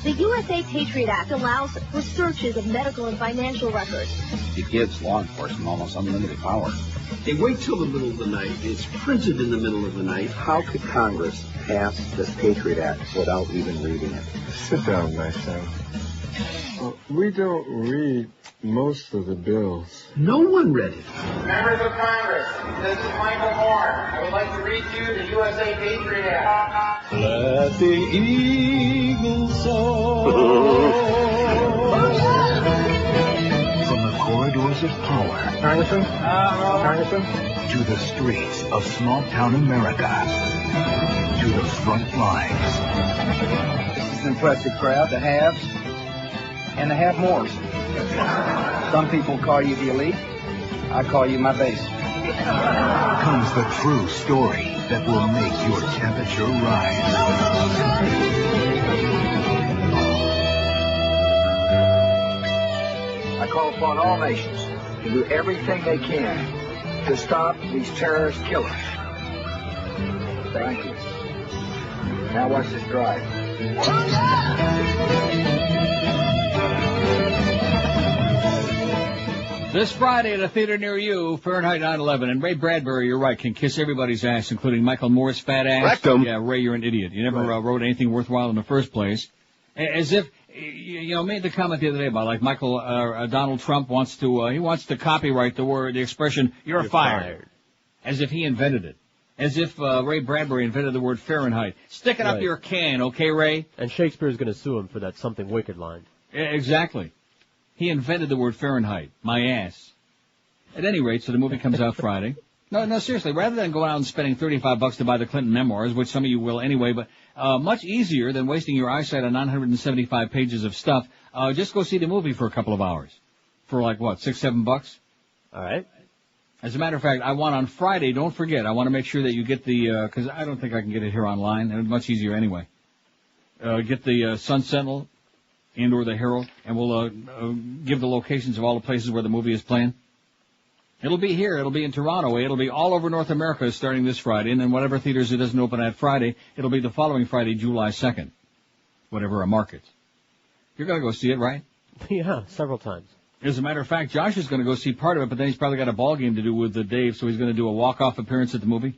The USA Patriot Act allows for searches of medical and financial records. It gives law enforcement almost unlimited power. They wait till the middle of the night. It's printed in the middle of the night. How could Congress pass this Patriot Act without even reading it? Sit down, my son. We don't read most of the bills. No one read it. Members of Congress, this is Michael Moore. I would like to read to you the USA Patriot Act. Let the eagles soar. From the corridors of power, Congressman, to the streets of small-town America, to the front lines. This is an impressive crowd, the haves and the have-mores. Some people call you the elite. I call you my base. Comes the true story that will make your temperature rise. I call upon all nations to do everything they can to stop these terrorist killers. Thank you. Now watch this drive. This Friday at a theater near you, Fahrenheit 9/11, and Ray Bradbury, you're right, can kiss everybody's ass, including Michael Moore's fat ass. Rectum. Yeah, Ray, you're an idiot. You never wrote anything worthwhile in the first place. As if made the comment the other day about like Donald Trump wants to copyright the expression "you're fired," as if he invented it, as if Ray Bradbury invented the word Fahrenheit. Stick it up your can, okay, Ray? And Shakespeare's going to sue him for that something wicked line. Exactly. He invented the word Fahrenheit. My ass. At any rate, so the movie comes out Friday. No, seriously, rather than going out and spending $35 to buy the Clinton memoirs, which some of you will anyway, but much easier than wasting your eyesight on 975 pages of stuff, just go see the movie for a couple of hours. For like, what, $6, $7? All right. As a matter of fact, I want on Friday, don't forget, I want to make sure that you get the, because I don't think I can get it here online, and it's much easier anyway. Get the Sun Sentinel and or the Herald, and we'll give the locations of all the places where the movie is playing. It'll be here. It'll be in Toronto. It'll be all over North America starting this Friday. And then whatever theaters it doesn't open at Friday, it'll be the following Friday, July 2nd. Whatever our markets. You're going to go see it, right? Yeah, several times. As a matter of fact, Josh is going to go see part of it, but then he's probably got a ball game to do with Dave, so he's going to do a walk-off appearance at the movie.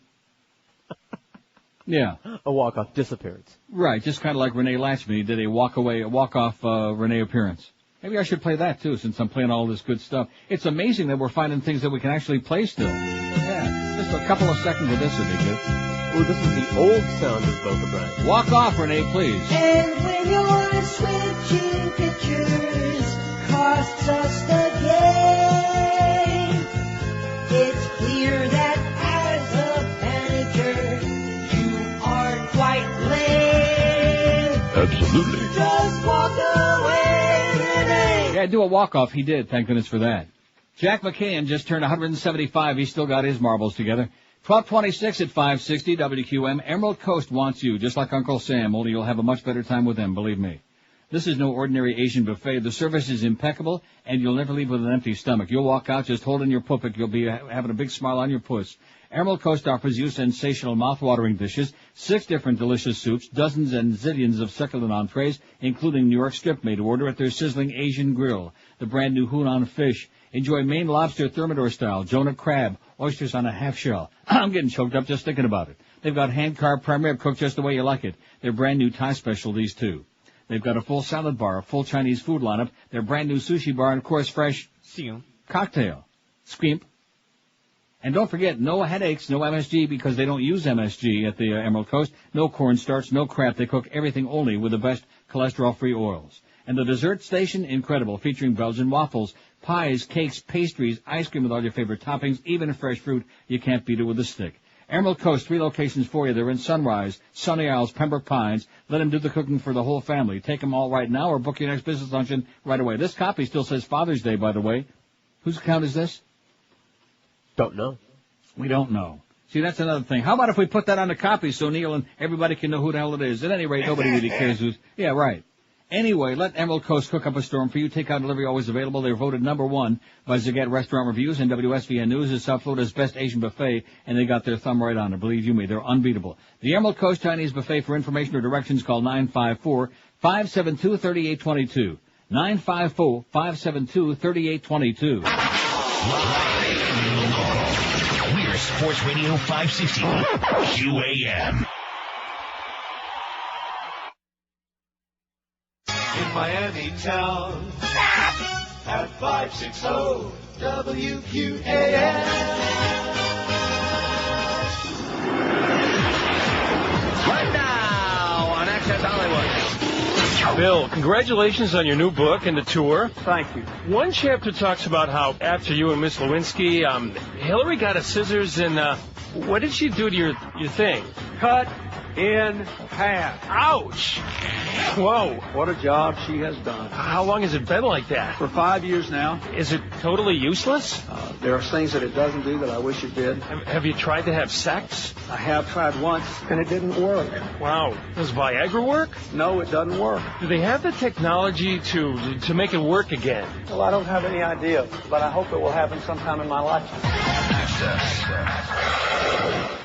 Yeah. A walk-off disappearance. Right, just kind of like Renee Latchman did a walk-off Renee appearance. Maybe I should play that, too, since I'm playing all this good stuff. It's amazing that we're finding things that we can actually play still. Yeah, just a couple of seconds of this would be good. Oh, this is the old sound of Boca Brand. Walk off, Renee, please. And when you're switching pictures, costs us the game. It's clear that as a manager, you are quite lame. Absolutely. Just walk away. Yeah, do a walk-off. He did. Thank goodness for that. Jack McCann just turned 175. He's still got his marbles together. 1226 at 560 WQM. Emerald Coast wants you, just like Uncle Sam, only you'll have a much better time with him, believe me. This is no ordinary Asian buffet. The service is impeccable, and you'll never leave with an empty stomach. You'll walk out just holding your puppet. You'll be having a big smile on your puss. Emerald Coast offers you sensational mouth-watering dishes, 6 different delicious soups, dozens and zillions of succulent entrees, including New York strip made to order at their sizzling Asian grill. The brand new Hunan fish. Enjoy Maine lobster thermidor style, Jonah crab, oysters on a half shell. I'm getting choked up just thinking about it. They've got hand-carved prime rib cooked just the way you like it. Their brand new Thai specialties, too. They've got a full salad bar, a full Chinese food lineup, their brand new sushi bar, and of course fresh cocktail. Scream. And don't forget, no headaches, no MSG, because they don't use MSG at the Emerald Coast. No cornstarch, no crap. They cook everything only with the best cholesterol-free oils. And the dessert station, incredible, featuring Belgian waffles, pies, cakes, pastries, ice cream with all your favorite toppings, even fresh fruit. You can't beat it with a stick. Emerald Coast, 3 locations for you. They're in Sunrise, Sunny Isles, Pembroke Pines. Let them do the cooking for the whole family. Take them all right now or book your next business luncheon right away. This copy still says Father's Day, by the way. Whose account is this? Don't know. We don't know. See, that's another thing. How about if we put that on the copy so Neil and everybody can know who the hell it is? At any rate, nobody really cares who's... Yeah, right. Anyway, let Emerald Coast cook up a storm for you. Takeout delivery always available. They're voted #1 by Zagat Restaurant Reviews and WSVN News as South Florida's best Asian buffet, and they got their thumb right on it. Believe you me, they're unbeatable. The Emerald Coast Chinese Buffet. For information or directions, call 954-572-3822. 954-572-3822. We're Sports Radio 560 QAM. In Miami town at 560 WQAM. Right now on Access Hollywood. Bill, congratulations on your new book and the tour. Thank you. One chapter talks about how after you and Miss Lewinsky, Hillary got a scissors and, what did she do to your thing? Cut in half. Ouch! Whoa. What a job she has done. How long has it been like that? For 5 years now. Is it totally useless? There are things that it doesn't do that I wish it did. Have you tried to have sex? I have tried once, and it didn't work. Wow. Does Viagra work? No, it doesn't work. Do they have the technology to make it work again? Well, I don't have any idea, but I hope it will happen sometime in my lifetime.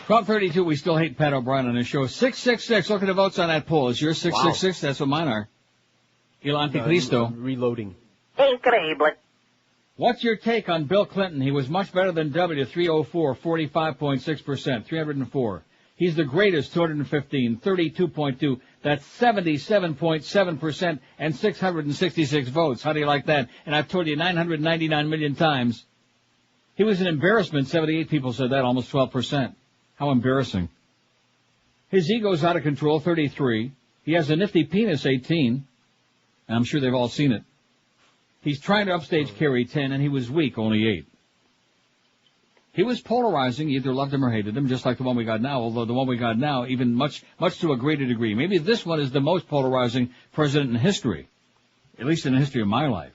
12:32, we still hate Pat O'Brien on the show. 666, look at the votes on that poll. Is yours 666? Wow. That's what mine are. El Anticristo. Reloading. Incredible. What's your take on Bill Clinton? He was much better than W, 304, 45.6%, 304. He's the greatest, 215, 32.2. That's 77.7% and 666 votes. How do you like that? And I've told you 999 million times. He was an embarrassment. 78 people said that, almost 12%. How embarrassing. His ego's out of control, 33. He has a nifty penis, 18. And I'm sure they've all seen it. He's trying to upstage Kerry, 10, and he was weak, only 8. He was polarizing, either loved him or hated him, just like the one we got now, although the one we got now, even much to a greater degree. Maybe this one is the most polarizing president in history, at least in the history of my life.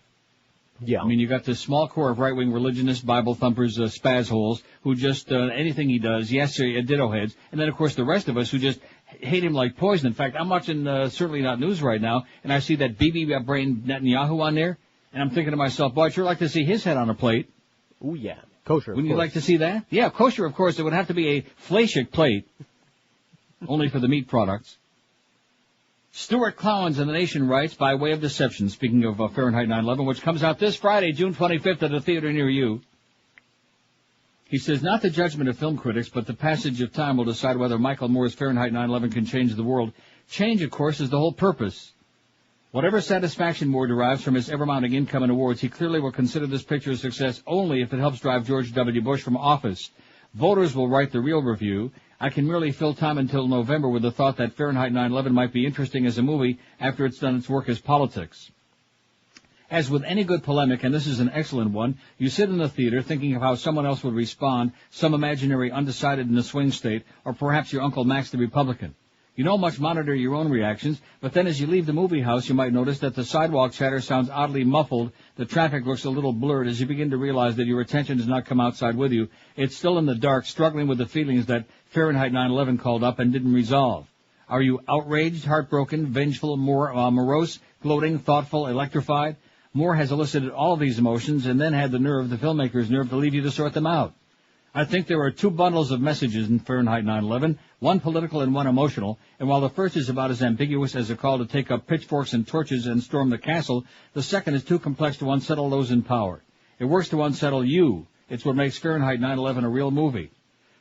Yeah. I mean, you got this small core of right-wing religionists, Bible thumpers, spaz holes, who just, anything he does, yes, sir, ditto heads. And then, of course, the rest of us who just hate him like poison. In fact, I'm watching, Certainly Not News right now, and I see that BB brain Netanyahu on there, and I'm thinking to myself, boy, I'd sure like to see his head on a plate. Ooh, yeah. Kosher. Wouldn't you like to see that? Yeah, kosher, of course. It would have to be a Flashik plate, only for the meat products. Stuart Clowens in The Nation writes, by way of deception, speaking of Fahrenheit 9/11, which comes out this Friday, June 25th, at a theater near you. He says, not the judgment of film critics, but the passage of time will decide whether Michael Moore's Fahrenheit 9/11 can change the world. Change, of course, is the whole purpose. Whatever satisfaction Moore derives from his ever-mounting income and awards, he clearly will consider this picture a success only if it helps drive George W. Bush from office. Voters will write the real review. I can merely fill time until November with the thought that Fahrenheit 9/11 might be interesting as a movie after it's done its work as politics. As with any good polemic, and this is an excellent one, you sit in the theater thinking of how someone else would respond, some imaginary undecided in a swing state, or perhaps your Uncle Max the Republican. You don't much monitor your own reactions, but then as you leave the movie house, you might notice that the sidewalk chatter sounds oddly muffled, the traffic looks a little blurred as you begin to realize that your attention does not come outside with you. It's still in the dark, struggling with the feelings that Fahrenheit 9/11 called up and didn't resolve. Are you outraged, heartbroken, vengeful, morose, gloating, thoughtful, electrified? Moore has elicited all of these emotions and then had the filmmaker's nerve, to leave you to sort them out. I think there are two bundles of messages in Fahrenheit 9/11, one political and one emotional, and while the first is about as ambiguous as a call to take up pitchforks and torches and storm the castle, the second is too complex to unsettle those in power. It works to unsettle you. It's what makes Fahrenheit 9/11 a real movie.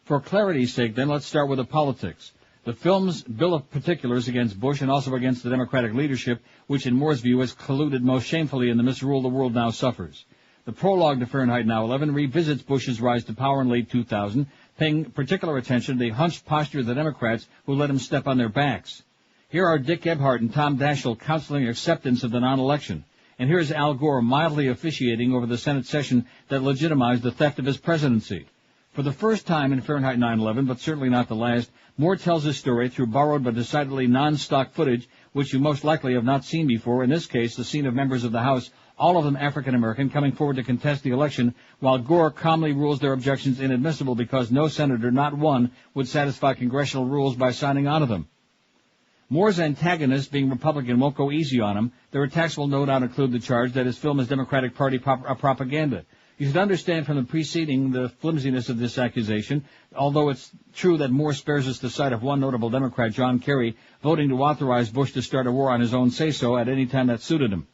For clarity's sake, then, let's start with the politics. The film's bill of particulars against Bush and also against the Democratic leadership, which in Moore's view has colluded most shamefully in the misrule the world now suffers. The prologue to Fahrenheit 9/11 revisits Bush's rise to power in late 2000, paying particular attention to the hunched posture of the Democrats who let him step on their backs. Here are Dick Ebhart and Tom Daschle counseling acceptance of the non-election. And here's Al Gore mildly officiating over the Senate session that legitimized the theft of his presidency. For the first time in Fahrenheit 9/11, but certainly not the last, Moore tells his story through borrowed but decidedly non-stock footage, which you most likely have not seen before, in this case the scene of members of the House, all of them African-American, coming forward to contest the election, while Gore calmly rules their objections inadmissible because no senator, not one, would satisfy congressional rules by signing on to them. Moore's antagonist, being Republican, won't go easy on him. Their attacks will no doubt include the charge that his film is Democratic Party propaganda. You should understand from the preceding the flimsiness of this accusation, although it's true that Moore spares us the sight of one notable Democrat, John Kerry, voting to authorize Bush to start a war on his own say-so at any time that suited him.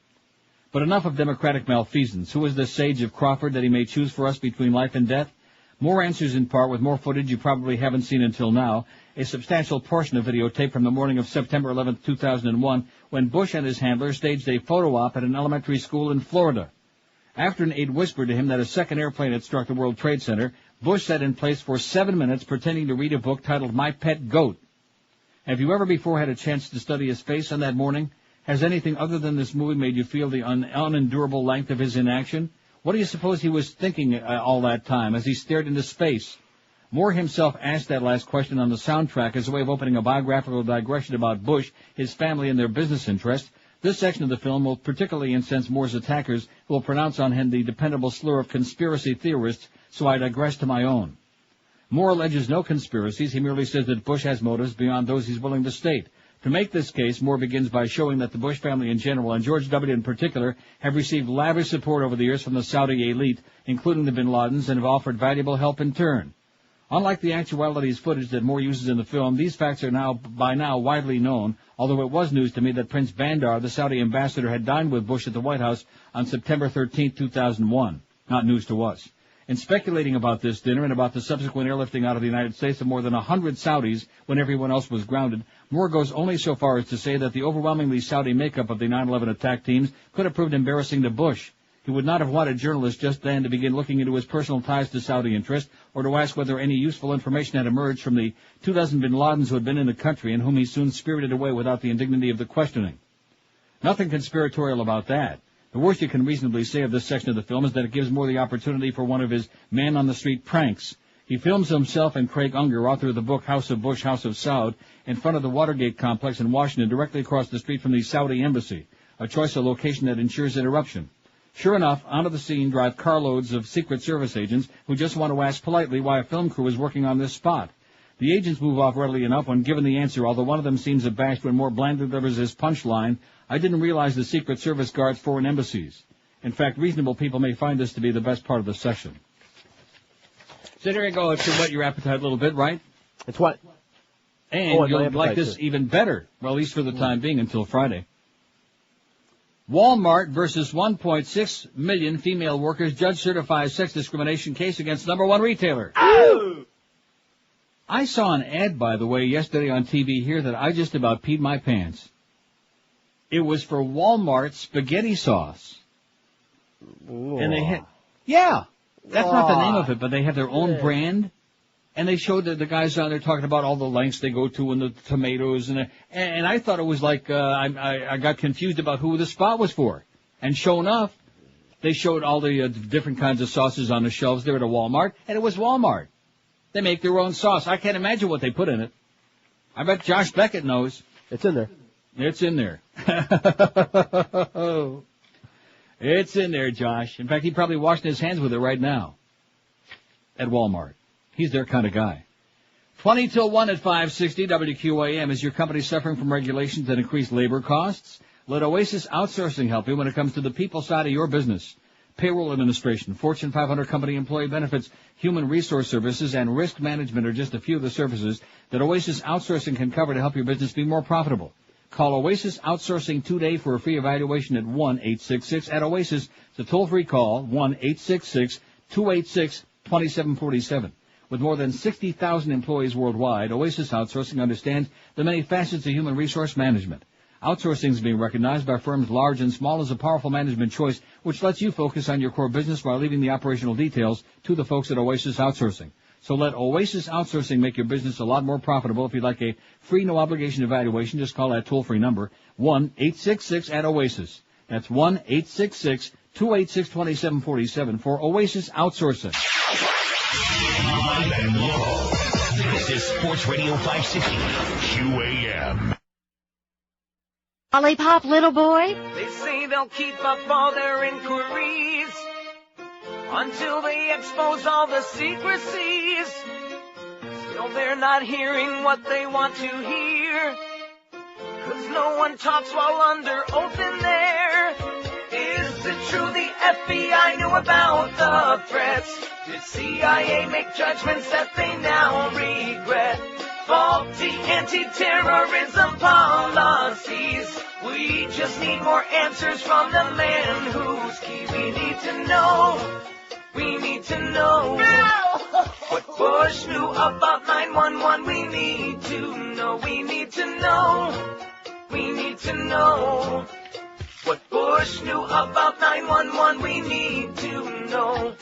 But enough of Democratic malfeasance. Who is the sage of Crawford that he may choose for us between life and death? Moore answers in part with more footage you probably haven't seen until now, a substantial portion of videotape from the morning of September 11, 2001, when Bush and his handler staged a photo op at an elementary school in Florida. After an aide whispered to him that a second airplane had struck the World Trade Center, Bush sat in place for 7 minutes pretending to read a book titled My Pet Goat. Have you ever before had a chance to study his face on that morning? Has anything other than this movie made you feel the unendurable length of his inaction? What do you suppose he was thinking all that time as he stared into space? Moore himself asked that last question on the soundtrack as a way of opening a biographical digression about Bush, his family, and their business interests. This section of the film will particularly incense Moore's attackers, who will pronounce on him the dependable slur of conspiracy theorists, so I digress to my own. Moore alleges no conspiracies. He merely says that Bush has motives beyond those he's willing to state. To make this case, Moore begins by showing that the Bush family in general, and George W. in particular, have received lavish support over the years from the Saudi elite, including the bin Ladens, and have offered valuable help in turn. Unlike the actualities footage that Moore uses in the film, these facts are by now widely known, although it was news to me that Prince Bandar, the Saudi ambassador, had dined with Bush at the White House on September 13, 2001. Not news to us. In speculating about this dinner and about the subsequent airlifting out of the United States of more than 100 Saudis when everyone else was grounded, Moore goes only so far as to say that the overwhelmingly Saudi makeup of the 9/11 attack teams could have proved embarrassing to Bush. He would not have wanted journalists just then to begin looking into his personal ties to Saudi interest or to ask whether any useful information had emerged from the 24 bin Ladens who had been in the country and whom he soon spirited away without the indignity of the questioning. Nothing conspiratorial about that. The worst you can reasonably say of this section of the film is that it gives Moore the opportunity for one of his man-on-the-street pranks. He films himself and Craig Unger, author of the book House of Bush, House of Saud, in front of the Watergate complex in Washington, directly across the street from the Saudi embassy, a choice of location that ensures interruption. Sure enough, onto the scene drive carloads of Secret Service agents who just want to ask politely why a film crew is working on this spot. The agents move off readily enough when given the answer, although one of them seems abashed when Moore blandly delivers his punchline, "I didn't realize the Secret Service guards foreign embassies." In fact, reasonable people may find this to be the best part of the session. So there you go. It should whet your appetite a little bit, right? It's what? And you'll like this even better, well, at least for the time being, until Friday. Walmart versus 1.6 million female workers. Judge certifies sex discrimination case against #1 retailer. Oh! I saw an ad, by the way, yesterday on TV here that I just about peed my pants. It was for Walmart spaghetti sauce. Whoa. And they had, yeah, that's not the name of it, but they have their own brand. And they showed the guys on there talking about all the lengths they go to and the tomatoes. And I thought it was like, I got confused about who the spot was for. And sure enough, they showed all the different kinds of sauces on the shelves there at a Walmart. And it was Walmart. They make their own sauce. I can't imagine what they put in it. I bet Josh Beckett knows. It's in there. It's in there. It's in there, Josh. In fact, he's probably washing his hands with it right now. At Walmart. He's their kind of guy. 20 till 1 at 560 WQAM. Is your company suffering from regulations that increase labor costs? Let Oasis Outsourcing help you when it comes to the people side of your business. Payroll administration, Fortune 500 company employee benefits, human resource services, and risk management are just a few of the services that Oasis Outsourcing can cover to help your business be more profitable. Call Oasis Outsourcing today for a free evaluation at 1-866 at Oasis. It's a toll-free call, 1-866-286-2747. With more than 60,000 employees worldwide, Oasis Outsourcing understands the many facets of human resource management. Outsourcing is being recognized by firms large and small as a powerful management choice, which lets you focus on your core business while leaving the operational details to the folks at Oasis Outsourcing. So let Oasis Outsourcing make your business a lot more profitable. If you'd like a free, no-obligation evaluation, just call that toll-free number, 1-866 at Oasis. That's 1-866-286-2747 for Oasis Outsourcing. Live and local. This is Sports Radio 560 QAM. Lollipop, little boy. They say they'll keep up all their inquiries until they expose all the secrecies. Still they're not hearing what they want to hear, 'cause no one talks while under oath in there. Is it true the FBI knew about the threats? Did CIA make judgments that they now regret? Faulty anti-terrorism policies. We just need more answers from the man who's key. We need to know. We need to know. What Bush knew about 911. We need to know. We need to know. We need to know. What Bush knew about 911. We need to know.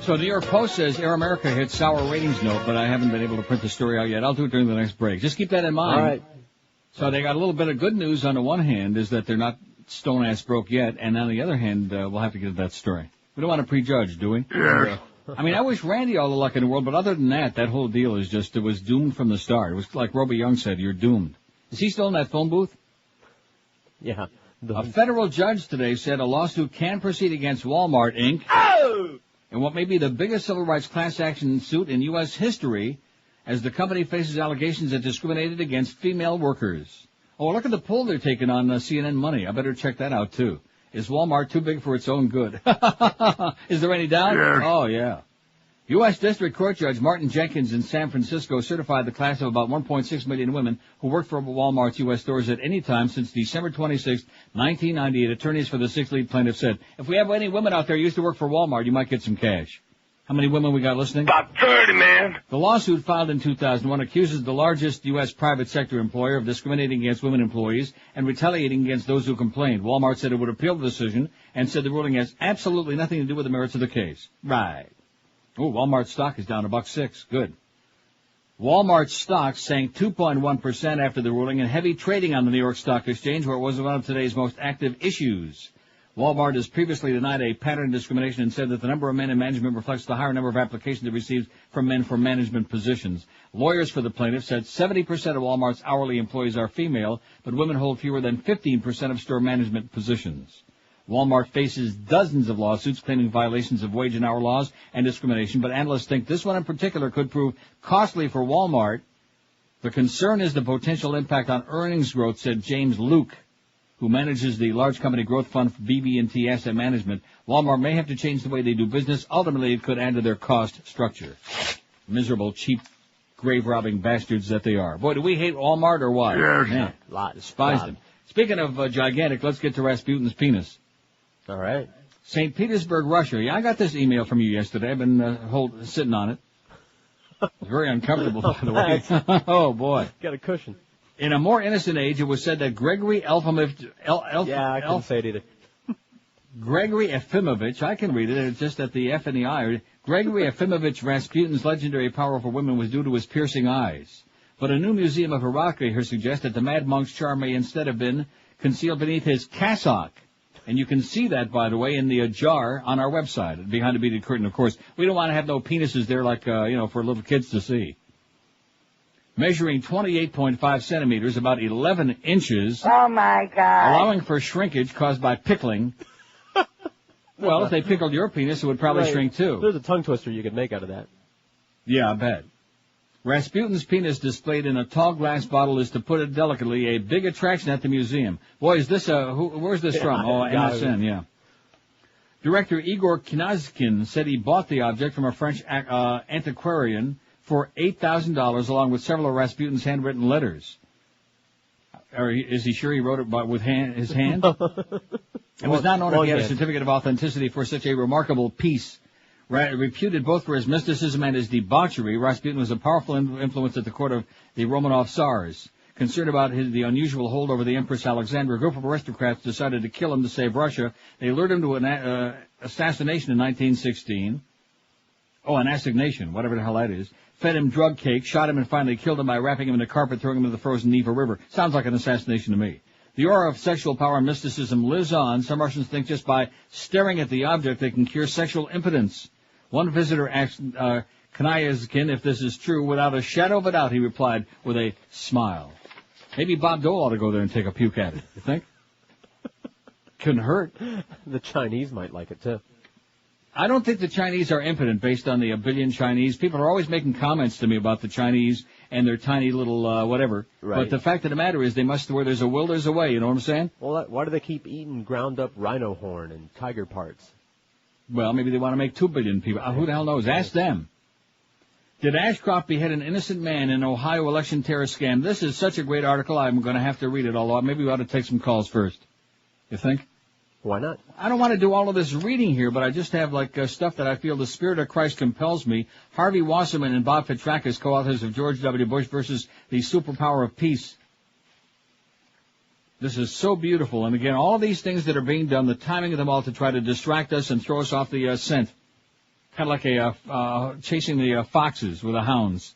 So New York Post says Air America hit sour ratings note, but I haven't been able to print the story out yet. I'll do it during the next break. Just keep that in mind. All right. So they got a little bit of good news on the one hand is that they're not stone-ass broke yet, and on the other hand, we'll have to get to that story. We don't want to prejudge, do we? Yes. I mean, I wish Randy all the luck in the world, but other than that, that whole deal is just, it was doomed from the start. It was like Roby Young said, you're doomed. Is he still in that phone booth? Yeah. A federal judge today said a lawsuit can proceed against Walmart, Inc. Oh! in what may be the biggest civil rights class action suit in U.S. history, as the company faces allegations that discriminated against female workers. Oh, look at the poll they're taking on CNN Money. I better check that out, too. Is Walmart too big for its own good? Is there any doubt? Yes. Oh, yeah. U.S. District Court Judge Martin Jenkins in San Francisco certified the class of about 1.6 million women who worked for Walmart's U.S. stores at any time since December 26, 1998. Attorneys for the six lead plaintiffs said, if we have any women out there who used to work for Walmart, you might get some cash. How many women we got listening? About 30, man. The lawsuit filed in 2001 accuses the largest U.S. private sector employer of discriminating against women employees and retaliating against those who complained. Walmart said it would appeal the decision and said the ruling has absolutely nothing to do with the merits of the case. Right. Oh, Walmart stock is down $1.06. Good. Walmart stock sank 2.1% after the ruling and heavy trading on the New York Stock Exchange, where it was one of today's most active issues. Walmart has previously denied a pattern of discrimination and said that the number of men in management reflects the higher number of applications it receives from men for management positions. Lawyers for the plaintiff said 70% of Walmart's hourly employees are female, but women hold fewer than 15% of store management positions. Walmart faces dozens of lawsuits claiming violations of wage and hour laws and discrimination, but analysts think this one in particular could prove costly for Walmart. The concern is the potential impact on earnings growth, said James Luke, who manages the large company growth fund for BB&T Asset Management. Walmart may have to change the way they do business. Ultimately, it could add to their cost structure. Miserable, cheap, grave-robbing bastards that they are. Boy, do we hate Walmart or what? Yes. Man, despise them. Speaking of gigantic, let's get to Rasputin's penis. All right. St. Petersburg, Russia. Yeah, I got this email from you yesterday. I've been sitting on it. It's very uncomfortable, by the way. Oh, boy. Got a cushion. In a more innocent age, it was said that Gregory Elfimovich... I couldn't say it either. Gregory Efimovich, I can read it, it's just that the F and the I. Gregory Efimovich Rasputin's legendary power over women was due to his piercing eyes. But a new museum of Herakli here suggests that the mad monk's charm may instead have been concealed beneath his cassock. And you can see that, by the way, in the jar on our website, behind the beaded curtain, of course. We don't want to have no penises there like, for little kids to see. Measuring 28.5 centimeters, about 11 inches. Oh, my God. Allowing for shrinkage caused by pickling. Well, if they pickled your penis, it would probably shrink, too. There's a tongue twister you could make out of that. Yeah, I bet. Rasputin's penis displayed in a tall glass bottle is, to put it delicately, a big attraction at the museum. Boy, is this where's this from? Oh, MSN, yeah. Director Igor Kinazkin said he bought the object from a French antiquarian for $8,000, along with several of Rasputin's handwritten letters. Or is he sure he wrote it with his hand? It was not known if he had a certificate of authenticity for such a remarkable piece. Reputed both for his mysticism and his debauchery, Rasputin was a powerful influence at the court of the Romanov Tsars. Concerned about the unusual hold over the Empress Alexandra, a group of aristocrats decided to kill him to save Russia. They lured him to an assassination in 1916. Oh, an assignation, whatever the hell that is. Fed him drug cake, shot him, and finally killed him by wrapping him in a carpet, throwing him into the frozen Neva River. Sounds like an assassination to me. The aura of sexual power and mysticism lives on. Some Russians think just by staring at the object they can cure sexual impotence. One visitor asked Kanayazkin if this is true. Without a shadow of a doubt, he replied with a smile. Maybe Bob Dole ought to go there and take a puke at it. You think? Couldn't hurt. The Chinese might like it, too. I don't think the Chinese are impotent based on the billion Chinese. People are always making comments to me about the Chinese and their tiny little whatever. Right. But the fact of the matter is where there's a will, there's a way. You know what I'm saying? Well, why do they keep eating ground up rhino horn and tiger parts? Well, maybe they want to make 2 billion people. Who the hell knows? Ask them. Did Ashcroft behead an innocent man in Ohio election terror scam? This is such a great article, I'm going to have to read it, although maybe we ought to take some calls first. You think? Why not? I don't want to do all of this reading here, but I just have stuff that I feel the Spirit of Christ compels me. Harvey Wasserman and Bob Petrakis, co-authors of George W. Bush versus the Superpower of Peace. This is so beautiful. And again, all these things that are being done, the timing of them all to try to distract us and throw us off the scent. Kind of like chasing the foxes with the hounds.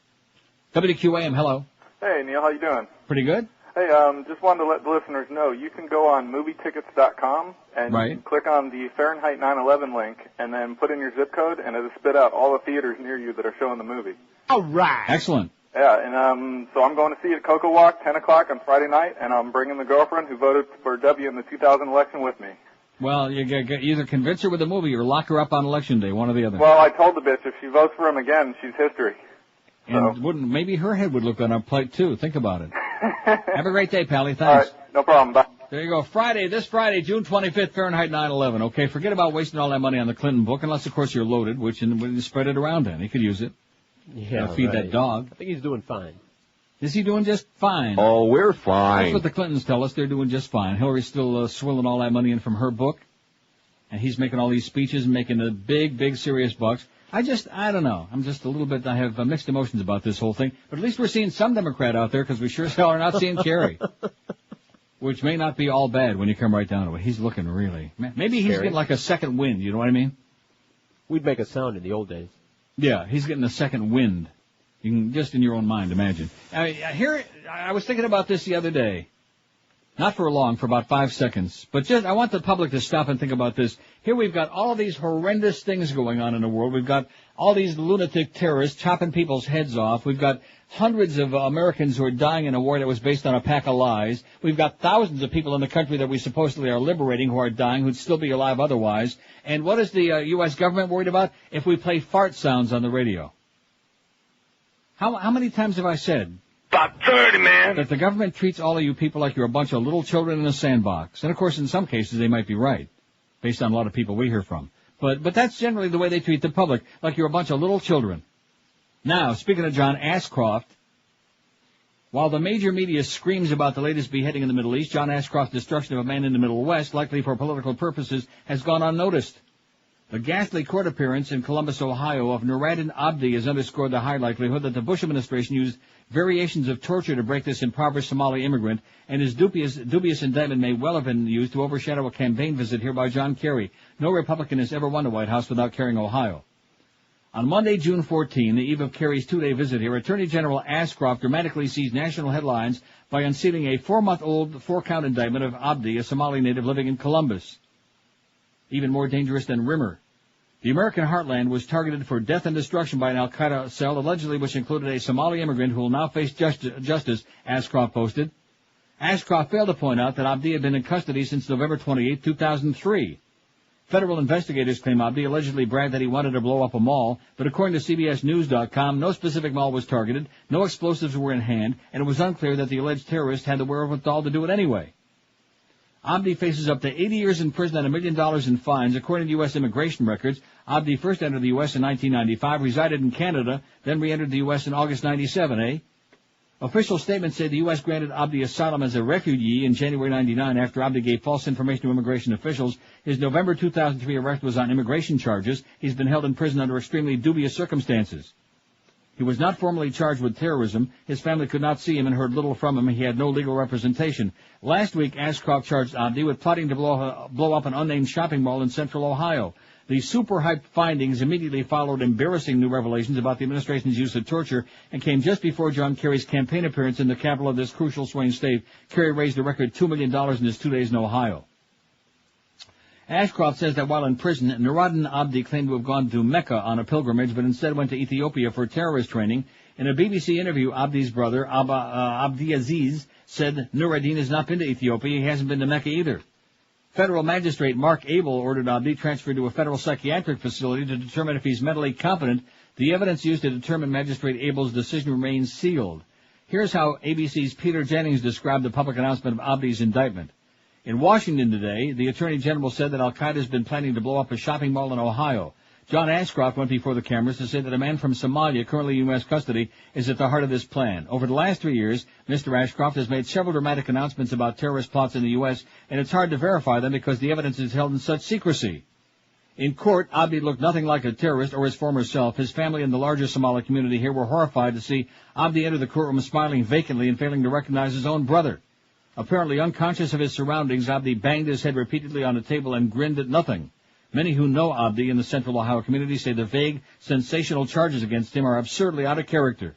WQAM, hello. Hey, Neil, how you doing? Pretty good. Hey, just wanted to let the listeners know, you can go on movietickets.com and you can click on the Fahrenheit 9/11 link and then put in your zip code, and it'll spit out all the theaters near you that are showing the movie. All right. Excellent. Yeah, and so I'm going to see it at Cocoa Walk, 10 o'clock on Friday night, and I'm bringing the girlfriend who voted for W in the 2000 election with me. Well, you either convince her with the movie or lock her up on Election Day, one or the other. Well, I told the bitch if she votes for him again, she's history. And maybe her head would look on our plate, too. Think about it. Have a great day, Pally. Thanks. All right, no problem. Bye. There you go. This Friday, June 25th, Fahrenheit 9/11. Okay, forget about wasting all that money on the Clinton book, unless, of course, you're loaded, which you spread it around then. He could use it. Yeah, feed that dog. I think he's doing fine. Is he doing just fine? Oh, we're fine. That's what the Clintons tell us. They're doing just fine. Hillary's still swilling all that money in from her book, and he's making all these speeches and making the big, big, serious bucks. I don't know. I have mixed emotions about this whole thing. But at least we're seeing some Democrat out there because we sure as hell are not seeing Kerry. Which may not be all bad when you come right down to it. He's looking really... Maybe he's getting like a second wind, you know what I mean? We'd make a sound in the old days. Yeah, he's getting a second wind. You can just in your own mind imagine. I was thinking about this the other day. Not for long, for about 5 seconds. But I want the public to stop and think about this. Here we've got all of these horrendous things going on in the world. We've got all these lunatic terrorists chopping people's heads off. We've got hundreds of Americans who are dying in a war that was based on a pack of lies. We've got thousands of people in the country that we supposedly are liberating who are dying, who'd still be alive otherwise. And what is the U.S. government worried about? If we play fart sounds on the radio. How many times have I said... About 30, man. That the government treats all of you people like you're a bunch of little children in a sandbox. And, of course, in some cases they might be right, based on a lot of people we hear from. But that's generally the way they treat the public, like you're a bunch of little children. Now, speaking of John Ashcroft, while the major media screams about the latest beheading in the Middle East, John Ashcroft's destruction of a man in the Middle West, likely for political purposes, has gone unnoticed. The ghastly court appearance in Columbus, Ohio, of Nuruddin Abdi has underscored the high likelihood that the Bush administration used variations of torture to break this impoverished Somali immigrant, and his dubious indictment may well have been used to overshadow a campaign visit here by John Kerry. No Republican has ever won the White House without carrying Ohio. On Monday, June 14, the eve of Kerry's two-day visit here, Attorney General Ashcroft dramatically seized national headlines by unsealing a 4-month-old 4-count indictment of Abdi, a Somali native living in Columbus. Even more dangerous than Rimmer. The American heartland was targeted for death and destruction by an al-Qaeda cell, allegedly which included a Somali immigrant who will now face justice, Ashcroft posted. Ashcroft failed to point out that Abdi had been in custody since November 28, 2003. Federal investigators claim Abdi allegedly bragged that he wanted to blow up a mall, but according to CBSNews.com, no specific mall was targeted, no explosives were in hand, and it was unclear that the alleged terrorist had the wherewithal to do it anyway. Abdi faces up to 80 years in prison and $1 million in fines. According to U.S. immigration records, Abdi first entered the U.S. in 1995, resided in Canada, then re-entered the U.S. in August 97, Official statements say the U.S. granted Abdi asylum as a refugee in January 99 after Abdi gave false information to immigration officials. His November 2003 arrest was on immigration charges. He's been held in prison under extremely dubious circumstances. He was not formally charged with terrorism. His family could not see him and heard little from him. He had no legal representation. Last week, Ashcroft charged Abdi with plotting to blow up an unnamed shopping mall in central Ohio. The super-hyped findings immediately followed embarrassing new revelations about the administration's use of torture and came just before John Kerry's campaign appearance in the capital of this crucial swing state. Kerry raised a record $2 million in his 2 days in Ohio. Ashcroft says that while in prison, Nuruddin Abdi claimed to have gone to Mecca on a pilgrimage, but instead went to Ethiopia for terrorist training. In a BBC interview, Abdi's brother, Abdiaziz, said Nuruddin has not been to Ethiopia. He hasn't been to Mecca either. Federal magistrate Mark Abel ordered Abdi transferred to a federal psychiatric facility to determine if he's mentally competent. The evidence used to determine Magistrate Abel's decision remains sealed. Here's how ABC's Peter Jennings described the public announcement of Abdi's indictment. In Washington today, the Attorney General said that al-Qaeda has been planning to blow up a shopping mall in Ohio. John Ashcroft went before the cameras to say that a man from Somalia, currently in U.S. custody, is at the heart of this plan. Over the last 3 years, Mr. Ashcroft has made several dramatic announcements about terrorist plots in the U.S., and it's hard to verify them because the evidence is held in such secrecy. In court, Abdi looked nothing like a terrorist or his former self. His family and the larger Somali community here were horrified to see Abdi enter the courtroom smiling vacantly and failing to recognize his own brother. Apparently unconscious of his surroundings, Abdi banged his head repeatedly on the table and grinned at nothing. Many who know Abdi in the central Ohio community say the vague, sensational charges against him are absurdly out of character.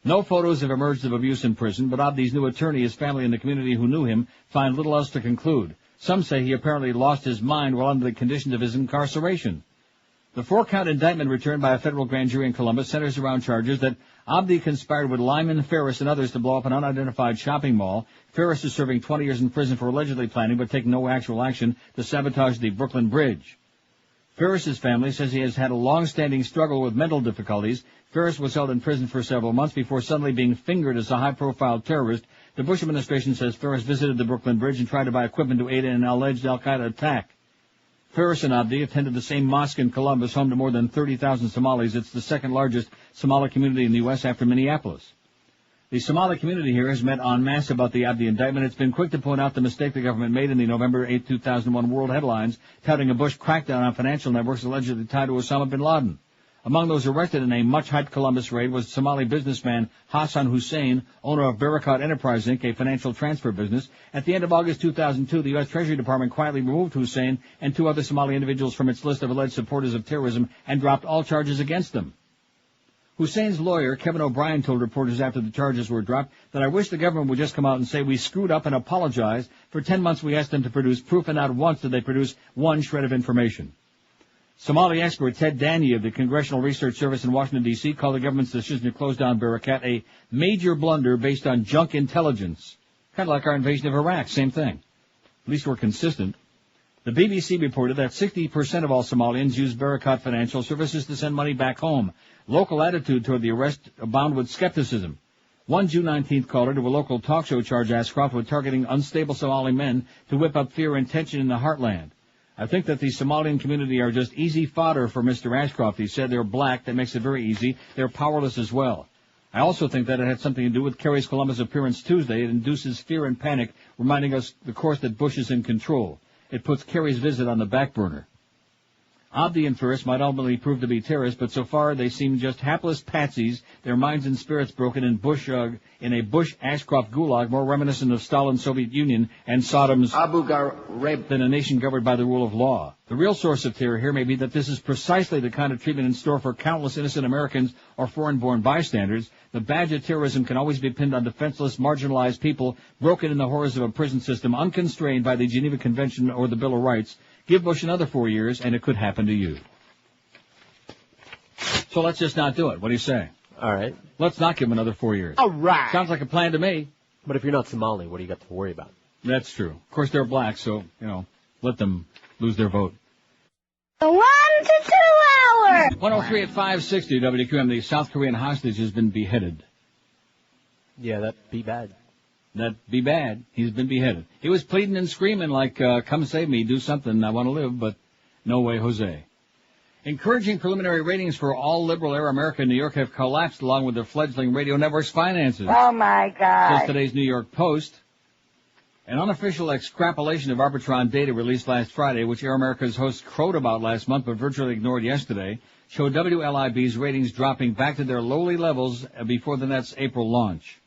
No photos have emerged of abuse in prison, but Abdi's new attorney, his family, and the community who knew him find little else to conclude. Some say he apparently lost his mind while under the conditions of his incarceration. The 4-count indictment returned by a federal grand jury in Columbus centers around charges that Abdi conspired with Lyman Ferris and others to blow up an unidentified shopping mall. Ferris is serving 20 years in prison for allegedly planning but taking no actual action to sabotage the Brooklyn Bridge. Ferris's family says he has had a long-standing struggle with mental difficulties. Ferris was held in prison for several months before suddenly being fingered as a high-profile terrorist. The Bush administration says Ferris visited the Brooklyn Bridge and tried to buy equipment to aid in an alleged al-Qaeda attack. Ferris and Abdi attended the same mosque in Columbus, home to more than 30,000 Somalis. It's the second largest Somali community in the U.S. after Minneapolis. The Somali community here has met en masse about the Abdi indictment. It's been quick to point out the mistake the government made in the November 8, 2001 world headlines, touting a Bush crackdown on financial networks allegedly tied to Osama bin Laden. Among those arrested in a much-hyped Columbus raid was Somali businessman Hassan Hussein, owner of Barakat Enterprise, Inc., a financial transfer business. At the end of August 2002, the U.S. Treasury Department quietly removed Hussein and 2 other Somali individuals from its list of alleged supporters of terrorism and dropped all charges against them. Hussein's lawyer, Kevin O'Brien, told reporters after the charges were dropped that I wish the government would just come out and say we screwed up and apologize. For 10 months we asked them to produce proof, and not once did they produce one shred of information. Somali expert Ted Danny of the Congressional Research Service in Washington, D.C., called the government's decision to close down Barakat a major blunder based on junk intelligence. Kind of like our invasion of Iraq, same thing. At least we're consistent. The BBC reported that 60% of all Somalians use Barakat financial services to send money back home. Local attitude toward the arrest abound with skepticism. One June 19th caller to a local talk show charged Ashcroft with targeting unstable Somali men to whip up fear and tension in the heartland. I think that the Somalian community are just easy fodder for Mr. Ashcroft. He said they're black. That makes it very easy. They're powerless as well. I also think that it had something to do with Kerry's Columbus appearance Tuesday. It induces fear and panic, reminding us, of course, that Bush is in control. It puts Kerry's visit on the back burner. Abdi and Ferris might ultimately prove to be terrorists, but so far they seem just hapless patsies, their minds and spirits broken in a Bush-Ashcroft gulag more reminiscent of Stalin's Soviet Union and Saddam's Abu Ghraib than a nation governed by the rule of law. The real source of terror here may be that this is precisely the kind of treatment in store for countless innocent Americans or foreign-born bystanders. The badge of terrorism can always be pinned on defenseless, marginalized people, broken in the horrors of a prison system, unconstrained by the Geneva Convention or the Bill of Rights. Give Bush another 4 years, and it could happen to you. So let's just not do it. What do you say? All right. Let's not give him another 4 years. All right. Sounds like a plan to me. But if you're not Somali, what do you got to worry about? That's true. Of course, they're black, so, let them lose their vote. 1 to 2 hours. 103 at 560 WQM. The South Korean hostage has been beheaded. Yeah, that'd be bad. That'd be bad. He's been beheaded. He was pleading and screaming like, come save me, do something, I want to live, but no way, Jose. Encouraging preliminary ratings for all liberal Air America in New York have collapsed along with the fledgling radio network's finances. Oh, my God. Says today's New York Post. An unofficial extrapolation of Arbitron data released last Friday, which Air America's host crowed about last month but virtually ignored yesterday, showed WLIB's ratings dropping back to their lowly levels before the net's April launch.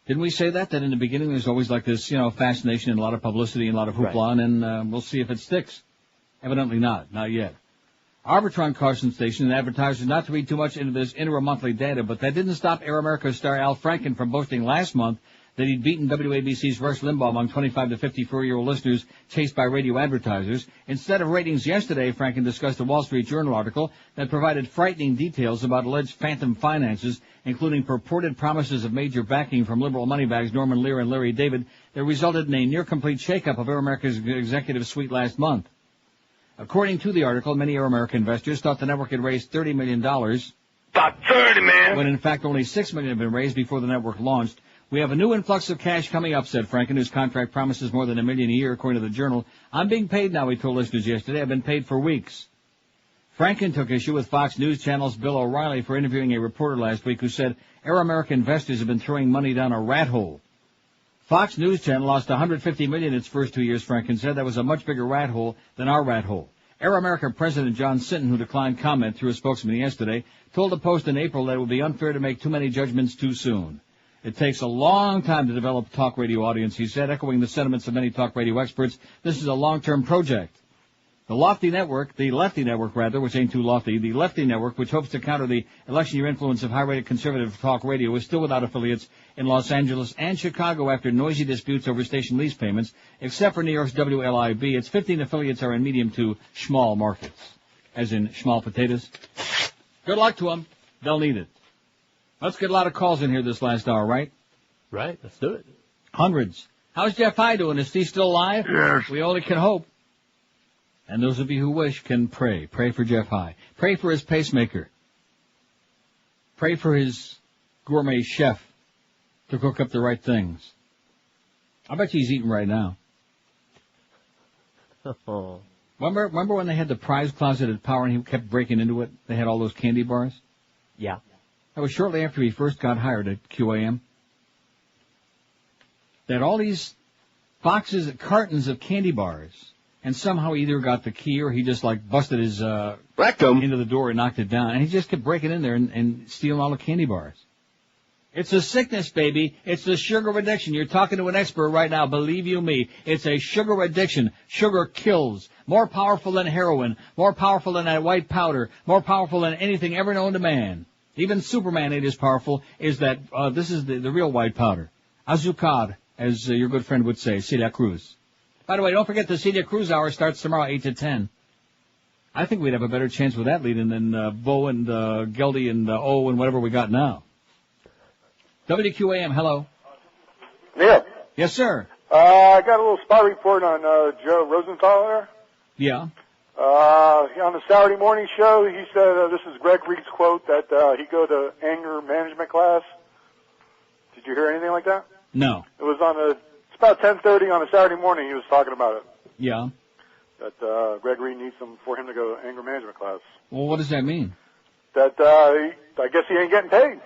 Didn't we say that in the beginning there's always like this, fascination and a lot of publicity and a lot of hoopla, and we'll see if it sticks. Evidently not yet. Arbitron cautioned stations and advertisers not to read too much into this interim monthly data, but that didn't stop Air America's star Al Franken from boasting last month that he'd beaten WABC's Rush Limbaugh among 25 to 54-year-old listeners chased by radio advertisers. Instead of ratings yesterday, Franken discussed a Wall Street Journal article that provided frightening details about alleged phantom finances, including purported promises of major backing from liberal moneybags Norman Lear and Larry David that resulted in a near-complete shakeup of Air America's executive suite last month. According to the article, many Air America investors thought the network had raised $30 million. About 30, man. When in fact only $6 million had been raised before the network launched. We have a new influx of cash coming up, said Franken, whose contract promises more than $1 million a year, according to the Journal. I'm being paid now, he told listeners yesterday. I've been paid for weeks. Franken took issue with Fox News Channel's Bill O'Reilly for interviewing a reporter last week who said Air America investors have been throwing money down a rat hole. Fox News Channel lost $150 million its first 2 years, Franken said. That was a much bigger rat hole than our rat hole. Air America President John Sinton, who declined comment through a spokesman yesterday, told the Post in April that it would be unfair to make too many judgments too soon. It takes a long time to develop a talk radio audience, he said, echoing the sentiments of many talk radio experts. This is a long-term project. The Lefty Network, which ain't too lofty, the Lefty Network, which hopes to counter the election year influence of high-rated conservative talk radio, is still without affiliates in Los Angeles and Chicago after noisy disputes over station lease payments. Except for New York's WLIB, its 15 affiliates are in medium to small markets, as in small potatoes. Good luck to them. They'll need it. Let's get a lot of calls in here this last hour, right? Right, let's do it. Hundreds. How's Jeff High doing? Is he still alive? Yes. We only can hope. And those of you who wish can pray. Pray for Jeff High. Pray for his pacemaker. Pray for his gourmet chef to cook up the right things. I bet you he's eating right now. Remember when they had the prize closet at Power and he kept breaking into it? They had all those candy bars? Yeah. That was shortly after he first got hired at QAM. They had all these boxes, cartons of candy bars And somehow he either got the key or he just like busted his rectum into the door and knocked it down. And he just kept breaking in there and stealing all the candy bars. It's a sickness, baby. It's the sugar addiction. You're talking to an expert right now. Believe you me. It's a sugar addiction. Sugar kills. More powerful than heroin. More powerful than that white powder. More powerful than anything ever known to man. Even Superman ain't as powerful. Is that, this is the real white powder. Azucar, as your good friend would say. Celia Cruz. By the way, don't forget the Celia Cruz hour starts tomorrow, 8 to 10. I think we'd have a better chance with that lead-in than Bo and Geldie and O and whatever we got now. WQAM, hello. Neil. Yes, sir. I got a little spy report on Joe Rosenthal there. Yeah. On the Saturday morning show, he said, this is Greg Reed's quote, that he'd go to anger management class. Did you hear anything like that? No. It was it's about 10:30 on a Saturday morning he was talking about it. Yeah. That Greg Reed needs for him to go to anger management class. Well, what does that mean? That I guess he ain't getting paid.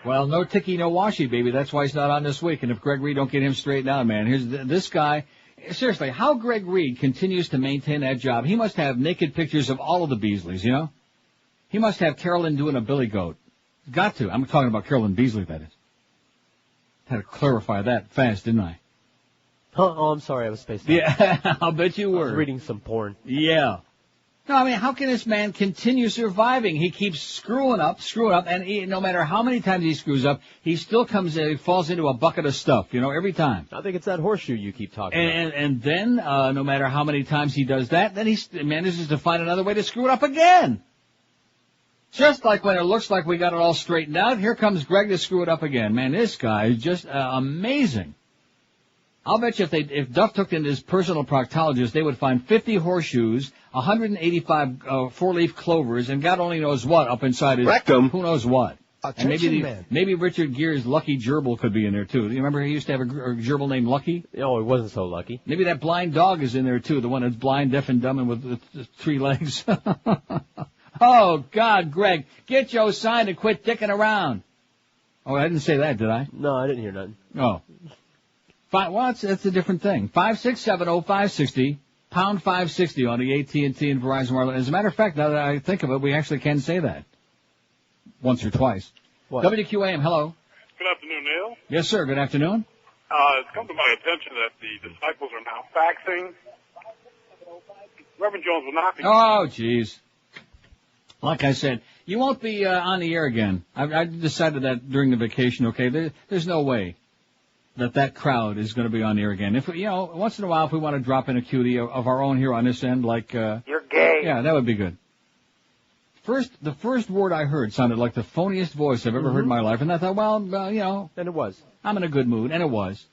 Well, no ticky, no washy, baby. That's why he's not on this week. And if Greg Reed don't get him straightened out, man, here's this guy. Seriously, how Greg Reed continues to maintain that job? He must have naked pictures of all of the Beasleys, you know? He must have Carolyn doing a billy goat. Got to. I'm talking about Carolyn Beasley, that is. Had to clarify that fast, didn't I? Oh, I'm sorry, I was spaced out. Yeah, I'll bet you were. I was reading some porn. Yeah. No, I mean, how can this man continue surviving? He keeps screwing up, and no matter how many times he screws up, he still falls into a bucket of stuff, you know, every time. I think it's that horseshoe you keep talking about. And then, no matter how many times he does that, then he manages to find another way to screw it up again. Just like when it looks like we got it all straightened out, here comes Greg to screw it up again. Man, this guy is just amazing. I'll bet you if Duff took in his personal proctologist, they would find 50 horseshoes, 185 four-leaf clovers, and God only knows what up inside his rectum. Who knows what? Attention, and maybe Richard Gere's Lucky Gerbil could be in there too. You remember he used to have a gerbil named Lucky? Oh, he wasn't so lucky. Maybe that blind dog is in there too, the one that's blind, deaf, and dumb, and with 3 legs. Oh God, Greg, get your sign and quit dicking around. Oh, I didn't say that, did I? No, I didn't hear nothing. Oh. Well, that's a different thing. 5670560, pound 560 on the AT&T and Verizon Wireless. As a matter of fact, now that I think of it, we actually can say that. Once or twice. What? WQAM, hello. Good afternoon, Neil. Yes, sir. Good afternoon. It's come to my attention that the disciples are now faxing. Reverend Jones will not be. Oh, jeez. Like I said, you won't be on the air again. I decided that during the vacation, okay? There's no way that crowd is going to be on the air again. If you know, once in a while, if we want to drop in a cutie of our own here on this end, like you're gay. Yeah, that would be good. The first word I heard sounded like the phoniest voice I've ever heard in my life, and I thought, well, you know, and it was. I'm in a good mood, and it was.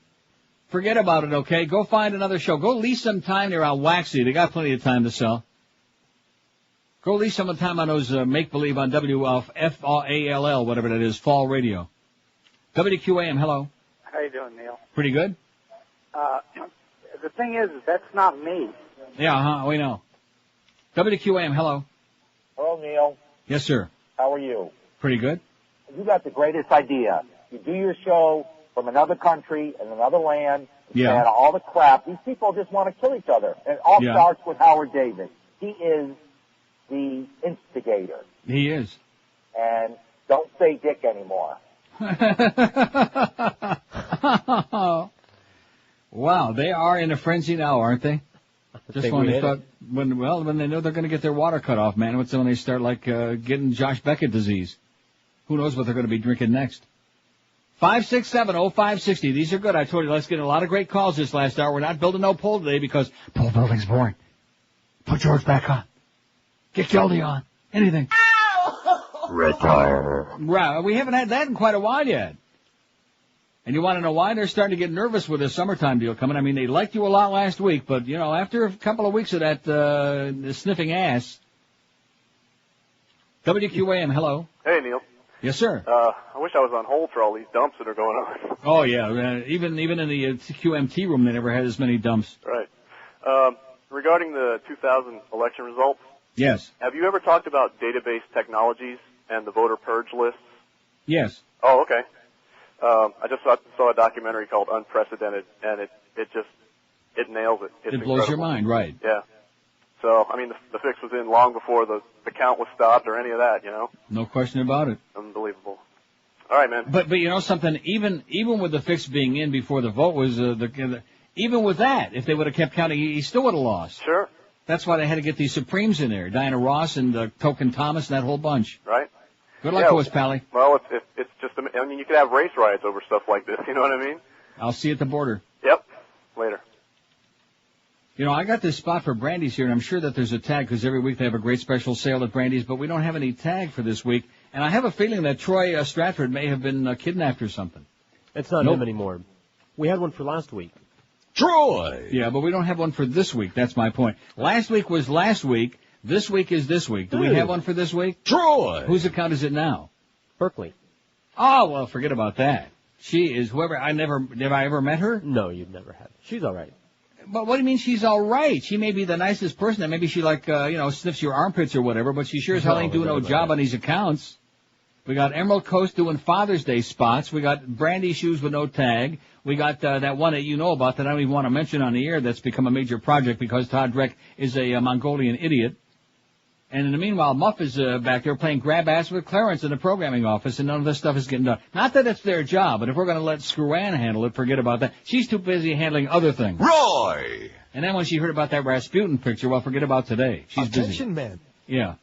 Forget about it, okay? Go find another show. Go lease some time there on Waxy. They got plenty of time to sell. Go lease some time on those make-believe on WFALL, whatever that is, Fall Radio. WQAM, hello. How you doing, Neil? Pretty good. The thing is that's not me. Yeah, we know. WQAM, hello. Hello, Neil. Yes, sir. How are you? Pretty good. You got the greatest idea. You do your show from another country and another land. Yeah. And all the crap. These people just want to kill each other. And it all starts with Howard Davis. He is the instigator. He is. And don't say dick anymore. Wow, they are in a frenzy now, aren't they? Just when they thought, when they know they're going to get their water cut off, man. What's when they start getting Josh Beckett disease? Who knows what they're going to be drinking next? 5670560. These are good. I told you, let's get a lot of great calls this last hour. We're not building no pole today because pole building's boring. Put George back on. Get Geldie on. Anything. Retire. Right. We haven't had that in quite a while yet. And you want to know why? They're starting to get nervous with this summertime deal coming. I mean, they liked you a lot last week, but, you know, after a couple of weeks of that sniffing ass. WQAM, hello. Hey, Neil. Yes, sir. I wish I was on hold for all these dumps that are going on. Oh, yeah. Even in the QMT room, they never had as many dumps. Right. Regarding the 2000 election results. Yes. Have you ever talked about database technologies and the voter purge lists? Yes. Oh, okay. I just saw a documentary called Unprecedented, and it it nails it. It's it blows your mind, right? Yeah. So, I mean, the fix was in long before the count was stopped or any of that, you know? No question about it. Unbelievable. All right, man. But you know something, even with the fix being in before the vote was, even with that, if they would have kept counting, he still would have lost. Sure. That's why they had to get these Supremes in there, Diana Ross and Token Thomas and that whole bunch. Right. Good luck to us, Pally. Well, it's just, I mean, you could have race riots over stuff like this, you know what I mean? I'll see you at the border. Yep. Later. You know, I got this spot for Brandy's here, and I'm sure that there's a tag, because every week they have a great special sale at Brandy's, but we don't have any tag for this week. And I have a feeling that Troy Stratford may have been kidnapped or something. It's not him anymore. We had one for last week. Troy! Yeah, but we don't have one for this week. That's my point. Last week was last week. This week is this week. Do we have one for this week? Troy! Whose account is it now? Berkeley. Oh, well, forget about that. She is whoever, have I ever met her? No, you've never had. She's all right. But what do you mean she's all right? She may be the nicest person, and maybe she sniffs your armpits or whatever, but she sure as hell ain't doing no job on these accounts. We got Emerald Coast doing Father's Day spots. We got Brandy shoes with no tag. We got that one that you know about that I don't even want to mention on the air that's become a major project because Todd Dreck is a Mongolian idiot. And in the meanwhile, Muff is back there playing grab ass with Clarence in the programming office, and none of this stuff is getting done. Not that it's their job, but if we're going to let Screw-Ann handle it, forget about that. She's too busy handling other things. Roy! And then when she heard about that Rasputin picture, well, forget about today. She's busy. Attention, man. Yeah.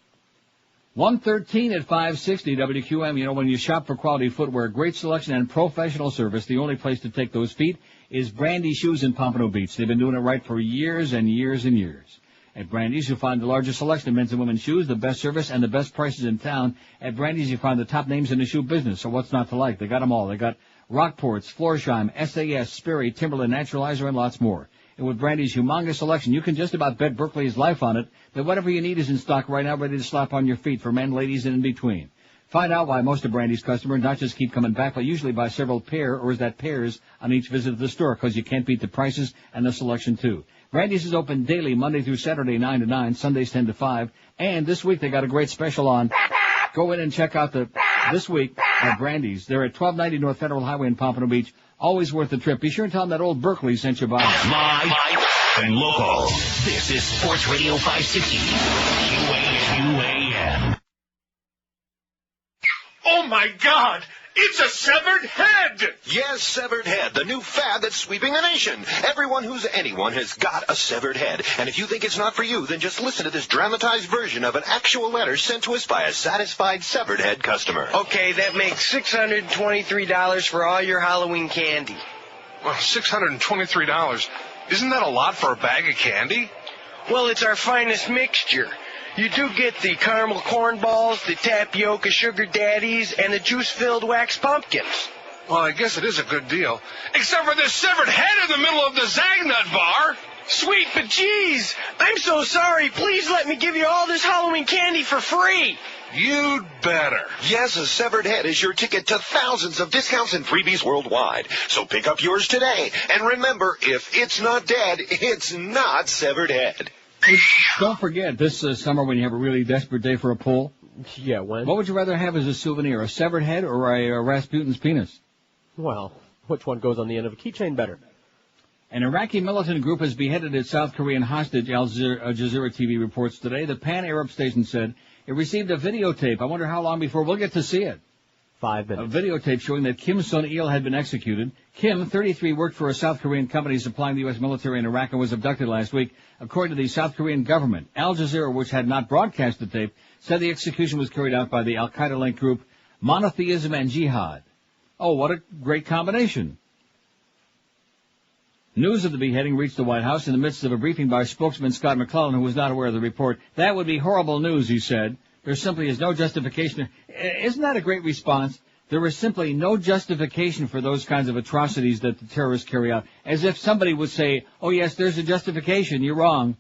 113 at 560 WQM. You know, when you shop for quality footwear, great selection and professional service, the only place to take those feet is Brandy Shoes in Pompano Beach. They've been doing it right for years and years and years. At Brandy's, you'll find the largest selection of men's and women's shoes, the best service, and the best prices in town. At Brandy's, you find the top names in the shoe business, so what's not to like? They got them all. They got Rockports, Florsheim, SAS, Sperry, Timberland, Naturalizer, and lots more. And with Brandy's humongous selection, you can just about bet Berkeley's life on it that whatever you need is in stock right now, ready to slap on your feet for men, ladies, and in between. Find out why most of Brandy's customers not just keep coming back, but usually buy several pairs on each visit to the store, because you can't beat the prices and the selection, too. Brandy's is open daily, Monday through Saturday, 9 to 9, Sundays 10 to 5. And this week they got a great special on. Go in and check out this week at Brandy's. They're at 1290 North Federal Highway in Pompano Beach. Always worth the trip. Be sure and tell them that old Berkeley sent you by. Live and local. This is Sports Radio 560. QAM. Oh my God! It's a severed head! Yes, severed head, the new fad that's sweeping the nation. Everyone who's anyone has got a severed head. And if you think it's not for you, then just listen to this dramatized version of an actual letter sent to us by a satisfied severed head customer. Okay, that makes $623 for all your Halloween candy. Well, $623. Isn't that a lot for a bag of candy? Well, it's our finest mixture. You do get the caramel corn balls, the tapioca sugar daddies, and the juice-filled wax pumpkins. Well, I guess it is a good deal. Except for this severed head in the middle of the Zagnut bar. Sweet bejeez! I'm so sorry. Please let me give you all this Halloween candy for free. You'd better. Yes, a severed head is your ticket to thousands of discounts and freebies worldwide. So pick up yours today. And remember, if it's not dead, it's not severed head. Don't forget, this summer when you have a really desperate day for a pull. Yeah, when? What would you rather have as a souvenir, a severed head or a Rasputin's penis? Well, which one goes on the end of a keychain better? An Iraqi militant group has beheaded its South Korean hostage, Al Jazeera TV reports today. The Pan-Arab station said it received a videotape. I wonder how long before we'll get to see it. 5 minutes. A videotape showing that Kim Sun-il had been executed. Kim, 33, worked for a South Korean company supplying the U.S. military in Iraq and was abducted last week, according to the South Korean government. Al Jazeera, which had not broadcast the tape, said the execution was carried out by the Al-Qaeda-linked group Monotheism and Jihad. Oh, what a great combination. News of the beheading reached the White House in the midst of a briefing by spokesman Scott McClellan, who was not aware of the report. That would be horrible news, he said. There simply is no justification. Isn't that a great response? There is simply no justification for those kinds of atrocities that the terrorists carry out. As if somebody would say, oh, yes, there's a justification. You're wrong.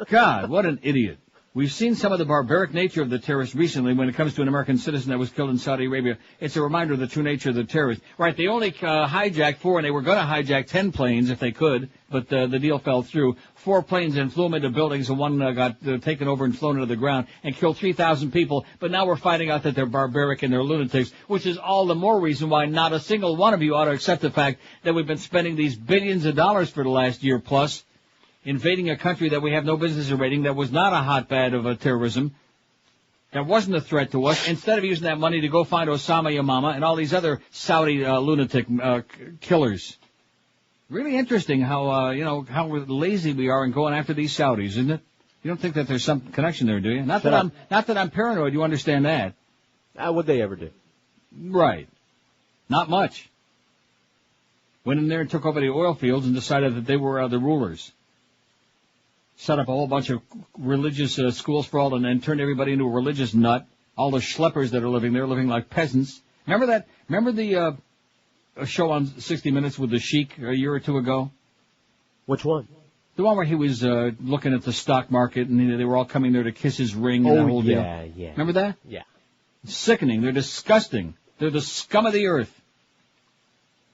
God, what an idiot. We've seen some of the barbaric nature of the terrorists recently when it comes to an American citizen that was killed in Saudi Arabia. It's a reminder of the true nature of the terrorists. Right, they only hijacked 4, and they were going to hijack 10 planes if they could, but the deal fell through. 4 planes and flew them into buildings, and one got taken over and flown into the ground and killed 3,000 people. But now we're finding out that they're barbaric and they're lunatics, which is all the more reason why not a single one of you ought to accept the fact that we've been spending these billions of dollars for the last year plus invading a country that we have no business invading, that was not a hotbed of terrorism, that wasn't a threat to us, instead of using that money to go find Osama Yamama and all these other Saudi lunatic killers. Really interesting how how lazy we are in going after these Saudis, isn't it? You don't think that there's some connection there, do you? Not that I'm paranoid, you understand that. What'd they ever do? Right. Not much. Went in there and took over the oil fields and decided that they were the rulers. Set up a whole bunch of religious schools for all, and then turned everybody into a religious nut. All the schleppers that are living there, living like peasants. Remember that? Remember the show on 60 Minutes with the Sheik a year or two ago? Which one? The one where he was looking at the stock market, and they were all coming there to kiss his ring and the whole deal. Yeah. Remember that? Yeah. It's sickening. They're disgusting. They're the scum of the earth.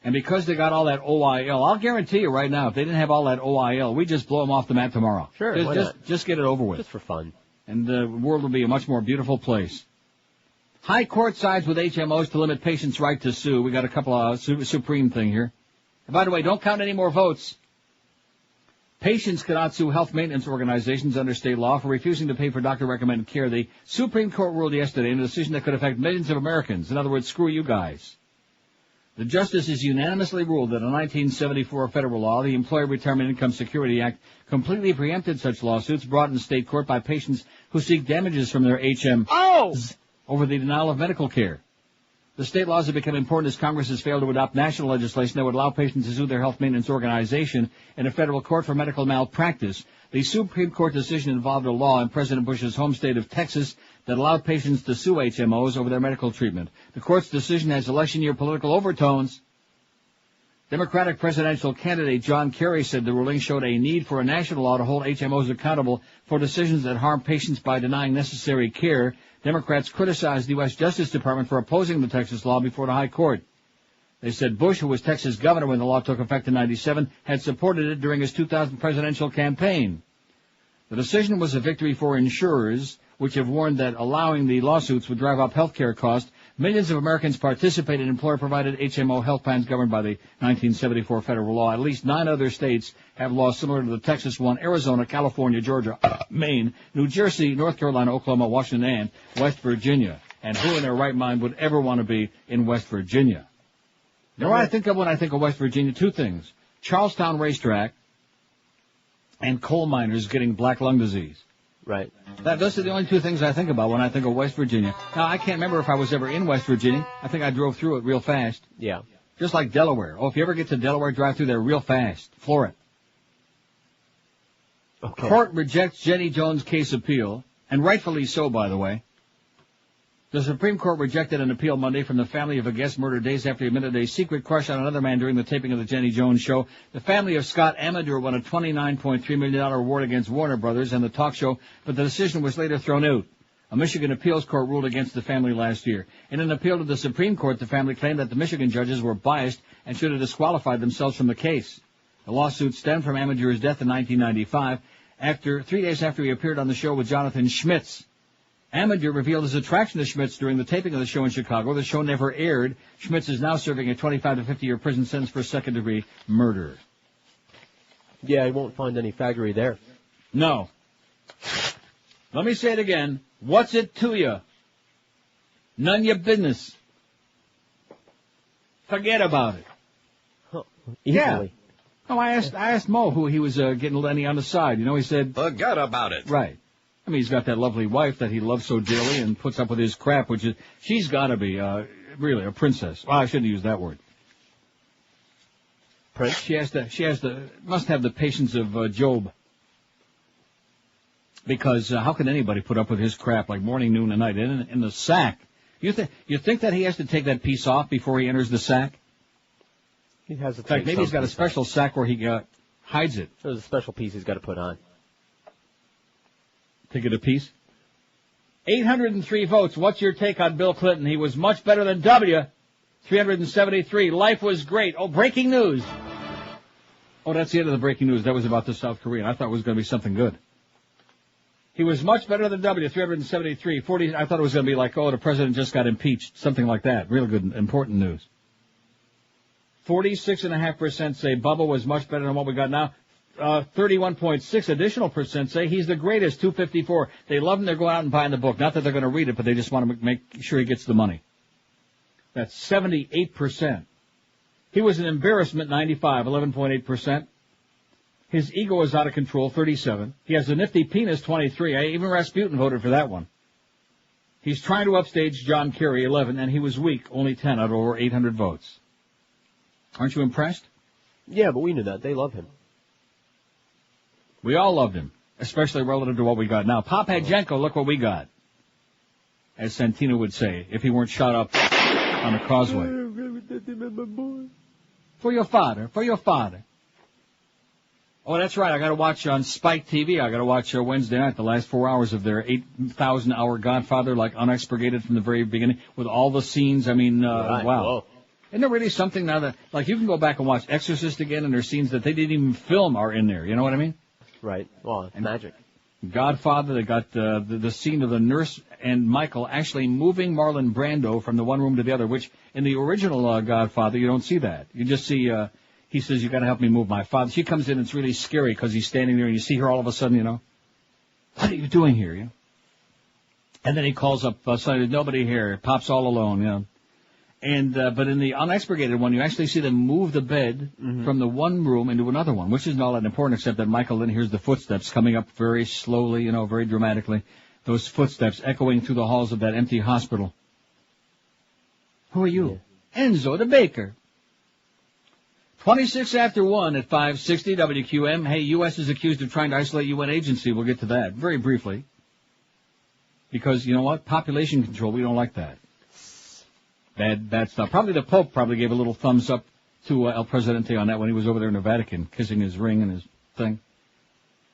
And because they got all that OIL, I'll guarantee you right now, if they didn't have all that OIL, we'd just blow them off the mat tomorrow. Sure, just get it over with. Just for fun. And the world will be a much more beautiful place. High court sides with HMOs to limit patients' right to sue. We got a couple of Supreme thing here. And by the way, don't count any more votes. Patients cannot sue health maintenance organizations under state law for refusing to pay for doctor-recommended care. The Supreme Court ruled yesterday in a decision that could affect millions of Americans. In other words, screw you guys. The justices unanimously ruled that a 1974 federal law, the Employee Retirement Income Security Act, completely preempted such lawsuits brought in state court by patients who seek damages from their HMOs over the denial of medical care. The state laws have become important as Congress has failed to adopt national legislation that would allow patients to sue their health maintenance organization in a federal court for medical malpractice. The Supreme Court decision involved a law in President Bush's home state of Texas that allowed patients to sue HMOs over their medical treatment. The court's decision has election year political overtones. Democratic presidential candidate John Kerry said the ruling showed a need for a national law to hold HMOs accountable for decisions that harm patients by denying necessary care. Democrats criticized the U.S. Justice Department for opposing the Texas law before the High Court. They said Bush, who was Texas governor when the law took effect in 1997, had supported it during his 2000 presidential campaign. The decision was a victory for insurers, which have warned that allowing the lawsuits would drive up health care costs. Millions of Americans participate in employer-provided HMO health plans governed by the 1974 federal law. At least 9 other states have laws similar to the Texas one: Arizona, California, Georgia, Maine, New Jersey, North Carolina, Oklahoma, Washington, and West Virginia. And who in their right mind would ever want to be in West Virginia? You know what I think of when I think of West Virginia? 2 things. Charlestown Racetrack and coal miners getting black lung disease. Right. Those are the only 2 things I think about when I think of West Virginia. Now, I can't remember if I was ever in West Virginia. I think I drove through it real fast. Yeah. Just like Delaware. Oh, if you ever get to Delaware, drive through there real fast. Floor it. Okay. Court rejects Jenny Jones' case appeal, and rightfully so, by the way. The Supreme Court rejected an appeal Monday from the family of a guest murdered days after he admitted a secret crush on another man during the taping of the Jenny Jones show. The family of Scott Amador won a $29.3 million award against Warner Brothers and the talk show, but the decision was later thrown out. A Michigan appeals court ruled against the family last year. In an appeal to the Supreme Court, the family claimed that the Michigan judges were biased and should have disqualified themselves from the case. The lawsuit stemmed from Amador's death in 1995, 3 days after he appeared on the show with Jonathan Schmitz. Amador revealed his attraction to Schmitz during the taping of the show in Chicago. The show never aired. Schmitz is now serving a 25 to 50-year prison sentence for second-degree murder. Yeah, he won't find any faggery there. No. Let me say it again. What's it to you? None of your business. Forget about it. Huh. Easily. Yeah. Oh, I asked Mo who he was getting Lenny on the side. You know, he said... Forget about it. Right. I mean, he's got that lovely wife that he loves so dearly and puts up with his crap, which is... She's got to be, really, a princess. Well, I shouldn't use that word. Prince? She must have the patience of Job. Because how can anybody put up with his crap like morning, noon, and night in the sack? You think that he has to take that piece off before he enters the sack? He has to. In fact, maybe he's got a special sack where he hides it. There's a special piece he's got to put on. Ticket apiece. 803 votes. What's your take on Bill Clinton? He was much better than W. 373. Life was great. Oh, breaking news. Oh, that's the end of the breaking news. That was about the South Korean. I thought it was going to be something good. He was much better than W. 373. 40. I thought it was going to be like, oh, the president just got impeached. Something like that. Real good, important news. 46.5% say Bubba was much better than what we got now. 31.6 additional percent say he's the greatest, 254. They love him. They're going out and buying the book. Not that they're going to read it, but they just want to make sure he gets the money. That's 78%. He was an embarrassment, 95, 11.8%. His ego is out of control, 37. He has a nifty penis, 23. Even Rasputin voted for that one. He's trying to upstage John Kerry, 11, and he was weak, only 10 out of over 800 votes. Aren't you impressed? Yeah, but we knew that. They love him. We all loved him, especially relative to what we got now. Pop Hadjenko, look what we got. As Santino would say, if he weren't shot up on the causeway. For your father, for your father. Oh, that's right. I got to watch on Spike TV. I got to watch Wednesday night, the last 4 hours of their 8,000-hour Godfather, like unexpurgated from the very beginning, with all the scenes. I mean, right. Wow. Whoa. Isn't there really something now that, like, you can go back and watch Exorcist again, and there's scenes that they didn't even film are in there. You know what I mean? Right. Well, it's magic. Godfather, they got the scene of the nurse and Michael actually moving Marlon Brando from the one room to the other, which in the original Godfather, you don't see that. You just see, he says, you got to help me move my father. She comes in, it's really scary because he's standing there, and you see her all of a sudden, you know. What are you doing here, you know? And then he calls up, there's nobody here. Pop's all alone, you know. And, but in the unexpurgated one, you actually see them move the bed from the one room into another one, which isn't all that important, except that Michael then hears the footsteps coming up very slowly, you know, very dramatically. Those footsteps echoing through the halls of that empty hospital. Who are you? Yeah. Enzo the baker. 26 after 1 at 560 WQM. Hey, U.S. is accused of trying to isolate UN agency. We'll get to that very briefly. Because, you know what? Population control, we don't like that. Bad stuff. Probably the Pope gave a little thumbs up to El Presidente on that when he was over there in the Vatican, kissing his ring and his thing.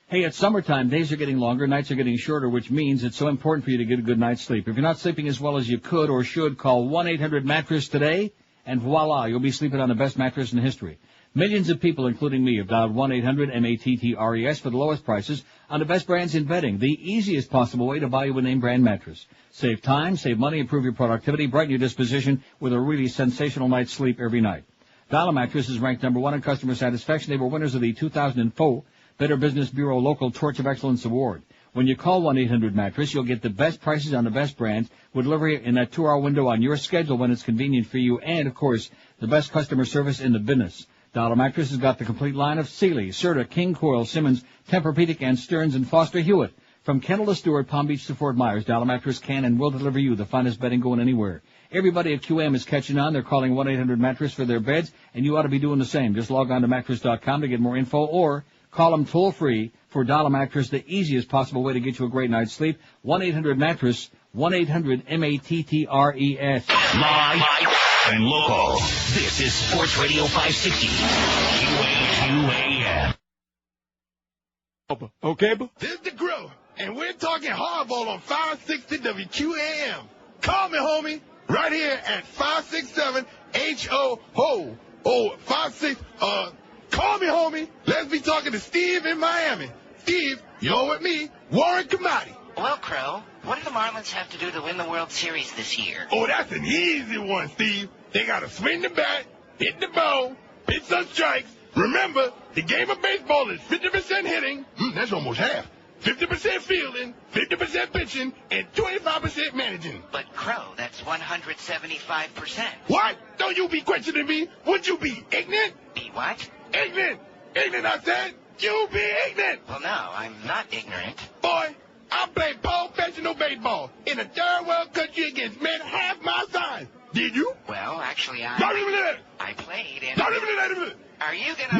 Hey, it's summertime. Days are getting longer. Nights are getting shorter, which means it's so important for you to get a good night's sleep. If you're not sleeping as well as you could or should, call 1-800-MATTRESS today, and voila, you'll be sleeping on the best mattress in history. Millions of people, including me, have dialed 1-800-MATTRES for the lowest prices on the best brands in bedding. The easiest possible way to buy you a name brand mattress. Save time, save money, improve your productivity, brighten your disposition with a really sensational night's sleep every night. Dial Mattress is ranked number 1 in customer satisfaction. They were winners of the 2004 Better Business Bureau Local Torch of Excellence Award. When you call 1-800-MATTRESS, you'll get the best prices on the best brands with delivery in that 2-hour window on your schedule when it's convenient for you, and, of course, the best customer service in the business. Dollar Mattress has got the complete line of Sealy, Serta, King Coil, Simmons, Tempur-Pedic, and Stearns & Foster Hewitt. From Kendall to Stewart, Palm Beach to Fort Myers, Dollar Mattress can and will deliver you the finest bedding going anywhere. Everybody at QM is catching on. They're calling 1-800-MATTRESS for their beds, and you ought to be doing the same. Just log on to mattress.com to get more info, or call them toll-free for Dollar Mattress, the easiest possible way to get you a great night's sleep. 1-800-MATTRESS, 1-800-MATTRES. Live and local. This is Sports Radio 560. QAQAM. Okay, but this is the Grill, and we're talking hardball on 560 WQAM. Call me, homie, right here at 567-HO-HO. Oh, 56, call me, homie. Let's be talking to Steve in Miami. Steve, you're with me, Warren Kamati. Well, Crow, what do the Marlins have to do to win the World Series this year? Oh, that's an easy one, Steve. They got to swing the bat, hit the ball, pitch some strikes. Remember, the game of baseball is 50% hitting. That's almost half. 50% fielding, 50% pitching, and 25% managing. But, Crow, that's 175%. What? Don't you be questioning me. Would you be ignorant? Be what? Ignorant. Ignorant, I said. You be ignorant. Well, no, I'm not ignorant. Boy, I played professional baseball in a third world country against men half my size. Did you? Well, actually, I played in... Are you gonna...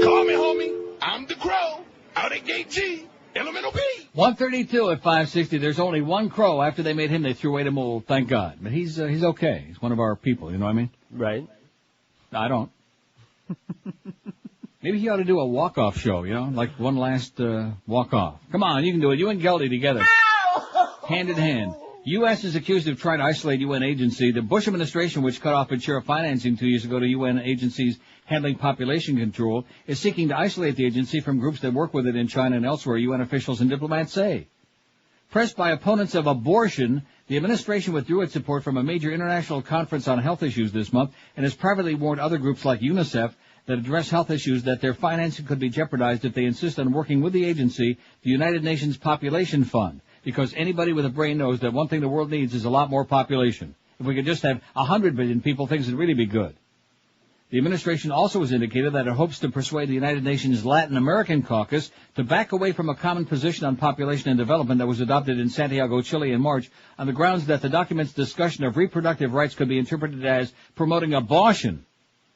Call me, homie. I'm the Crow. Out at Gate G. Elemental B. 132 at 560. There's only one Crow. After they made him, they threw away the mold. Thank God. But he's okay. He's one of our people. You know what I mean? Right. I don't. Maybe he ought to do a walk-off show, like one last walk-off. Come on, you can do it. You and Geldie together. Hand in hand. U.S. is accused of trying to isolate UN agency. The Bush administration, which cut off its share of financing 2 years ago to UN agencies handling population control, is seeking to isolate the agency from groups that work with it in China and elsewhere, UN officials and diplomats say. Pressed by opponents of abortion, the administration withdrew its support from a major international conference on health issues this month and has privately warned other groups like UNICEF that address health issues that their financing could be jeopardized if they insist on working with the agency, the United Nations Population Fund, because anybody with a brain knows that one thing the world needs is a lot more population. If we could just have 100 billion people, things would really be good. The administration also has indicated that it hopes to persuade the United Nations Latin American Caucus to back away from a common position on population and development that was adopted in Santiago, Chile in March on the grounds that the document's discussion of reproductive rights could be interpreted as promoting abortion.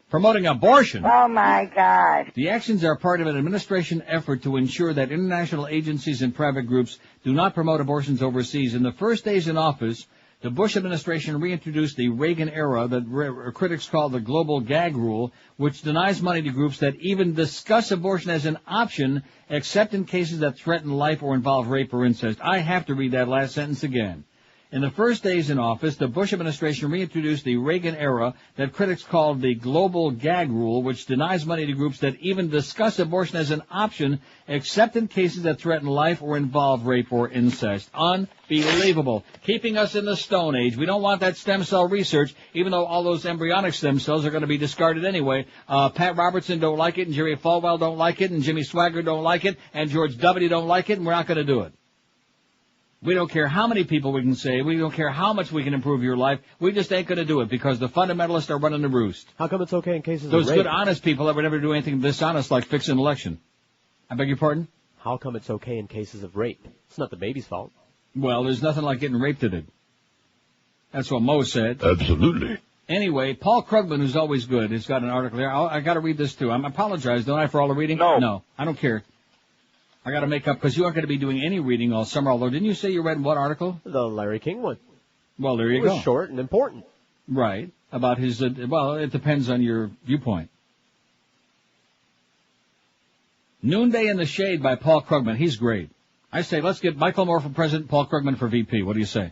Promoting abortion? Oh, my God. The actions are part of an administration effort to ensure that international agencies and private groups do not promote abortions overseas. In the first days in office, the Bush administration reintroduced the Reagan era that critics call the global gag rule, which denies money to groups that even discuss abortion as an option, except in cases that threaten life or involve rape or incest. I have to read that last sentence again. In the first days in office, the Bush administration reintroduced the Reagan era that critics called the global gag rule, which denies money to groups that even discuss abortion as an option, except in cases that threaten life or involve rape or incest. Unbelievable. Keeping us in the Stone Age. We don't want that stem cell research, even though all those embryonic stem cells are going to be discarded anyway. Pat Robertson don't like it, and Jerry Falwell don't like it, and Jimmy Swaggart don't like it, and George W. don't like it, and we're not going to do it. We don't care how many people we can save. We don't care how much we can improve your life. We just ain't going to do it because the fundamentalists are running the roost. How come it's okay in cases Those of rape? good, honest people that would never do anything dishonest like fix an election. I beg your pardon? How come it's okay in cases of rape? It's not the baby's fault. Well, there's nothing like getting raped at it. That's what Mo said. Absolutely. Anyway, Paul Krugman, who's always good, has got an article here. I got to read this too. I apologize, don't I, for all the reading? No, I don't care. I got to make up because you aren't going to be doing any reading all summer. Although, didn't you say you read what article? The Larry King one. Well, there you go. It was short and important. Right. About his, well, it depends on your viewpoint. Noonday in the Shade by Paul Krugman. He's great. I say let's get Michael Moore for president, Paul Krugman for VP. What do you say?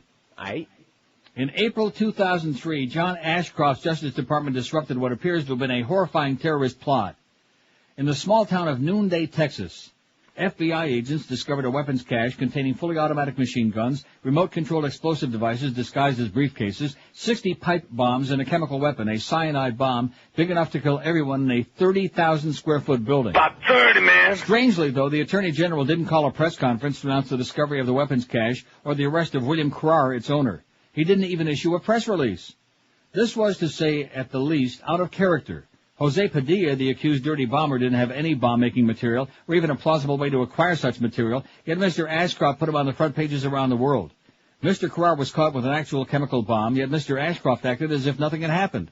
In April 2003, John Ashcroft's Justice Department disrupted what appears to have been a horrifying terrorist plot. In the small town of Noonday, Texas, FBI agents discovered a weapons cache containing fully automatic machine guns, remote-controlled explosive devices disguised as briefcases, 60 pipe bombs, and a chemical weapon, a cyanide bomb, big enough to kill everyone in a 30,000-square-foot building. About 30, man. Strangely, though, the Attorney General didn't call a press conference to announce the discovery of the weapons cache or the arrest of William Carrar, its owner. He didn't even issue a press release. This was, to say at the least, out of character. Jose Padilla, the accused dirty bomber, didn't have any bomb-making material or even a plausible way to acquire such material, yet Mr. Ashcroft put him on the front pages around the world. Mr. Carrar was caught with an actual chemical bomb, yet Mr. Ashcroft acted as if nothing had happened.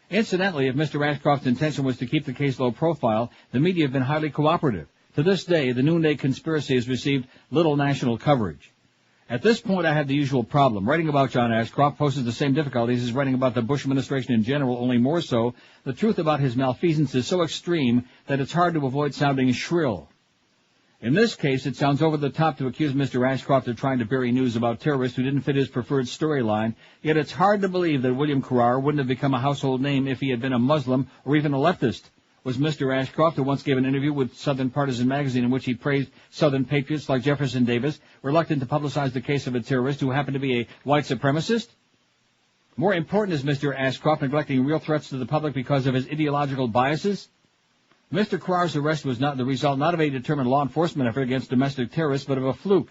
Incidentally, if Mr. Ashcroft's intention was to keep the case low profile, the media have been highly cooperative. To this day, the Noonday Conspiracy has received little national coverage. At this point, I have the usual problem. Writing about John Ashcroft poses the same difficulties as writing about the Bush administration in general, only more so. The truth about his malfeasance is so extreme that it's hard to avoid sounding shrill. In this case, it sounds over the top to accuse Mr. Ashcroft of trying to bury news about terrorists who didn't fit his preferred storyline, yet it's hard to believe that William Carrar wouldn't have become a household name if he had been a Muslim or even a leftist. Was Mr. Ashcroft, who once gave an interview with Southern Partisan magazine in which he praised Southern patriots like Jefferson Davis, reluctant to publicize the case of a terrorist who happened to be a white supremacist? More important, is Mr. Ashcroft neglecting real threats to the public because of his ideological biases? Mr. Carrar's arrest was not the result not of a determined law enforcement effort against domestic terrorists, but of a fluke.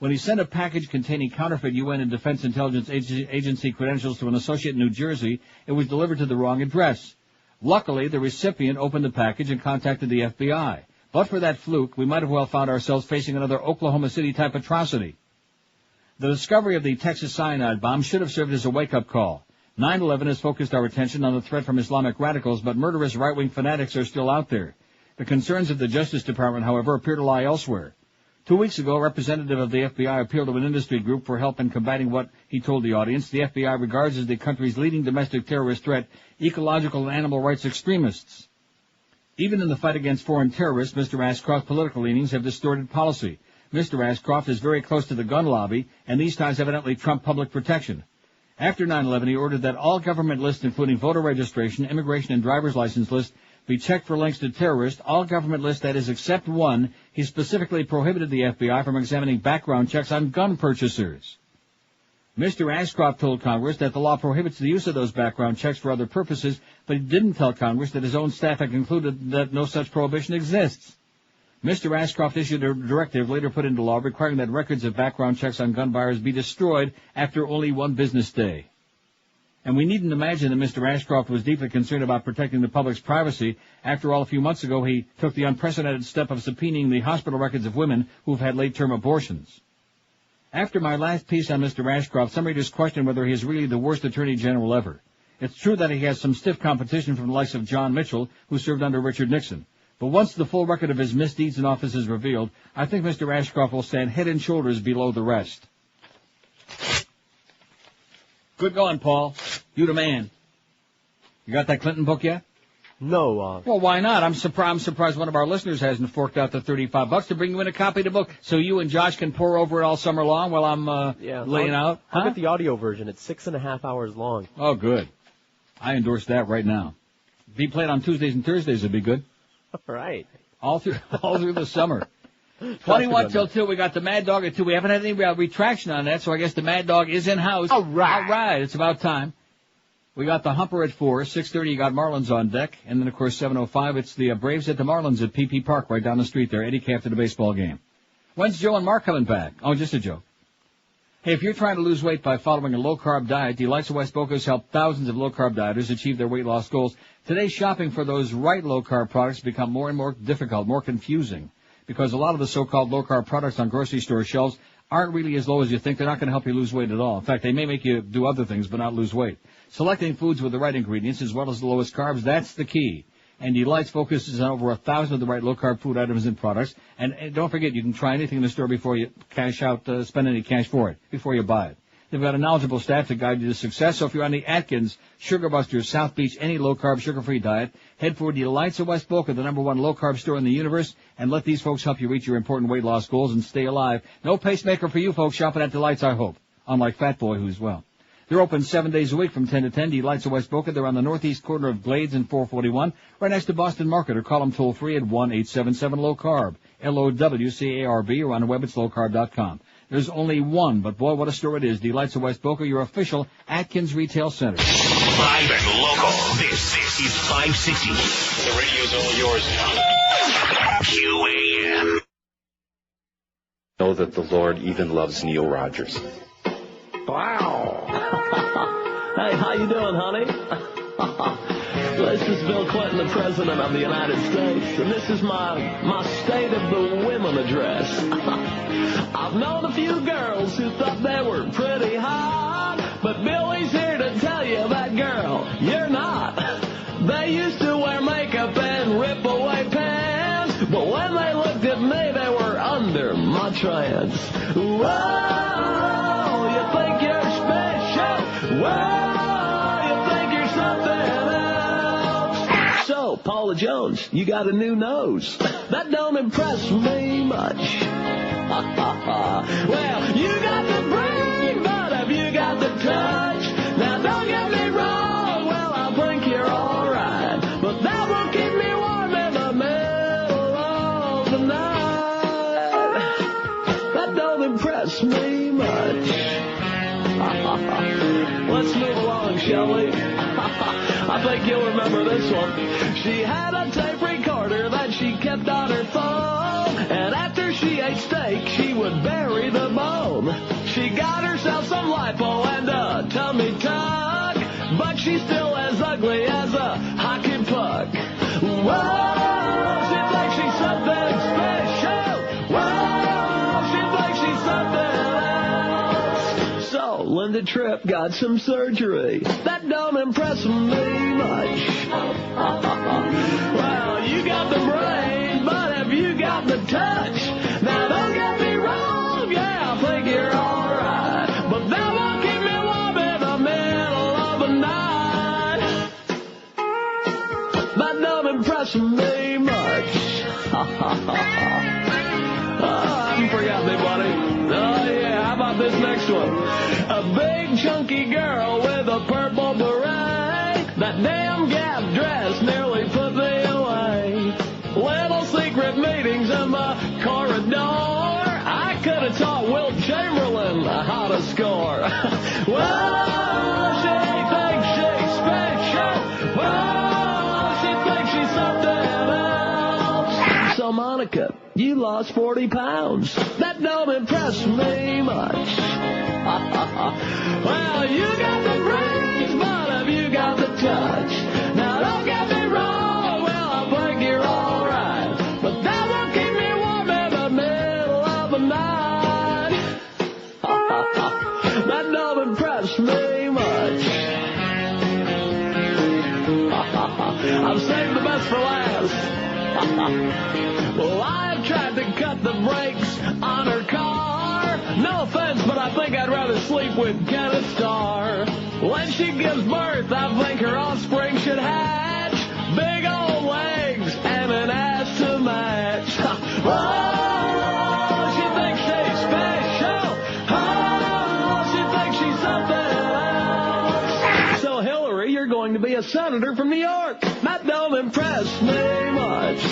When he sent a package containing counterfeit UN and Defense Intelligence Agency credentials to an associate in New Jersey, it was delivered to the wrong address. Luckily, the recipient opened the package and contacted the FBI. But for that fluke, we might have well found ourselves facing another Oklahoma City-type atrocity. The discovery of the Texas cyanide bomb should have served as a wake-up call. 9/11 has focused our attention on the threat from Islamic radicals, but murderous right-wing fanatics are still out there. The concerns of the Justice Department, however, appear to lie elsewhere. 2 weeks ago, a representative of the FBI appealed to an industry group for help in combating what he told the audience the FBI regards as the country's leading domestic terrorist threat, ecological and animal rights extremists. Even in the fight against foreign terrorists, Mr. Ashcroft's political leanings have distorted policy. Mr. Ashcroft is very close to the gun lobby, and these ties evidently trump public protection. After 9/11, he ordered that all government lists, including voter registration, immigration, and driver's license lists, be checked for links to terrorists. All government lists, that is, except one. He specifically prohibited the FBI from examining background checks on gun purchasers. Mr. Ashcroft told Congress that the law prohibits the use of those background checks for other purposes, but he didn't tell Congress that his own staff had concluded that no such prohibition exists. Mr. Ashcroft issued a directive later put into law requiring that records of background checks on gun buyers be destroyed after only one business day. And we needn't imagine that Mr. Ashcroft was deeply concerned about protecting the public's privacy. After all, a few months ago, he took the unprecedented step of subpoenaing the hospital records of women who've had late-term abortions. After my last piece on Mr. Ashcroft, some readers questioned whether he is really the worst attorney general ever. It's true that he has some stiff competition from the likes of John Mitchell, who served under Richard Nixon. But once the full record of his misdeeds in office is revealed, I think Mr. Ashcroft will stand head and shoulders below the rest. Good going, Paul. You the man. You got that Clinton book yet? No. Well, why not? I'm surprised one of our listeners hasn't forked out the $35 to bring you in a copy of the book, so you and Josh can pour over it all summer long while I'm laying out. I'll get the audio version. It's 6.5 hours long. Oh, good. I endorse that right now. Be played on Tuesdays and Thursdays would be good. All right. All through the summer. 21 till 2. We got the Mad Dog at 2. We haven't had any retraction on that, so I guess the Mad Dog is in house. All right. All right. It's about time. We got the Humper at 4. 6:30, you got Marlins on deck. And then, of course, 7:05, it's the Braves at the Marlins at PP Park right down the street there. Eddie after the baseball game. When's Joe and Mark coming back? Oh, just a joke. Hey, if you're trying to lose weight by following a low-carb diet, Delights of West Boca has helped thousands of low-carb dieters achieve their weight loss goals. Today, shopping for those right low-carb products become more and more difficult, more confusing, because a lot of the so-called low-carb products on grocery store shelves aren't really as low as you think. They're not going to help you lose weight at all. In fact, they may make you do other things but not lose weight. Selecting foods with the right ingredients as well as the lowest carbs, that's the key. And Delights focuses on over 1,000 of the right low-carb food items and products. And don't forget, you can try anything in the store before you spend any cash for it, before you buy it. They've got a knowledgeable staff to guide you to success. So if you're on the Atkins, Sugar Busters, South Beach, any low-carb, sugar-free diet, head for Delights of West Boca, the #1 low-carb store in the universe, and let these folks help you reach your important weight loss goals and stay alive. No pacemaker for you folks shopping at Delights, I hope. Unlike Fat Boy, who's well. They're open 7 days a week from 10 to 10. Delights of West Boca. They're on the northeast corner of Glades and 441, right next to Boston Market, or call them toll-free at 1-877-LOW-CARB, LOWCARB, or on the web it's lowcarb.com. There's only one, but boy, what a store it is. Delights of West Boca, your official Atkins retail center. Live and local. This is 560. The radio's all yours now. QAM. Know that the Lord even loves Neil Rogers. Wow. Hey, how you doing, honey? This is Bill Clinton, the President of the United States, and this is my State of the Women address. I've known a few girls who thought they were pretty hot, but Billy's here to tell you that, girl, you're not. They used to wear makeup and rip away pants, but when they looked at me, they were under my trance. Whoa, you think you're special? Whoa, you think you're something else? So, Paula Jones, you got a new nose. That don't impress me much. Well, you got the brain, but have you got the touch? Now, don't get me wrong, well, I think you're alright, but that will keep me warm in the middle of the night. That don't impress me much. Let's move along, shall we? I think you'll remember this one. She had a tape recorder that she kept on her phone, and after she ate steak, she would bury the bone. She got herself some lipo and a tummy tuck, but she's still as ugly as a hockey puck. Whoa, she thinks she's something special. Whoa, she thinks she's something else. So, Linda Tripp got some surgery. That don't impress me much. Well, you got the brain, but have you got the touch? Now, don't get me wrong, yeah, I think you're alright, but that won't keep me warm in the middle of the night. That don't impress me got me, buddy. Oh, yeah, how about this next one? A big, chunky girl with a purple beret. That damn Gap dress nearly put me away. Little secret meetings in the corridor. I could have taught Wilt Chamberlain how to score. Well, she thinks she's special. Well, she thinks she's something else. So, Monica, you lost 40 pounds. That don't impress me much. Well, you got the brains, but have you got the touch? Now, don't get me wrong, well, I think you're all right. But that won't keep me warm in the middle of the night. That don't impress me much. I've saved the best for last. Well, I've tried to cut the brakes on her car. No offense, but I think I'd rather sleep with Kenneth Starr. When she gives birth, I think her offspring should hatch. Big old legs and an ass to match. Oh, she thinks she's special. Oh, she thinks she's something else. So, Hillary, you're going to be a senator from New York. That don't impress me much.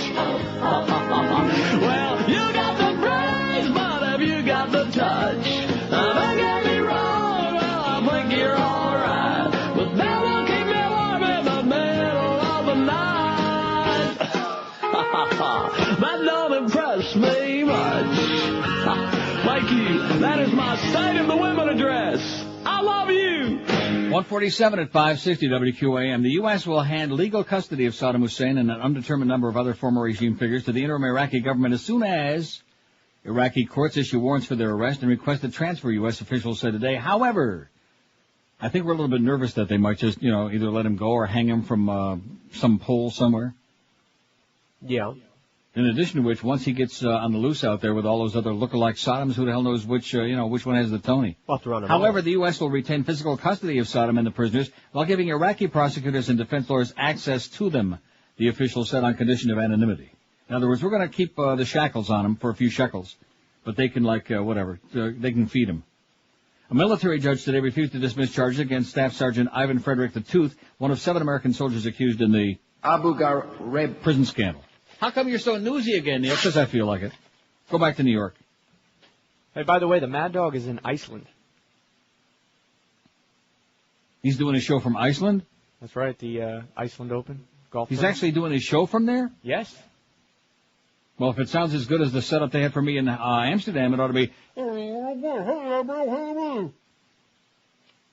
Well, you got the brains, but have you got the touch? Don't get me wrong, well, I think you're all right. But that won't keep me warm in the middle of the night. That don't impress me much. Thank you. That is my State of the Women address. I love you. 147 at 560 WQAM. The U.S. will hand legal custody of Saddam Hussein and an undetermined number of other former regime figures to the interim Iraqi government as soon as Iraqi courts issue warrants for their arrest and request a transfer, U.S. officials said today. However, I think we're a little bit nervous that they might just, either let him go or hang him from some pole somewhere. Yeah. In addition to which, once he gets on the loose out there with all those other look-alike Sadams, who the hell knows which one has the Tony. However, the U.S. will retain physical custody of Saddam and the prisoners while giving Iraqi prosecutors and defense lawyers access to them, the official said, on condition of anonymity. In other words, we're going to keep the shackles on him for a few shekels, but they can, they can feed him. A military judge today refused to dismiss charges against Staff Sergeant Ivan Frederick the Tooth, one of 7 American soldiers accused in the Abu Ghraib prison scandal. How come you're so newsy again, Neil? Because I feel like it. Go back to New York. Hey, by the way, the Mad Dog is in Iceland. He's doing a show from Iceland? That's right, the Iceland Open golf He's tournament. actually doing his show from there? Yes. Well, if it sounds as good as the setup they had for me in Amsterdam, it ought to be...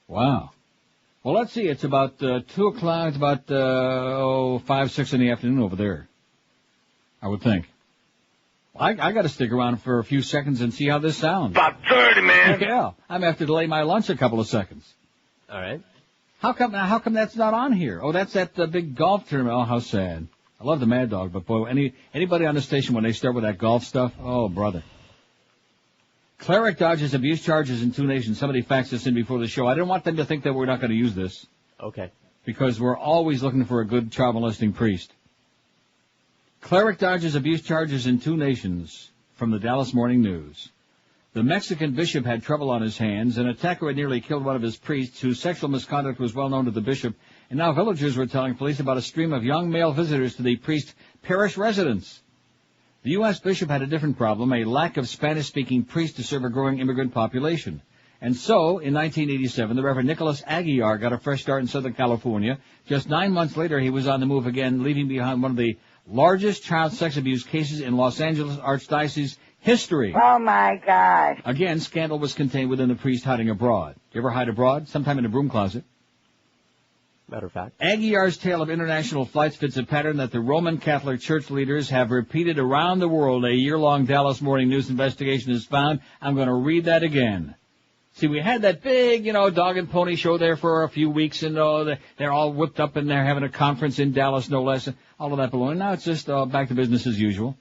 Wow. Well, let's see. It's about 2 o'clock. It's about 5, 6 in the afternoon over there, I would think. I got to stick around for a few seconds and see how this sounds. About 30, man. Yeah, I'm going to have to delay my lunch a couple of seconds. All right. How come that's not on here? Oh, that's at the big golf tournament. Oh, how sad. I love the Mad Dog, but boy, anybody on the station when they start with that golf stuff, oh, brother. Cleric dodges abuse charges in 2 nations. Somebody faxed this in before the show. I didn't want them to think that we're not going to use this. Okay. Because we're always looking for a good child molesting priest. Cleric dodges abuse charges in 2 nations, from the Dallas Morning News. The Mexican bishop had trouble on his hands. An attacker had nearly killed one of his priests, whose sexual misconduct was well known to the bishop, and now villagers were telling police about a stream of young male visitors to the priest's parish residence. The U.S. bishop had a different problem, a lack of Spanish-speaking priests to serve a growing immigrant population. And so, in 1987, the Reverend Nicholas Aguiar got a fresh start in Southern California. Just 9 months later, he was on the move again, leaving behind one of the largest child sex abuse cases in Los Angeles Archdiocese history. Oh, my God. Again, scandal was contained within the priest hiding abroad. You ever hide abroad? Sometime in a broom closet. Matter of fact. Aguiar's tale of international flights fits a pattern that the Roman Catholic Church leaders have repeated around the world. A year-long Dallas Morning News investigation has found. I'm going to read that again. See, we had that big, dog and pony show there for a few weeks, and they're all whipped up and they're having a conference in Dallas, no less. All of that baloney. Now it's just back to business as usual.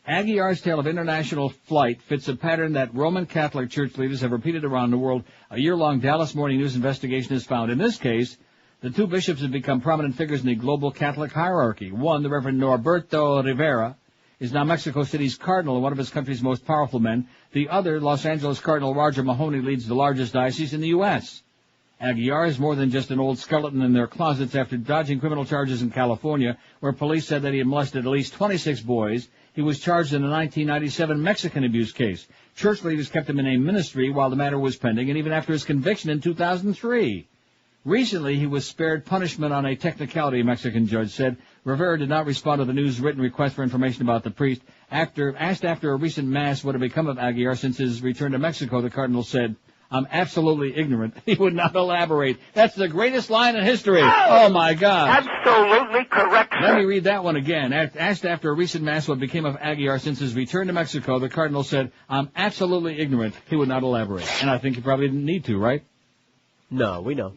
Aguiar's tale of international flight fits a pattern that Roman Catholic Church leaders have repeated around the world. A year-long Dallas Morning News investigation has found. In this case, the 2 bishops have become prominent figures in the global Catholic hierarchy. One, the Reverend Norberto Rivera, is now Mexico City's cardinal and one of his country's most powerful men. The other, Los Angeles Cardinal Roger Mahoney, leads the largest diocese in the U.S. Aguiar is more than just an old skeleton in their closets after dodging criminal charges in California, where police said that he had molested at least 26 boys. He was charged in a 1997 Mexican abuse case. Church leaders kept him in a ministry while the matter was pending, and even after his conviction in 2003. Recently, he was spared punishment on a technicality, a Mexican judge said. Rivera did not respond to the news written request for information about the priest. Asked after a recent mass what had become of Aguiar since his return to Mexico, the cardinal said, "I'm absolutely ignorant." He would not elaborate. That's the greatest line in history. Oh, my God. Absolutely correct, sir. Let me read that one again. Asked after a recent mass what became of Aguiar since his return to Mexico, the cardinal said, "I'm absolutely ignorant." He would not elaborate. And I think he probably didn't need to, right? No, we know.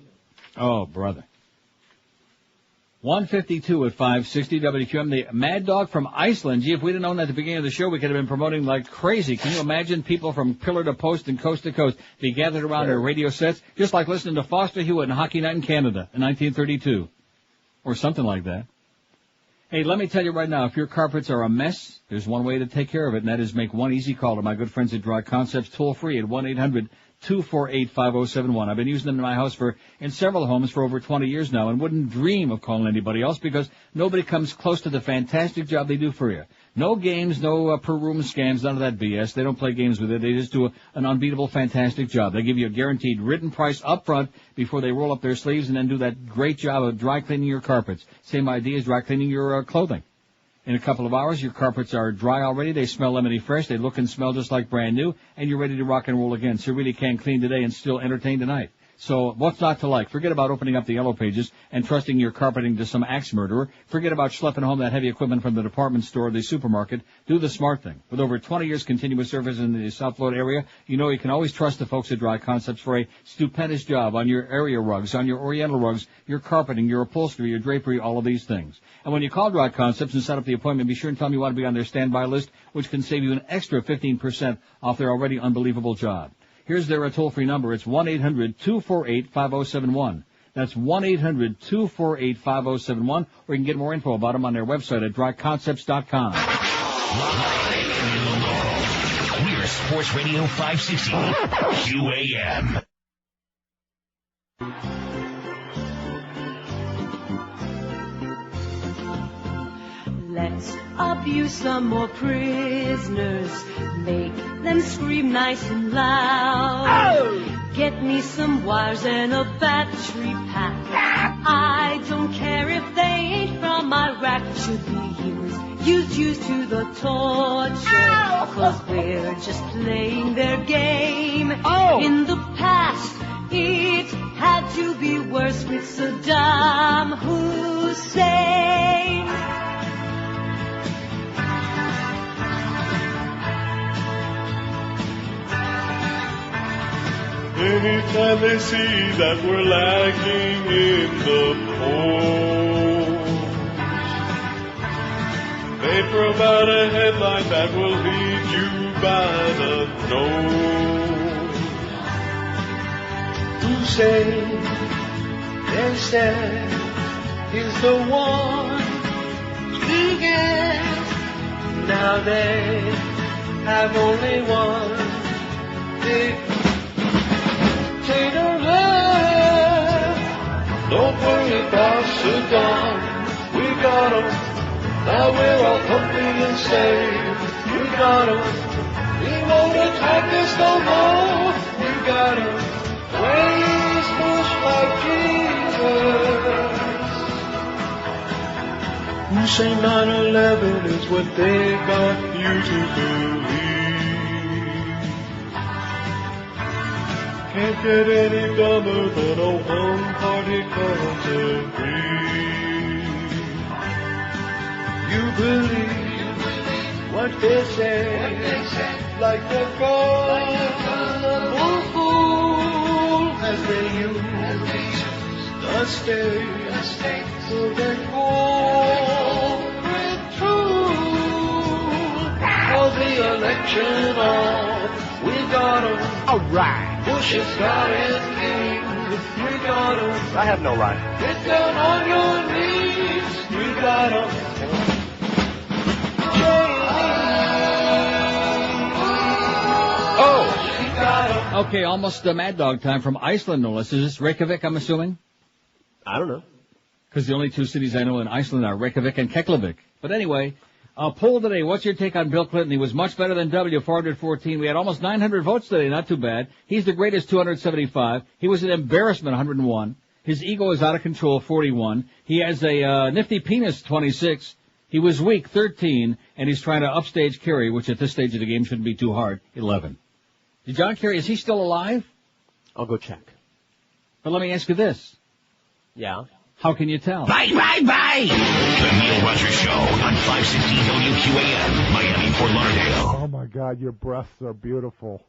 Oh, brother. 152 at 560 WQM. The Mad Dog from Iceland. Gee, if we'd have known at the beginning of the show, we could have been promoting like crazy. Can you imagine people from pillar to post and coast to coast be gathered around their radio sets, just like listening to Foster Hewitt and Hockey Night in Canada in 1932? Or something like that. Hey, let me tell you right now, if your carpets are a mess, there's one way to take care of it, and that is make one easy call to my good friends at Dry Concepts, toll-free at 1-800-248-5071. I've been using them in my house in several homes for over 20 years now and wouldn't dream of calling anybody else because nobody comes close to the fantastic job they do for you. No games, no per-room scams, none of that BS. They don't play games with it. They just do an unbeatable, fantastic job. They give you a guaranteed written price up front before they roll up their sleeves and then do that great job of dry cleaning your carpets. Same idea as dry cleaning your clothing. In a couple of hours, your carpets are dry already. They smell lemony fresh. They look and smell just like brand new, and you're ready to rock and roll again. So you really can clean today and still entertain tonight. So what's not to like? Forget about opening up the yellow pages and trusting your carpeting to some axe murderer. Forget about schlepping home that heavy equipment from the department store or the supermarket. Do the smart thing. With over 20 years continuous service in the South Florida area, you know you can always trust the folks at Dry Concepts for a stupendous job on your area rugs, on your oriental rugs, your carpeting, your upholstery, your drapery, all of these things. And when you call Dry Concepts and set up the appointment, be sure and tell them you want to be on their standby list, which can save you an extra 15% off their already unbelievable job. Here's their toll-free number. It's 1-800-248-5071. That's 1-800-248-5071. Or you can get more info about them on their website at dryconcepts.com. We're Sports Radio 560 QAM. Let's abuse some more prisoners. Make them scream nice and loud. Oh! Get me some wires and a battery pack. I don't care if they ain't from Iraq. Should be used to the torture. Cause we're just playing their game. Oh! In the past, it had to be worse with Saddam Hussein. Anytime they see that we're lagging in the polls, they throw out a headline that will lead you by the nose. Hussein, they said, is the one to get. Now they have only one dictator left. Don't worry about Saddam, we got him. Now we're all comfy and safe. We got him. He won't attack us no more. We got him. Praise Bush like Jesus. Who say 9/11 is what they got you to believe. Can't get any dumber than a one-party country. You believe what they say, like the gullible fool as they use the state for their corporate tool. For the election on, we got 'em. All right. Bush has got his king, we got 'em. I have no right. Get down on your knees, we got 'em. Oh! Okay, almost Mad Dog time from Iceland, no less. Is this Reykjavik, I'm assuming? I don't know. Because the only two cities I know in Iceland are Reykjavik and Keflavik. But anyway, poll today. What's your take on Bill Clinton? He was much better than W, 414. We had almost 900 votes today. Not too bad. He's the greatest, 275. He was an embarrassment, 101. His ego is out of control, 41. He has a nifty penis, 26. He was weak, 13. And he's trying to upstage Kerry, which at this stage of the game shouldn't be too hard, 11. John Kerry, is he still alive? I'll go check. But let me ask you this. Yeah? How can you tell? Bye! The Neil Rogers Show on 560 WQAM, Miami, Fort Lauderdale. Oh, my God, your breasts are beautiful.